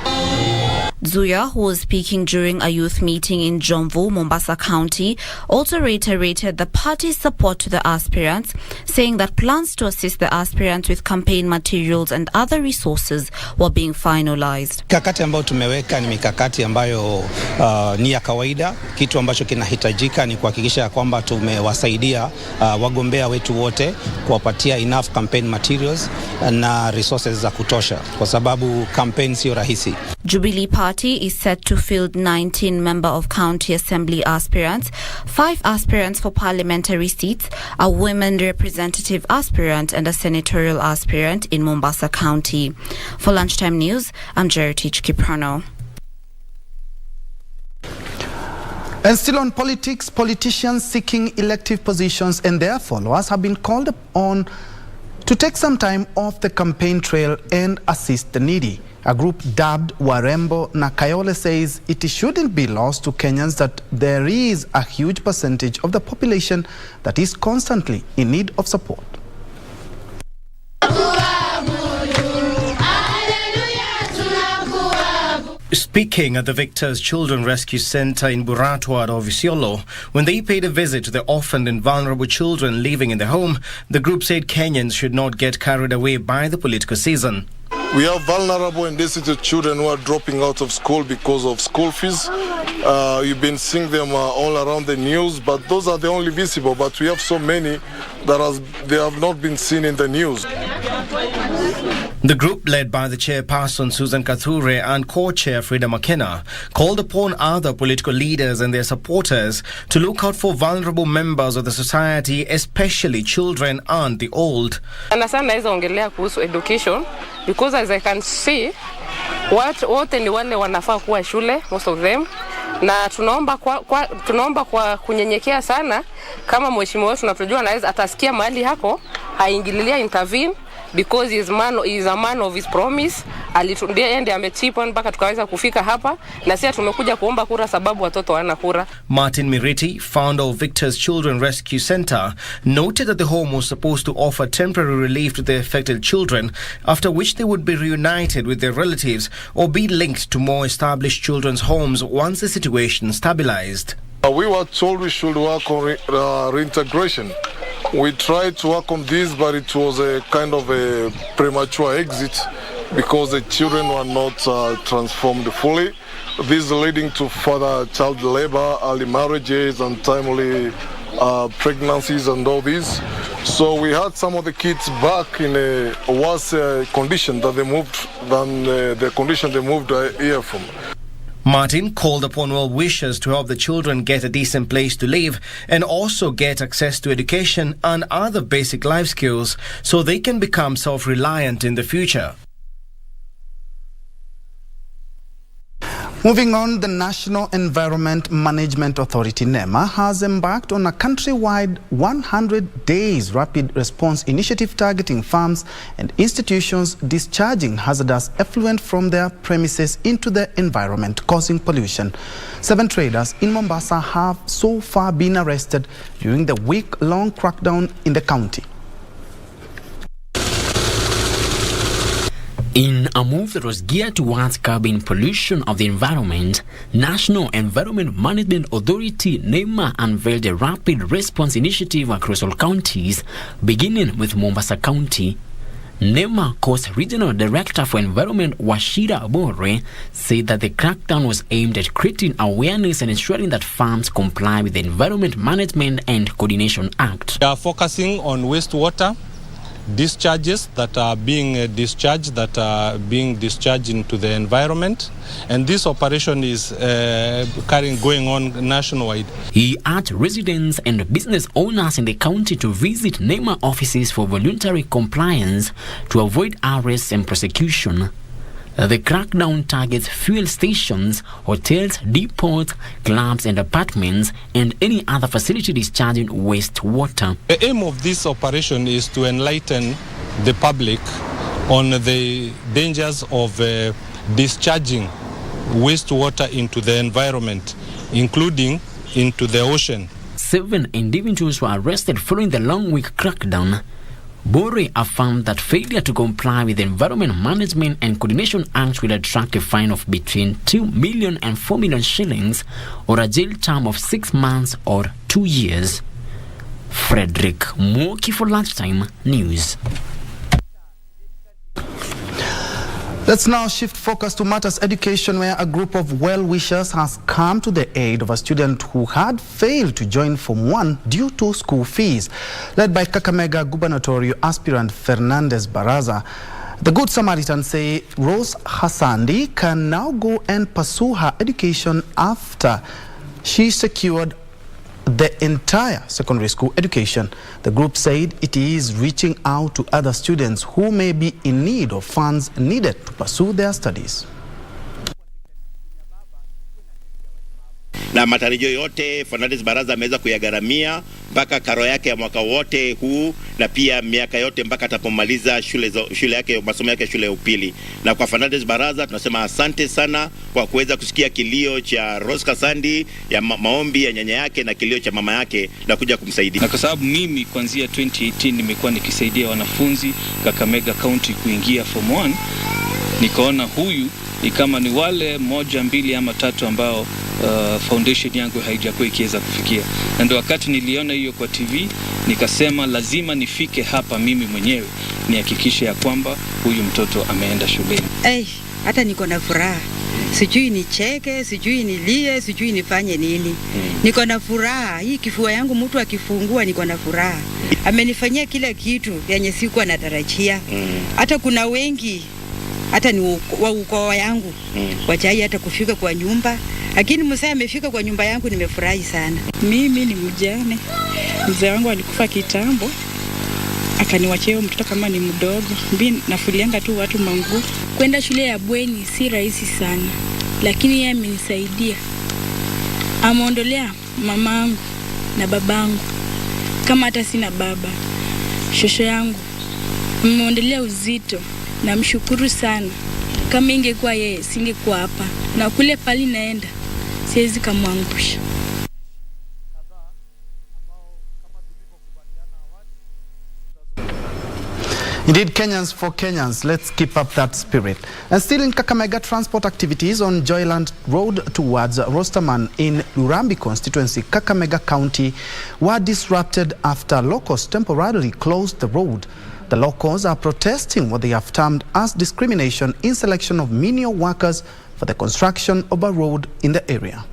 Nzuya, who was speaking during a youth meeting in Jomvu, Mombasa County, also reiterated the party's support to the aspirants, saying that plans to assist the aspirants with campaign materials and other resources were being finalized. Mikakati ambayo tumeweka ni mikakati ambayo ni ya kawaida. Kitu ambacho kinahitajika ni kuhakikisha kwamba tumewasaidia wagombea wetu wote kuwapatia enough campaign materials na resources za kutosha, kwa sababu campaign sio rahisi. Jubilee Party is set to field 19 member of county assembly aspirants, 5 aspirants for parliamentary seats, a women representative aspirant and a senatorial aspirant in Mombasa County. For Lunchtime News, I'm Jeritich Kiprano. And still on politics, politicians seeking elective positions and their followers have been called on to take some time off the campaign trail and assist the needy. A group dubbed Warembo na Kayole says it shouldn't be lost to Kenyans that there is a huge percentage of the population that is constantly in need of support. Speaking at the Victor's Children Rescue Center in Buratwa of Isiolo, when they paid a visit to the orphaned and vulnerable children living in the home, the group said Kenyans should not get carried away by the political season. We have vulnerable and destitute children who are dropping out of school because of school fees. You've been seeing them all around the news, but those are the only visible. But we have so many that they have not been seen in the news. The group, led by the chairperson Susan Kathure and co-chair Frida McKenna, called upon other political leaders and their supporters to look out for vulnerable members of the society, especially children and the old. Sana naweza ongelea kuhusu education, because as I can see, wote ni wale wanafaa kuwa shule, most of them. Na tunaomba kwa kunyenyekea sana, kama mheshimiwa wetu tunatujua anaweza atasikia mahali hako, haingililia intervene, because he is a man of his promise. Alitundia ndiye amechipa mpaka tukaweza kufika hapa, na sisi tumekuja kuomba kura sababu watoto wana kura. Martin Miriti, founder of Victor's Children Rescue Center, noted that the home was supposed to offer temporary relief to the affected children, after which they would be reunited with their relatives or be linked to more established children's homes once the situation stabilized. We were told we should work on reintegration. We tried to work on this, but it was a kind of a premature exit because the children were not transformed fully. This leading to further child labor, early marriages, untimely pregnancies and all this. So we had some of the kids back in a worse condition than the condition they moved here from. Martin called upon well-wishers to help the children get a decent place to live and also get access to education and other basic life skills so they can become self-reliant in the future. Moving on, the National Environment Management Authority, NEMA, has embarked on a countrywide 100 days rapid response initiative targeting farms and institutions discharging hazardous effluent from their premises into the environment, causing pollution. 7 traders in Mombasa have so far been arrested during the week-long crackdown in the county. In a move that was geared towards curbing pollution of the environment, National Environment Management Authority NEMA unveiled a rapid response initiative across all counties, beginning with Mombasa County. NEMA Coast Regional Director for Environment Washira Bore said that the crackdown was aimed at creating awareness and ensuring that farms comply with the Environment Management and Coordination Act. We are focusing on wastewater discharges that are being discharged into the environment, and this operation is going on nationwide. He urged residents and business owners in the county to visit NEMA offices for voluntary compliance to avoid arrests and prosecution. The crackdown targets fuel stations, hotels, depots, clubs and apartments, and any other facility discharging wastewater. The aim of this operation is to enlighten the public on the dangers of discharging wastewater into the environment, including into the ocean. 7 individuals were arrested following the long week crackdown. Bore affirmed that failure to comply with the Environment Management and Coordination Act will attract a fine of between 2 million and 4 million shillings or a jail term of 6 months or 2 years. Frederick Mwoki for Lunchtime News. Let's now shift focus to matters education, where a group of well-wishers has come to the aid of a student who had failed to join Form 1 due to school fees. Led by Kakamega gubernatorial aspirant Fernandez Baraza, the Good Samaritans say Rose Hassandi can now go and pursue her education after she secured the entire secondary school education. The group said it is reaching out to other students who may be in need of funds needed to pursue their studies. Na matarajio yote Fernandez Baraza ameweza kuyagharamia mpaka karo yake ya mwaka wote huu na pia miaka yote mpaka atapomaliza shule yake, masomo yake shule ya upili. Na kwa Fernandez Baraza tunasema asante sana kwa kuweza kusikia kilio cha Rose Hassandi, ya maombi ya nyanya yake na kilio cha mama yake na kuja kumsaidia. Na kwa sababu mimi kuanzia 2018 nimekuwa nikisaidia wanafunzi Kakamega County kuingia Form 1, nikaona huyu ni kama ni wale 1, 2 ama 3 ambao foundation yangu haijakuwa ikiweza kufikia. Na ndio wakati niliona hiyo kwa TV nikasema lazima nifike hapa mimi mwenyewe nihakikishe ya kwamba huyu mtoto ameenda shuleni. Hata niko na furaha. Sijui nicheke, sijui nilie, sijui nifanye nini. Niko na furaha. Hii kifua yangu mtu akifungua niko na furaha. Amenifanyia kila kitu yenye sikuwa natarajia. Hata kuna wengi hata ni wa ukoo yangu wajai hata kufika kwa nyumba, lakini mzee amefika kwa nyumba yangu, nimefurahi sana. Mimi ni mjane, mzee wangu alikufa kitambo, akaniwachia mtoto kama ni mdogo. Mimi nafulianga tu watu manguo. Kwenda shule ya bweni si rahisi sana, lakini yeye amenisaidia. Ameondolea mamangu na babangu, kama hata sina baba. Shosho yangu ameondolea uzito. Namshukuru sana. Kama ingekuwa yeye singekuwa hapa, na kule pali naenda siwezi kumwangusha. Indeed, Kenyans for Kenyans, let's keep up that spirit. And still in Kakamega, transport activities on Joyland Road towards Rosterman in Lurambi constituency, Kakamega County, were disrupted after locals temporarily closed the road. The locals are protesting what they have termed as discrimination in selection of menial workers for the construction of a road in the area.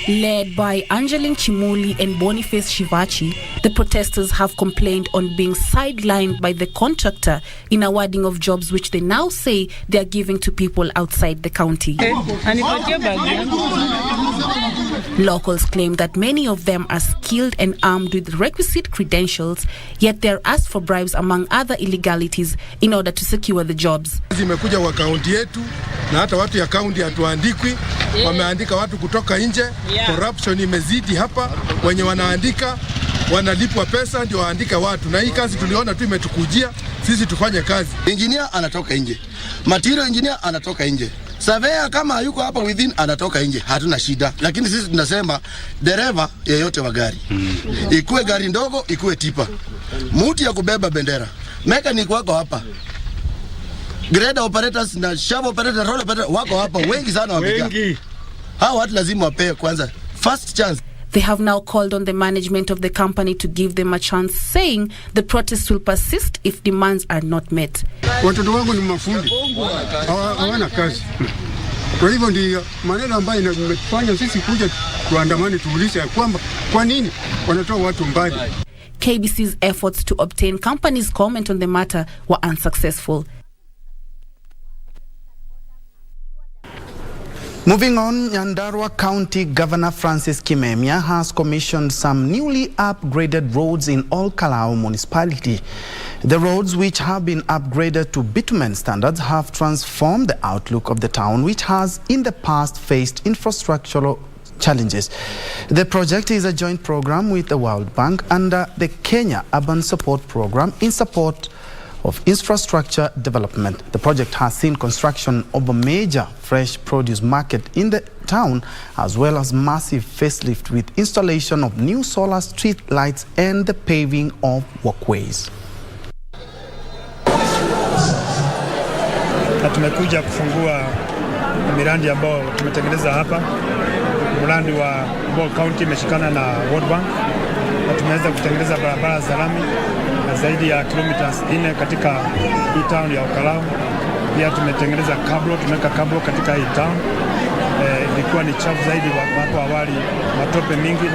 Led by Angeline Chimuli and Boniface Shivachi, the protesters have complained on being sidelined by the contractor in awarding of jobs which they now say they are giving to people outside the county. Locals claim that many of them are skilled and armed with requisite credentials, yet they're asked for bribes among other illegalities in order to secure the jobs. Zimekuja kwa kaunti yetu na hata watu ya kaunti hatuandikwi, wameandika watu kutoka nje. Corruption imezidi hapa, wenye wanaandika wanalipwa pesa ndio waandika watu, na hii kazi tuliona tu imetukujia sisi tufanye kazi. Engineer anatoka nje, material engineer anatoka nje, surveyor kama hayuko hapa within anatoka nje, hatuna shida. Lakini sisi tunasema dereva yeyote wa gari, ikuwe gari ndogo, ikuwe tipa, muti ya kubeba bendera, mechanic wako hapa, grader operators na shop operator, roll operator wako hapa wengi sana wamejaa. Hao watu lazima wapewe kwanza first chance. They have now called on the management of the company to give them a chance, saying the protests will persist if demands are not met. Watoto wangu ni mafundi, hawana kazi. Kwa hivyo ndio maneno ambayo imetufanya sisi kuja tuandamane, tuulize kwamba kwa nini wanatoa watu mbali. KBC's efforts to obtain companies' comment on the matter were unsuccessful. Moving on, Nyandarua County Governor Francis Kimemia has commissioned some newly upgraded roads in Ol Kalou municipality. The roads, which have been upgraded to bitumen standards, have transformed the outlook of the town, which has in the past faced infrastructural challenges. The project is a joint program with the World Bank under the Kenya Urban Support Program in support of infrastructure development. The project has seen construction of a major fresh produce market in the town, as well as massive facelift with installation of new solar street lights and the paving of walkways. Tumekuja kufungua miradi ambao tumetengeneza hapa. Mradi wa Bol County imeshikana na World Bank na tumeweza kutengeneza barabara za lami na zaidi ya kilomita 4 katika hii town ya Ol Kalou. Pia tumetengeneza kablo, tumeweka kablo katika hii town. Ilikuwa ni chafu zaidi hapo awali, matope mingi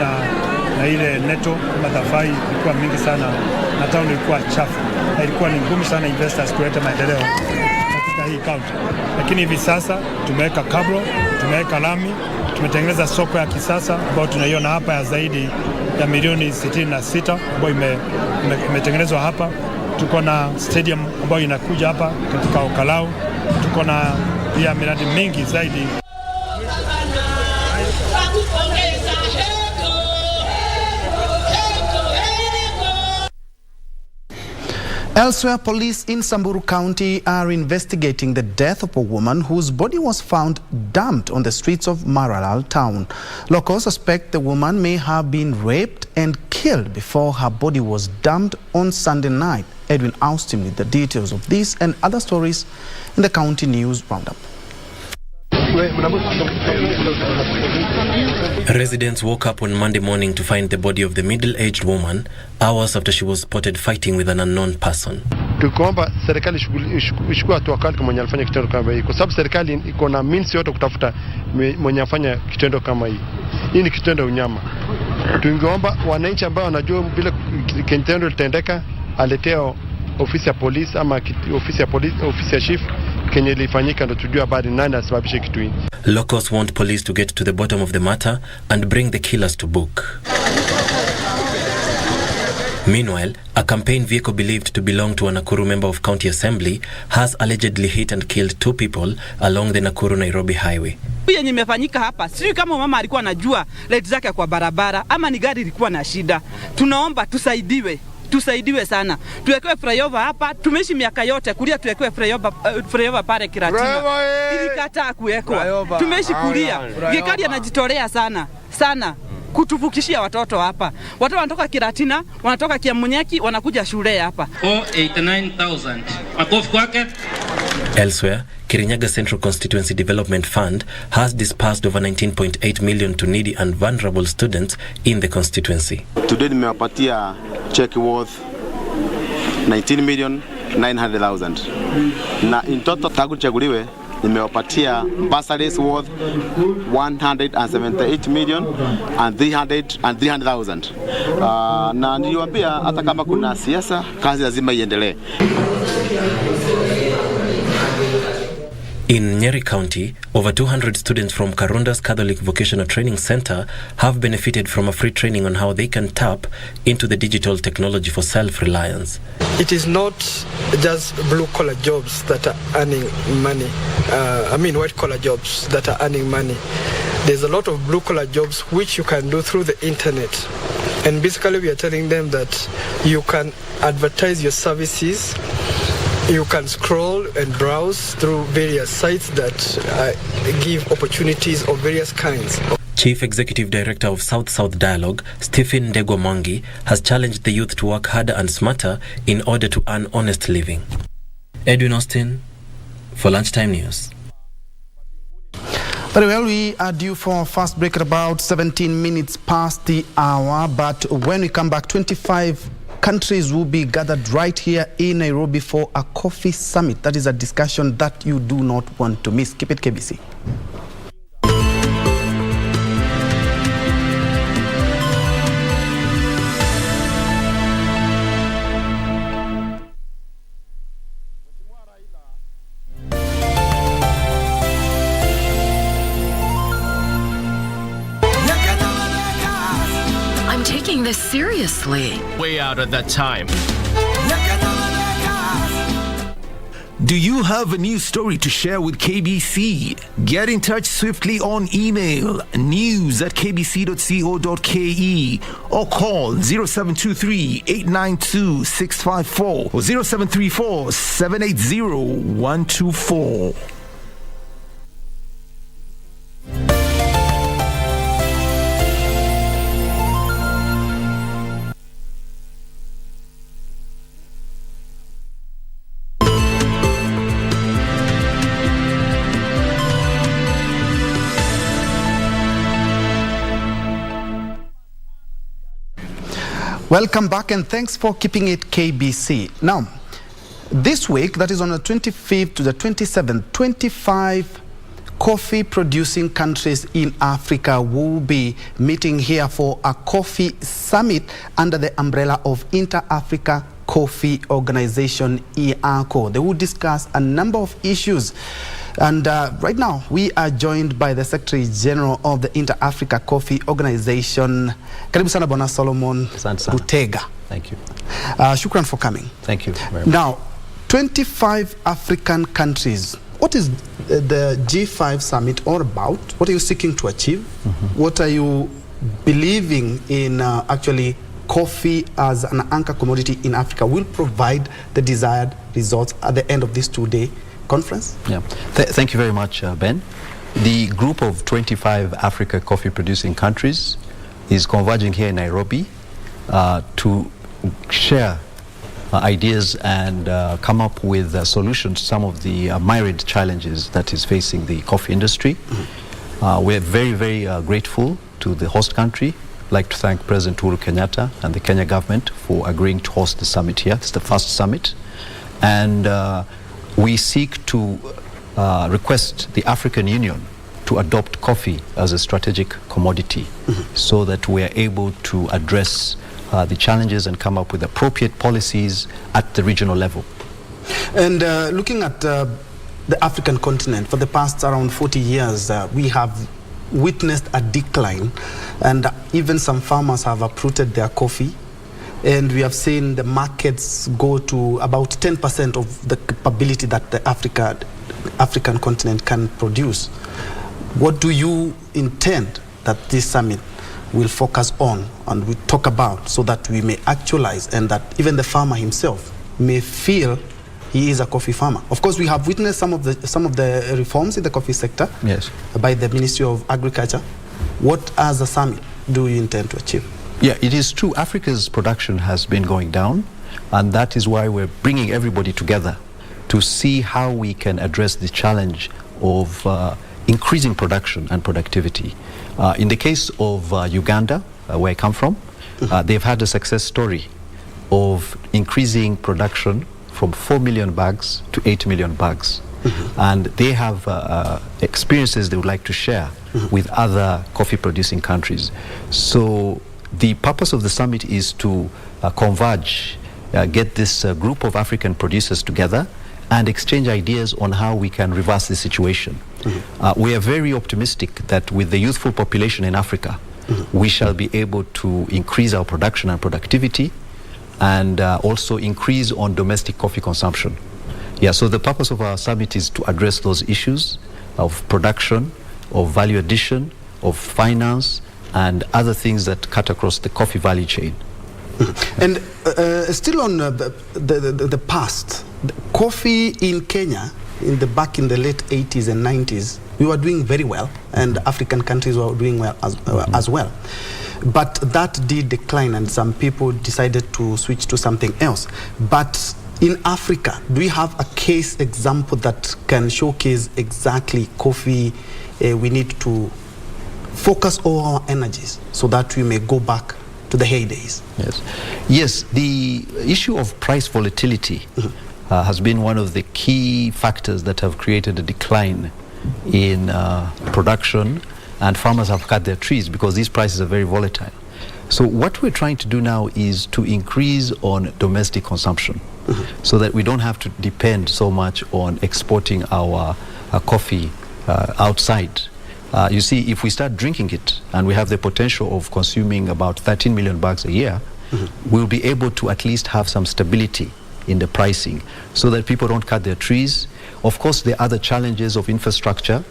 na ile neto matafai ilikuwa mingi sana na town ilikuwa chafu. Ilikuwa ni ngumu sana investors kuleta maendeleo katika hii county. Lakini hivi sasa tumeweka kablo, tumeweka lami, tumetengeneza soko ya kisasa ambayo tunaiona hapa ya zaidi ya milioni 66 ambayo imetengenezwa hapa. Tuko na stadium ambayo inakuja hapa katika Ol Kalou. Tuko na pia miradi mingi zaidi. Elsewhere, police in Samburu County are investigating the death of a woman whose body was found dumped on the streets of Maralal town. Locals suspect the woman may have been raped and killed before her body was dumped on Sunday night. Edwin Austin with the details of this and other stories in the County News Roundup. Residents woke up on Monday morning to find the body of the middle-aged woman hours after she was spotted fighting with an unknown person. Tukiomba serikali ishukue hatua kali kwa mwenye alifanya kitendo kama hii, kwa sababu serikali iko na means yote kutafuta mwenye afanya kitendo kama hii. Hii ni kitendo unyama. Tungeomba wananchi ambao wanajua vile kitendo litendeka aleteo ofisi ya polisi ama ofisi ya chief Kenya ilifanyika ndo tujue habari nani asababisha kitu hii. Locals want police to get to the bottom of the matter and bring the killers to book. Meanwhile, a campaign vehicle believed to belong to a Nakuru member of County Assembly has allegedly hit and killed 2 people along the Nakuru-Nairobi highway. Yenye imefanyika hapa, sijui kama mama alikuwa anajua light zake kwa barabara ama ni gari ilikuwa na shida. Tunaomba tusaidiwe sana. Tuwekewe flyover hapa, tumeishi miaka yote kulia tuwekewe flyover pale Kiratina. Ilikataa kuwekwa. Tumeishi kulia. Gekari anajitolea sana kutuvukishia watoto hapa. Watoto wanatoka Kiratina, wanatoka Kiamunyeki, wanakuja shule hapa. 489,000. Makofi kwake. Elsewhere, Kirinyaga Central Constituency Development Fund has disbursed over 19.8 million to needy and vulnerable students in the constituency. Today nimewapatia check worth 19,900,000. Na in total tangu chaguliwe nimewapatia bursaries worth 178,300,000. Na niliwaambia hata kama kuna siasa, kazi lazima iendelee. In Nyeri County, over 200 students from Karonda's Catholic Vocational Training Center have benefited from a free training on how they can tap into the digital technology for self-reliance. It is not just blue-collar jobs that are earning money. White-collar jobs that are earning money. There's a lot of blue-collar jobs which you can do through the internet. And basically we are telling them that you can advertise your services. You can scroll and browse through various sites that give opportunities of various kinds. Chief Executive Director of South-South Dialogue, Stephen Ndegwa-Mwangi, has challenged the youth to work harder and smarter in order to earn honest living. Edwin Austin for Lunchtime News. Very well, we are due for a fast break at about 17 minutes past the hour, but when we come back, 25 countries will be gathered right here in Nairobi for a coffee summit. That is a discussion that you do not want to miss. Keep it KBC. I'm taking this seriously. Way out at that time. Do you have a news story to share with KBC? Get in touch swiftly on email news@kbc.co.ke or call 0723-892-654 or 0734-780-124. Welcome back and thanks for keeping it KBC. Now, this week, that is on the 25th to the 27th, 25 coffee-producing countries in Africa will be meeting here for a coffee summit under the umbrella of Inter-Africa Coffee Organization, EACO. They will discuss a number of issues. And right now, we are joined by the Secretary General of the Inter-Africa Coffee Organization. Karibu sana Bwana Solomon Rutega. Thank you. Shukran for coming. Thank you very much. Now, 25 African countries. What is the G5 summit all about? What are you seeking to achieve? What are you believing in actually coffee as an anchor commodity in Africa will provide the desired results at the end of this two-day conference? Yeah. Thank you very much, Ben. The group of 25 Africa coffee producing countries is converging here in Nairobi to share ideas and come up with solutions to some of the myriad challenges that is facing the coffee industry. We're very, very grateful to the host country. I'd like to thank President Uhuru Kenyatta and the Kenya government for agreeing to host the summit here. It's the first summit. And we seek to request the African Union to adopt coffee as a strategic commodity so that we are able to address the challenges and come up with appropriate policies at the regional level. And looking at the African continent, for the past around 40 years, we have witnessed a decline, and even some farmers have uprooted their coffee. And we have seen the markets go to about 10% of the capability that the African continent can produce. What do you intend that this summit will focus on and we talk about so that we may actualize and that even the farmer himself may feel he is a coffee farmer? Of course, we have witnessed some of the reforms in the coffee sector by the Ministry of Agriculture. What as a summit do you intend to achieve? Yeah, it is true. Africa's production has been going down, and that is why we're bringing everybody together to see how we can address the challenge of increasing production and productivity. In the case of Uganda, where I come from, they've had a success story of increasing production from 4 million bags to 8 million bags. And they have experiences they would like to share with other coffee producing countries. So the purpose of the summit is to converge, get this group of African producers together and exchange ideas on how we can reverse the situation. We are very optimistic that with the youthful population in Africa, we shall be able to increase our production and productivity, and also increase on domestic coffee consumption. Yeah, so the purpose of our summit is to address those issues of production, of value addition, of finance, and other things that cut across the coffee value chain. And still on the past, coffee in Kenya, back in the late 80s and 90s, we were doing very well, and African countries were doing well as well. But that did decline, and some people decided to switch to something else. But in Africa, do we have a case example that can showcase exactly coffee? We need to focus all our energies so that we may go back to the heydays. Yes, the issue of price volatility has been one of the key factors that have created a decline in production, and farmers have cut their trees because these prices are very volatile. So what we're trying to do now is to increase on domestic consumption, so that we don't have to depend so much on exporting our coffee outside. You see, if we start drinking it, and we have the potential of consuming about 13 million bags a year, we'll be able to at least have some stability in the pricing, so that people don't cut their trees. Of course, there are other challenges of infrastructure,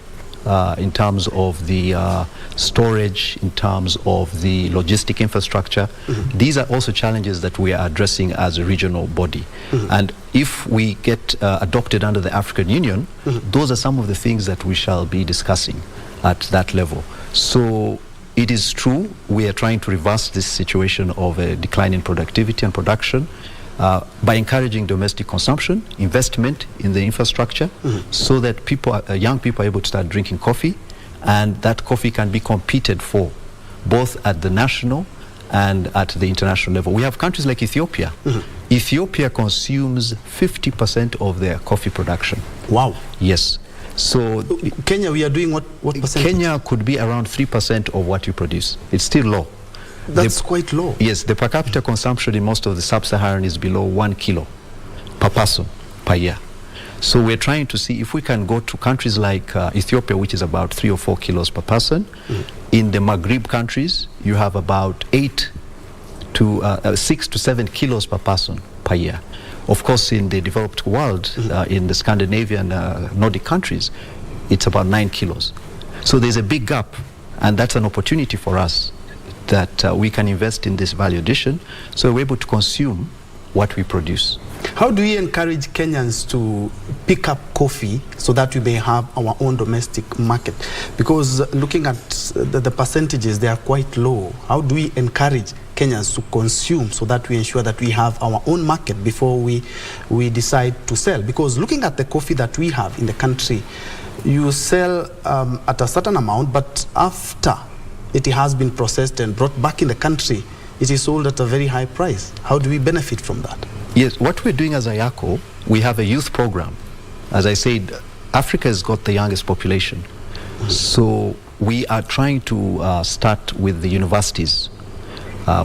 in terms of the storage, in terms of the logistic infrastructure. These are also challenges that we are addressing as a regional body. And if we get adopted under the African Union, those are some of the things that we shall be discussing at that level. So it is true, we are trying to reverse this situation of a decline in productivity and production by encouraging domestic consumption, investment in the infrastructure, so that people, young people are able to start drinking coffee, and that coffee can be competed for, both at the national and at the international level. We have countries like Ethiopia. Ethiopia consumes 50% of their coffee production. Wow. Yes. So Kenya, we are doing what percentage? Kenya could be around 3% of what you produce. It's still low. That's quite low. Yes, the per capita consumption in most of the sub-Saharan is below 1 kilo per person per year. So we're trying to see if we can go to countries like Ethiopia, which is about 3 or 4 kilos per person. In the Maghreb countries, you have about 6 to 7 kilos per person per year. Of course, in the developed world, in the Scandinavian Nordic countries, it's about 9 kilos. So there's a big gap, and that's an opportunity for us that we can invest in this value addition, so we're able to consume what we produce. How do we encourage Kenyans to pick up coffee so that we may have our own domestic market? Because looking at the percentages, they are quite low. How do we encourage Kenyans to consume so that we ensure that we have our own market before we decide to sell? Because looking at the coffee that we have in the country, you sell at a certain amount, but after it has been processed and brought back in the country, it is sold at a very high price. How do we benefit from that? Yes, what we're doing as Ayako, we have a youth program. As I said, Africa has got the youngest population. So we are trying to start with the universities.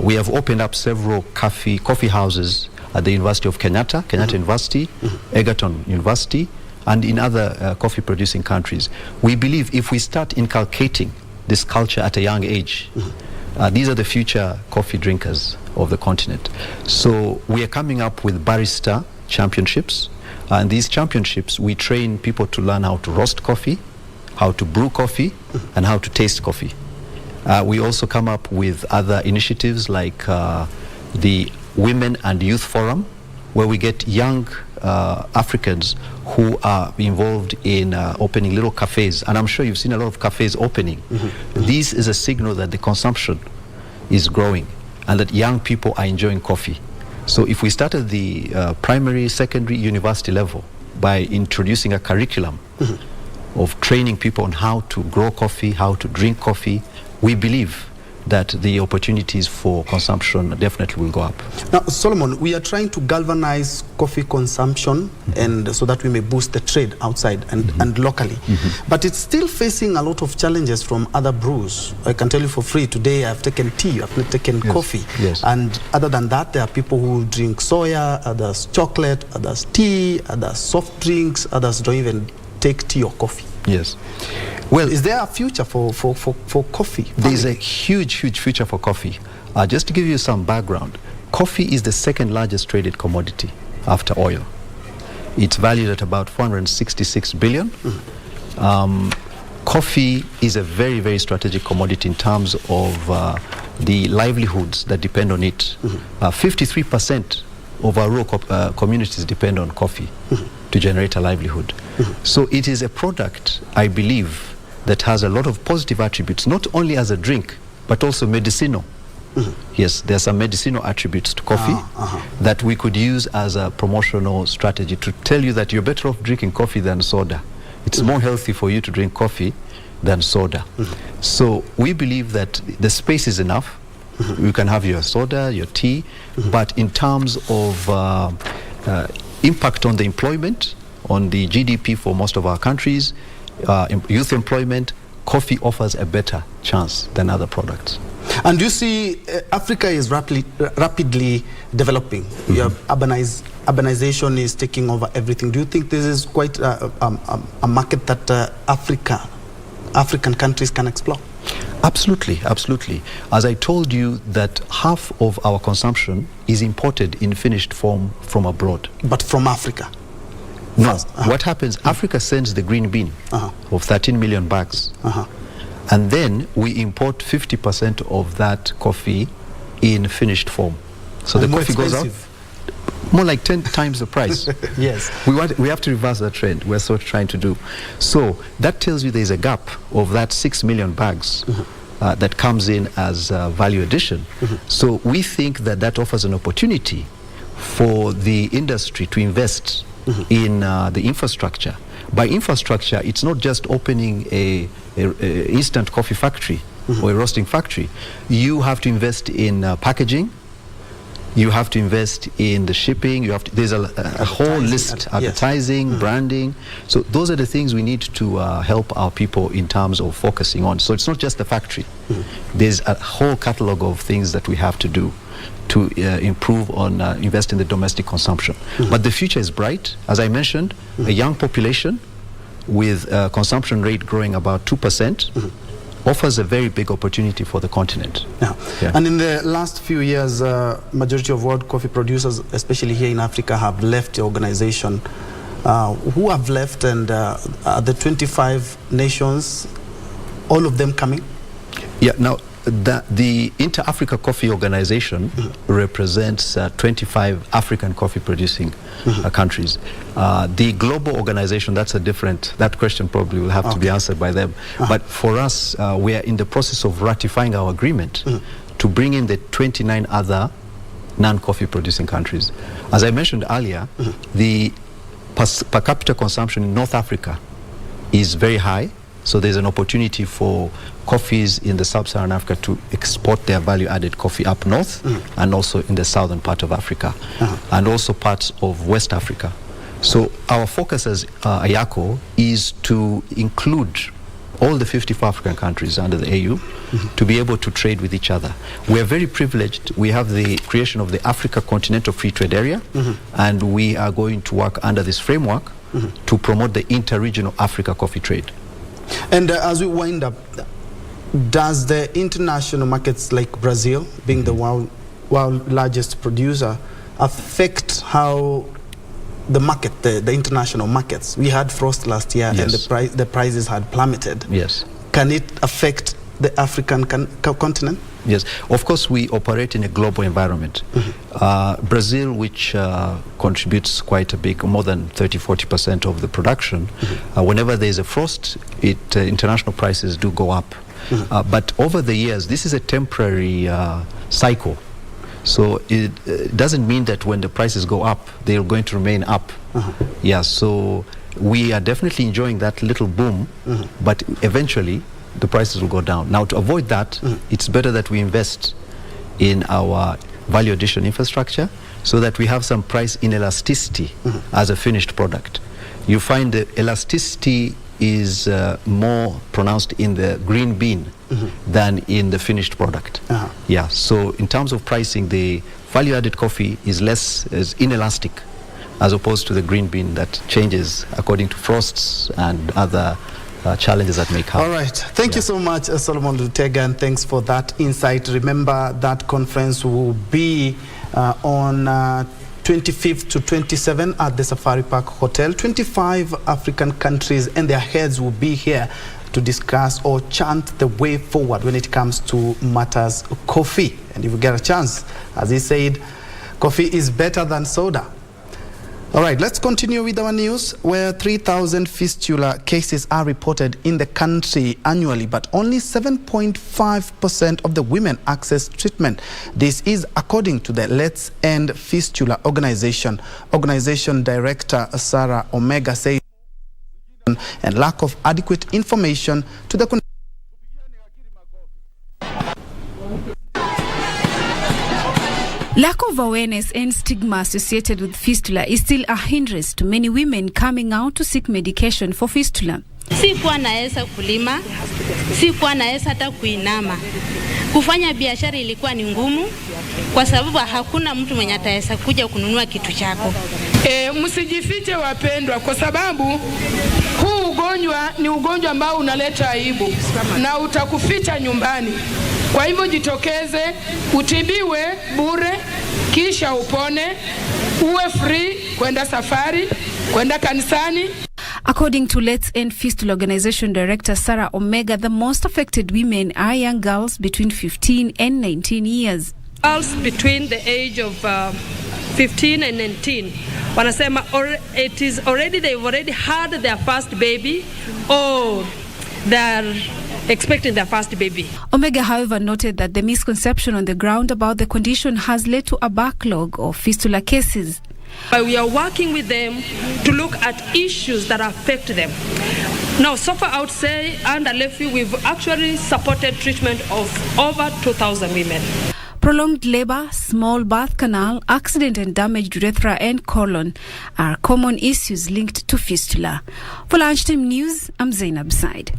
We have opened up several coffee houses at the University of Kenyatta University, Egerton University, and in other coffee producing countries. We believe if we start inculcating this culture at a young age, these are the future coffee drinkers of the continent. So we are coming up with barista championships, and these championships we train people to learn how to roast coffee, how to brew coffee, and how to taste coffee. We also come up with other initiatives like the Women and Youth Forum, where we get young Africans who are involved in opening little cafes, and I'm sure you've seen a lot of cafes opening. This is a signal that the consumption is growing and that young people are enjoying coffee. So if we start at the primary, secondary, university level by introducing a curriculum of training people on how to grow coffee, how to drink coffee, we believe that the opportunities for consumption definitely will go up. Now, Solomon, we are trying to galvanize coffee consumption and so that we may boost the trade outside and locally. But it's still facing a lot of challenges from other brews. I can tell you for free, today I've taken tea, I've not taken coffee. And other than that, there are people who drink soya, others chocolate, others tea, others soft drinks, others don't even take tea or coffee. Yes. Well, is there a future for coffee? There's a huge future for coffee. Just to give you some background, coffee is the second largest traded commodity after oil. It's valued at about 466 billion. Coffee is a very strategic commodity in terms of the livelihoods that depend on it. 53% of our rural communities depend on coffee to generate a livelihood. So it is a product, I believe, that has a lot of positive attributes, not only as a drink, but also medicinal. Yes, there are some medicinal attributes to coffee that we could use as a promotional strategy to tell you that you're better off drinking coffee than soda. It's more healthy for you to drink coffee than soda. So we believe that the space is enough. You can have your soda, your tea, but in terms of impact on the employment, on the GDP for most of our countries, youth employment, coffee offers a better chance than other products. And you see, Africa is rapidly developing. Urbanization is taking over everything. Do you think this is quite a market that African countries can explore? Absolutely. As I told you, that half of our consumption is imported in finished form from abroad. But from Africa? No. What happens, Africa sends the green bean of 13 million bags. And then we import 50% of that coffee in finished form. So the coffee goes out more like 10 times the price. Yes. We have to reverse that trend. We're sort of trying to do. So that tells you there's a gap of that 6 million bags that comes in as value addition. So we think that offers an opportunity for the industry to invest in the infrastructure. By infrastructure, it's not just opening a instant coffee factory or a roasting factory. You have to invest in packaging. You have to invest in the shipping. There's a whole list, advertising, branding. So those are the things we need to help our people in terms of focusing on. So it's not just the factory. There's a whole catalog of things that we have to do to improve on invest in the domestic consumption. But the future is bright. As I mentioned, a young population with consumption rate growing about 2% offers a very big opportunity for the continent. And in the last few years, majority of world coffee producers, especially here in Africa, have left the organization. Who have left, and the 25 nations, all of them coming? Now, the Inter-Africa Coffee Organization represents 25 African coffee producing countries. The global organization, that question probably will have to be answered by them. But for us, we are in the process of ratifying our agreement to bring in the 29 other non-coffee producing countries. As I mentioned earlier, the per capita consumption in North Africa is very high. So there's an opportunity for coffees in the sub-Saharan Africa to export their value-added coffee up north and also in the southern part of Africa and also parts of West Africa. So our focus as Ayako is to include all the 54 African countries under the AU to be able to trade with each other. We are very privileged. We have the creation of the Africa Continental Free Trade Area, and we are going to work under this framework to promote the inter-regional Africa coffee trade. And as we wind up, does the international markets like Brazil, being the world largest producer, affect how the market, the international markets? We had frost last year and the prices had plummeted. Yes. Can it affect the African continent? Yes, of course we operate in a global environment. Brazil, which contributes quite a big, more than 30-40% of the production, whenever there is a frost, international prices do go up. But over the years, this is a temporary cycle. So it doesn't mean that when the prices go up, they're going to remain up. So we are definitely enjoying that little boom, but eventually the prices will go down. Now, to avoid that, it's better that we invest in our value addition infrastructure so that we have some price inelasticity as a finished product. You find the elasticity is more pronounced in the green bean than in the finished product. Yeah, so in terms of pricing, the value-added coffee is inelastic as opposed to the green bean that changes according to frosts and other challenges that may come. All right. Thank you so much, Solomon Lutega, and thanks for that insight. Remember that conference will be on 25th to 27th at the Safari Park Hotel. 25 African countries and their heads will be here to discuss or chant the way forward when it comes to matters coffee. And if you get a chance, as he said, coffee is better than soda. All right, let's continue with our news, where 3,000 fistula cases are reported in the country annually, but only 7.5% of the women access treatment. This is according to the Let's End Fistula organization. Organization Director Sarah Omega says and lack of adequate information to the Lack of awareness and stigma associated with fistula is still a hindrance to many women coming out to seek medication for fistula. Sikuwa naweza kulima, sikuwa naweza hata kuinama. Kufanya biashara ilikuwa ni ngumu kwa sababu hakuna mtu mwenye ataweza kuja kununua kitu chako. Msijifiche wapendwa, kwa sababu huu ugonjwa ni ugonjwa ambao unaleta aibu na utakuficha nyumbani. Kwa hivyo jitokeze, utibiwe bure, kisha upone, uwe free kwenda safari, kwenda kanisani. According to Let's End Fistula Organization Director Sarah Omega, the most affected women are young girls between 15 and 19 years. Girls between the age of 15 and 19 wanasema it is already, they've already had their first baby or they're expecting their first baby. Omega, however, noted that the misconception on the ground about the condition has led to a backlog of fistula cases. But we are working with them to look at issues that affect them. Now, so far I would say under LEFI we've actually supported treatment of over 2,000 women. Prolonged labor, small birth canal, accident and damaged urethra and colon are common issues linked to fistula. For Lunchtime News, I'm Zainab Said.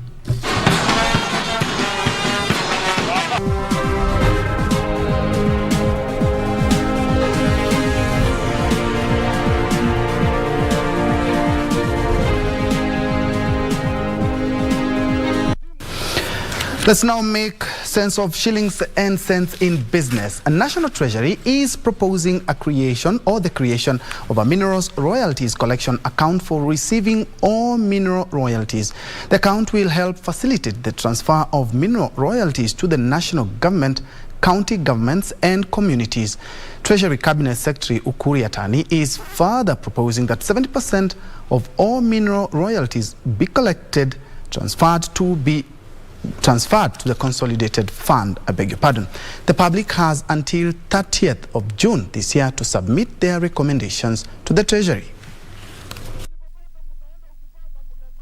Let's now make sense of shillings and cents in business. A National Treasury is proposing the creation of a minerals royalties collection account for receiving all mineral royalties. The account will help facilitate the transfer of mineral royalties to the national government, county governments and communities. Treasury Cabinet Secretary Ukuri Atani is further proposing that 70% of all mineral royalties be collected, transferred to the consolidated fund. I beg your pardon. The public has until 30th of June this year to submit their recommendations to the Treasury.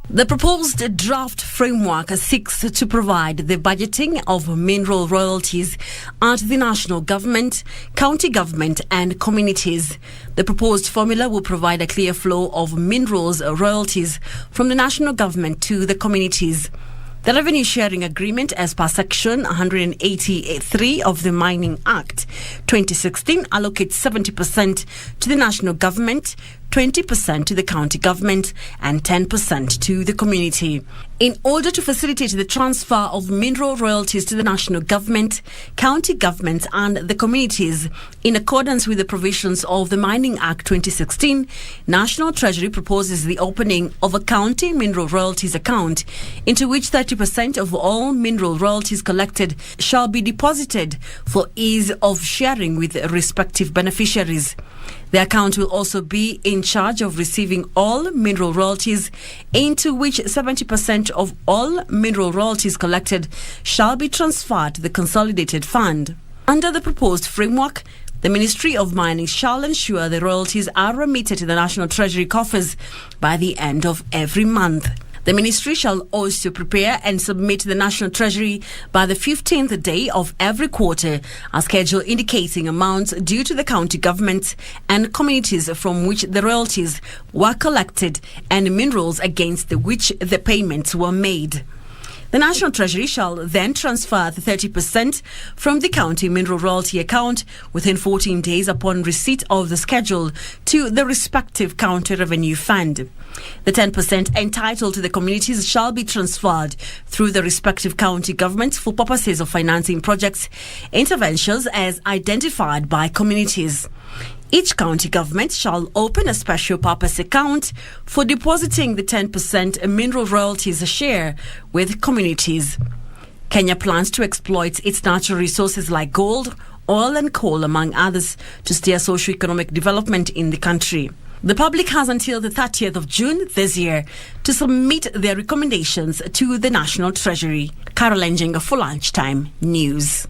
The proposed draft framework seeks to provide the budgeting of mineral royalties at the national government, county government and communities. The proposed formula will provide a clear flow of minerals royalties from the national government to the communities. The revenue sharing agreement, as per Section 183 of the Mining Act 2016, allocates 70% to the national government, 20% to the county government and 10% to the community. In order to facilitate the transfer of mineral royalties to the national government, county governments and the communities, in accordance with the provisions of the Mining Act 2016, National Treasury proposes the opening of a county mineral royalties account into which 30% of all mineral royalties collected shall be deposited for ease of sharing with respective beneficiaries. The account will also be in charge of receiving all mineral royalties, into which 70% of all mineral royalties collected shall be transferred to the consolidated fund. Under the proposed framework, the Ministry of Mining shall ensure the royalties are remitted to the National Treasury coffers by the end of every month. The ministry shall also prepare and submit to the National Treasury by the 15th day of every quarter a schedule indicating amounts due to the county government and communities from which the royalties were collected and minerals against which the payments were made. The National Treasury shall then transfer the 30% from the county mineral royalty account within 14 days upon receipt of the schedule to the respective county revenue fund. The 10% entitled to the communities shall be transferred through the respective county governments for purposes of financing projects, interventions as identified by communities. Each county government shall open a special purpose account for depositing the 10% mineral royalties share with communities. Kenya plans to exploit its natural resources like gold, oil and coal, among others, to steer socio-economic development in the country. The public has until the 30th of June this year to submit their recommendations to the National Treasury. Carol Enjinga for Lunchtime News.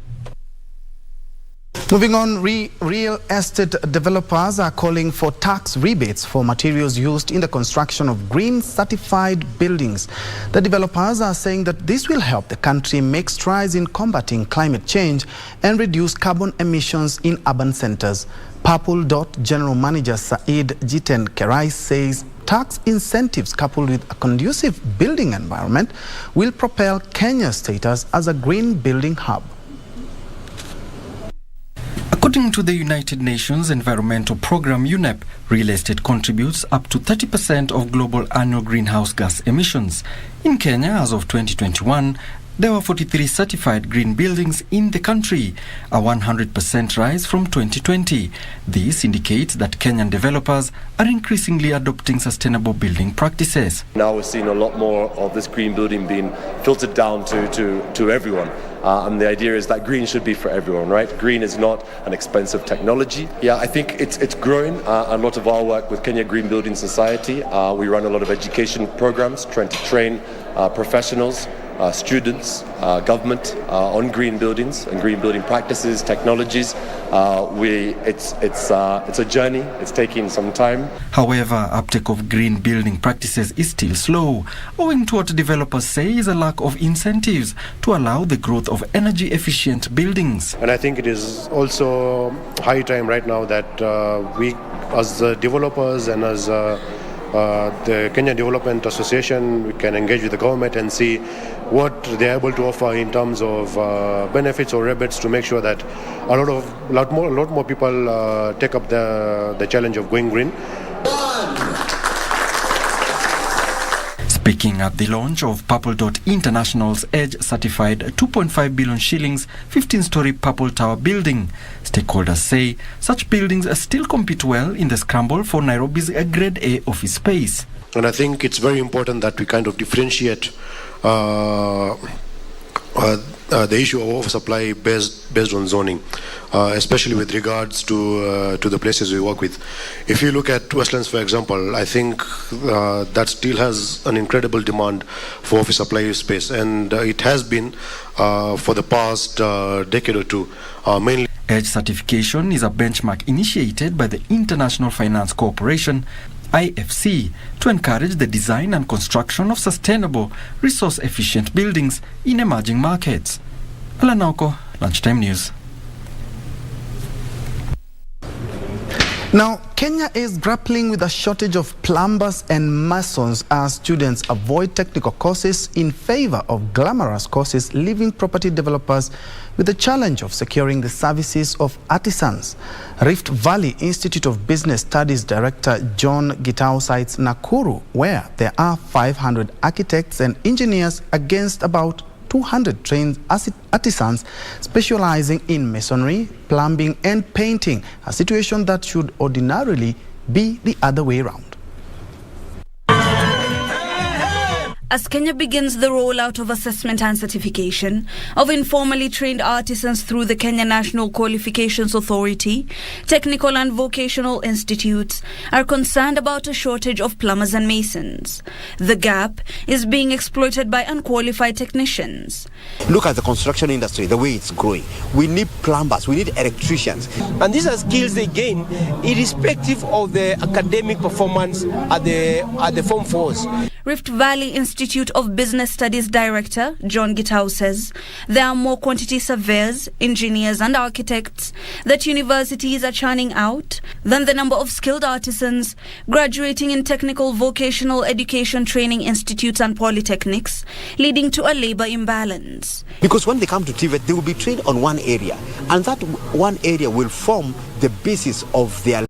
Moving on, real estate developers are calling for tax rebates for materials used in the construction of green certified buildings. The developers are saying that this will help the country make strides in combating climate change and reduce carbon emissions in urban centers. Purple Dot General Manager Said Jiten Kerai says tax incentives coupled with a conducive building environment will propel Kenya's status as a green building hub. According to the United Nations Environmental Programme UNEP, real estate contributes up to 30% of global annual greenhouse gas emissions. In Kenya, as of 2021, there were 43 certified green buildings in the country, a 100% rise from 2020. This indicates that Kenyan developers are increasingly adopting sustainable building practices. Now we're seeing a lot more of this green building being filtered down to everyone. And the idea is that green should be for everyone, right? Green is not an expensive technology. Yeah, I think it's growing. A lot of our work with Kenya Green Building Society, we run a lot of education programs trying to train professionals, students, government on green buildings and green building practices, technologies. It's a journey. It's taking some time. However, uptake of green building practices is still slow, owing to what developers say is a lack of incentives to allow the growth of energy efficient buildings. And I think it is also high time right now that we, as developers and as the Kenya Development Association, we can engage with the government and see what they're able to offer in terms of benefits or rebates to make sure that a lot more people take up the challenge of going green. Speaking at the launch of Purple Dot International's EDGE-certified 2.5 billion shillings 15-story Purple Tower building, stakeholders say such buildings still compete well in the scramble for Nairobi's Grade A office space. And I think it's very important that we kind of differentiate the issue of oversupply based on zoning, especially with regards to the places we work with. If you look at Westlands, for example, I think that still has an incredible demand for office supply space, and it has been for the past decade or two, mainly. EDGE certification is a benchmark initiated by the International Finance Corporation, IFC, to encourage the design and construction of sustainable, resource-efficient buildings in emerging markets. Alanauko, Lunchtime News. Now, Kenya is grappling with a shortage of plumbers and masons as students avoid technical courses in favor of glamorous courses, leaving property developers with the challenge of securing the services of artisans. Rift Valley Institute of Business Studies Director John Gitao cites Nakuru, where there are 500 architects and engineers against about 200 trained artisans specializing in masonry, plumbing and painting, a situation that should ordinarily be the other way around. As Kenya begins the rollout of assessment and certification of informally trained artisans through the Kenya National Qualifications Authority, technical and vocational institutes are concerned about a shortage of plumbers and masons. The gap is being exploited by unqualified technicians. Look at the construction industry, the way it's growing. We need plumbers, we need electricians. And these are skills they gain irrespective of the academic performance at the Form 4s. Rift Valley Institute Institute of Business Studies Director John Gitau says there are more quantity surveyors, engineers and architects that universities are churning out than the number of skilled artisans graduating in technical vocational education training institutes and polytechnics, leading to a labor imbalance. Because when they come to TVET, they will be trained on one area, and that one area will form the basis of their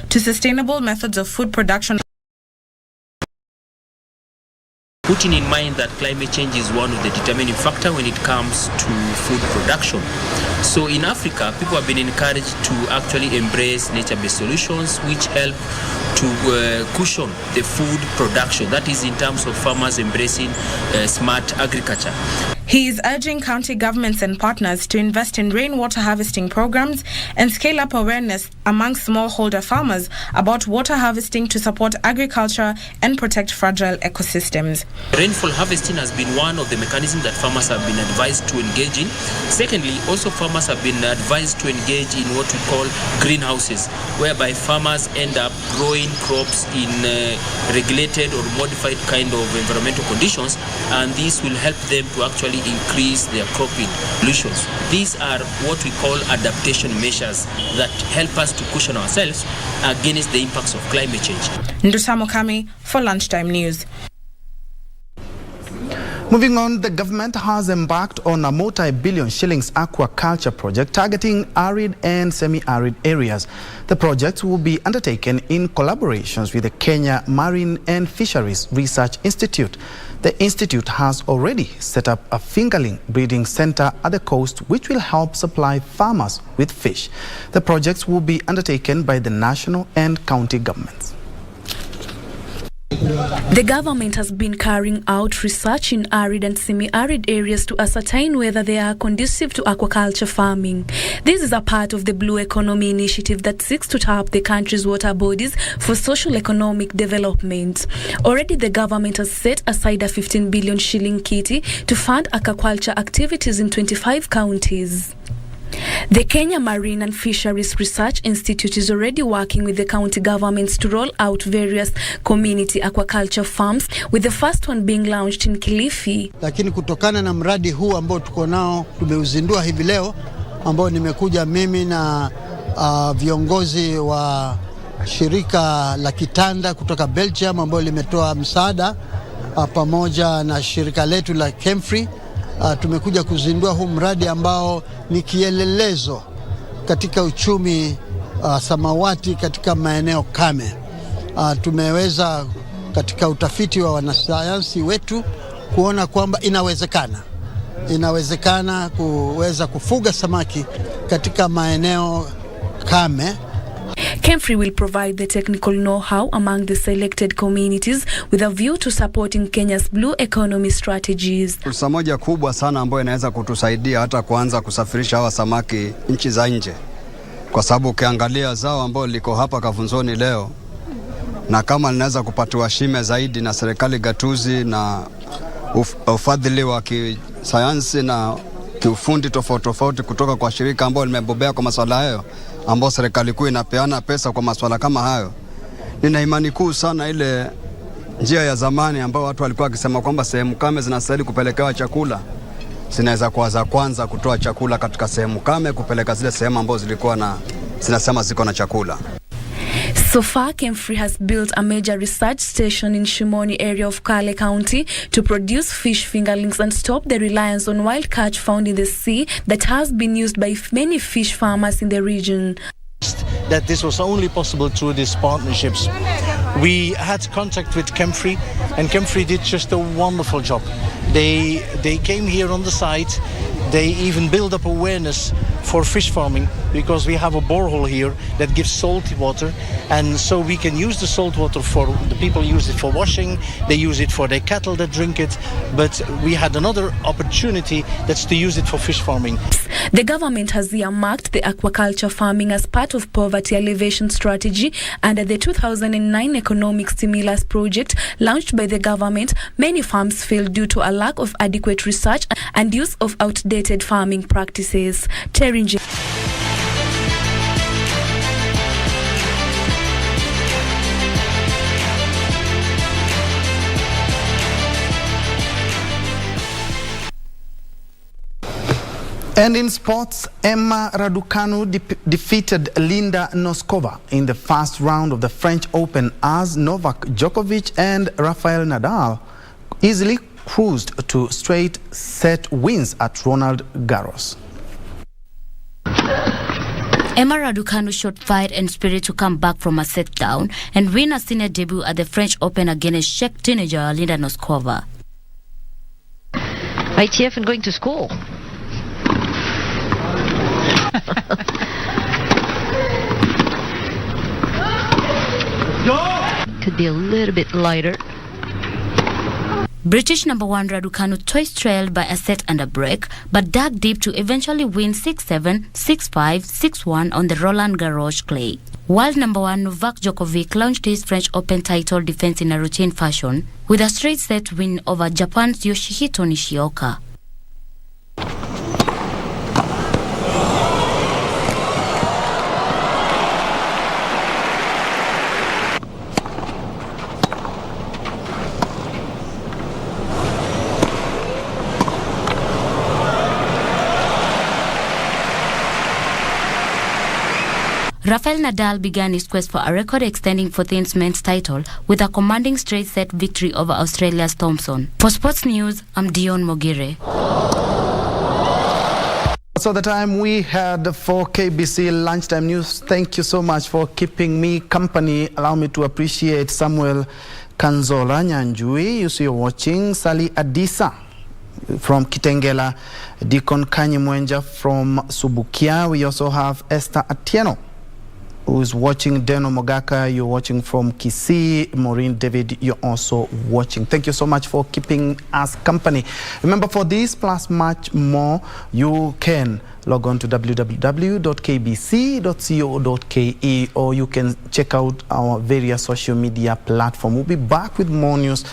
to sustainable methods of food production. Putting in mind that climate change is one of the determining factors when it comes to food production. So in Africa, people have been encouraged to actually embrace nature-based solutions which help to cushion the food production. That is in terms of farmers embracing smart agriculture. He is urging county governments and partners to invest in rainwater harvesting programs and scale up awareness among smallholder farmers about water harvesting to support agriculture and protect fragile ecosystems. Rainfall harvesting has been one of the mechanisms that farmers have been advised to engage in. Secondly, also farmers have been advised to engage in what we call greenhouses, whereby farmers end up growing crops in regulated or modified kind of environmental conditions, and this will help them to actually increase their cropping solutions. These are what we call adaptation measures that help us to cushion ourselves against the impacts of climate change. Ndusamo Kami for Lunchtime News. Moving on, the government has embarked on a multi-billion shillings aquaculture project targeting arid and semi-arid areas. The project will be undertaken in collaborations with the Kenya Marine and Fisheries Research Institute. The institute has already set up a fingerling breeding center at the coast which will help supply farmers with fish. The projects will be undertaken by the national and county governments. The government has been carrying out research in arid and semi-arid areas to ascertain whether they are conducive to aquaculture farming. This is a part of the Blue Economy initiative that seeks to tap the country's water bodies for social economic development. Already the government has set aside a 15 billion shilling kitty to fund aquaculture activities in 25 counties. The Kenya Marine and Fisheries Research Institute is already working with the county governments to roll out various community aquaculture farms, with the first one being launched in Kilifi. Lakini kutokana na mradi huu ambao tuko nao tumeuzindua hivi leo, ambao nimekuja mimi na viongozi wa shirika la Kitanda kutoka Belgium ambao limetoa msaada pamoja na shirika letu la Kemfree. Tumekuja kuzindua huu mradi ambao ni kielelezo katika uchumi samawati katika maeneo kame. Tumeweza katika utafiti wa wanasayansi wetu kuona kwamba inawezekana kuweza kufuga samaki katika maeneo kame. Kemfree will provide the technical know-how among the selected communities with a view to supporting Kenya's blue economy strategies. Fursa moja kubwa sana ambayo inaweza kutusaidia hata kuanza kusafirisha hawa samaki nchi za nje. Kwa sababu ukiangalia zao ambao liko hapa Kavunzoni leo, na kama linaweza kupatiwa shime zaidi na serikali gatuzi na ufadhili wa kisayansi na kiufundi tofauti kutoka kwa shirika ambao limebobea kwa masuala hayo, ambao serikali kuu inapeana pesa kwa masuala kama hayo. Nina imani kuu sana ile njia ya zamani ambao watu walikuwa wakisema kwamba sehemu kame zinastahili kupelekewa chakula. zinaweza kuwa za kwanza kutoa chakula katika sehemu kame kupeleka zile sehemu ambazo zilikuwa zinasema ziko na chakula. So far, Kemfree has built a major research station in Shimoni area of Kale County to produce fish fingerlings and stop the reliance on wild catch found in the sea that has been used by many fish farmers in the region. That this was only possible through these partnerships. We had contact with Kemfree, and Kemfree did just a wonderful job. They came here on the site. They even build up awareness for fish farming because we have a borehole here that gives salty water, and so we can use the salt water for the people use it for washing, they use it for their cattle that drink it, but we had another opportunity that's to use it for fish farming. The government has earmarked the aquaculture farming as part of poverty alleviation strategy under the 2009 economic stimulus project launched by the government. Many farms failed due to a lack of adequate research and use of outdated farming practices. Terry Njue. And in sports, Emma Raducanu defeated Linda Noskova in the first round of the French Open as Novak Djokovic and Rafael Nadal easily cruised to straight set wins at Roland Garros. Emma Raducanu showed fight and spirit to come back from a set down and win a senior debut at the French Open against Czech teenager Linda Noskova. ITF and going to school. Could be a little bit lighter. British number 1 Raducanu twice trailed by a set and a break, but dug deep to eventually win 6-7, 6-5, 6-1 on the Roland Garros clay. World number 1 Novak Djokovic launched his French Open title defense in a routine fashion with a straight set win over Japan's Yoshihito Nishioka. Rafael Nadal began his quest for a record-extending 14th men's title with a commanding straight-set victory over Australia's Thompson. For Sports News, I'm Dion Mogire. So the time we had for KBC Lunchtime News. Thank you so much for keeping me company. Allow me to appreciate Samuel Kanzola Nyanjui. You see you're watching. Sally Adisa from Kitengela. Deacon Kanyi Mwenja from Subukia. We also have Esther Atieno, who is watching. Deno Mogaka, you're watching from Kisii. Maureen David, you're also watching. Thank you so much for keeping us company. Remember, for this plus much more, you can log on to www.kbc.co.ke, or you can check out our various social media platforms. We'll be back with more news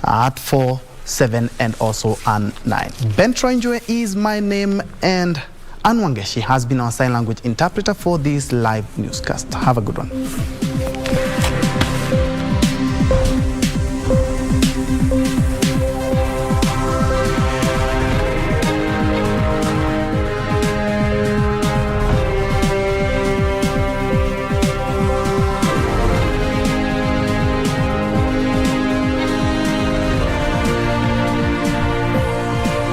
at 4, 7, and also at 9. Ben Troy Njue is my name, and Anwangeshi has been our sign language interpreter for this live newscast. Have a good one.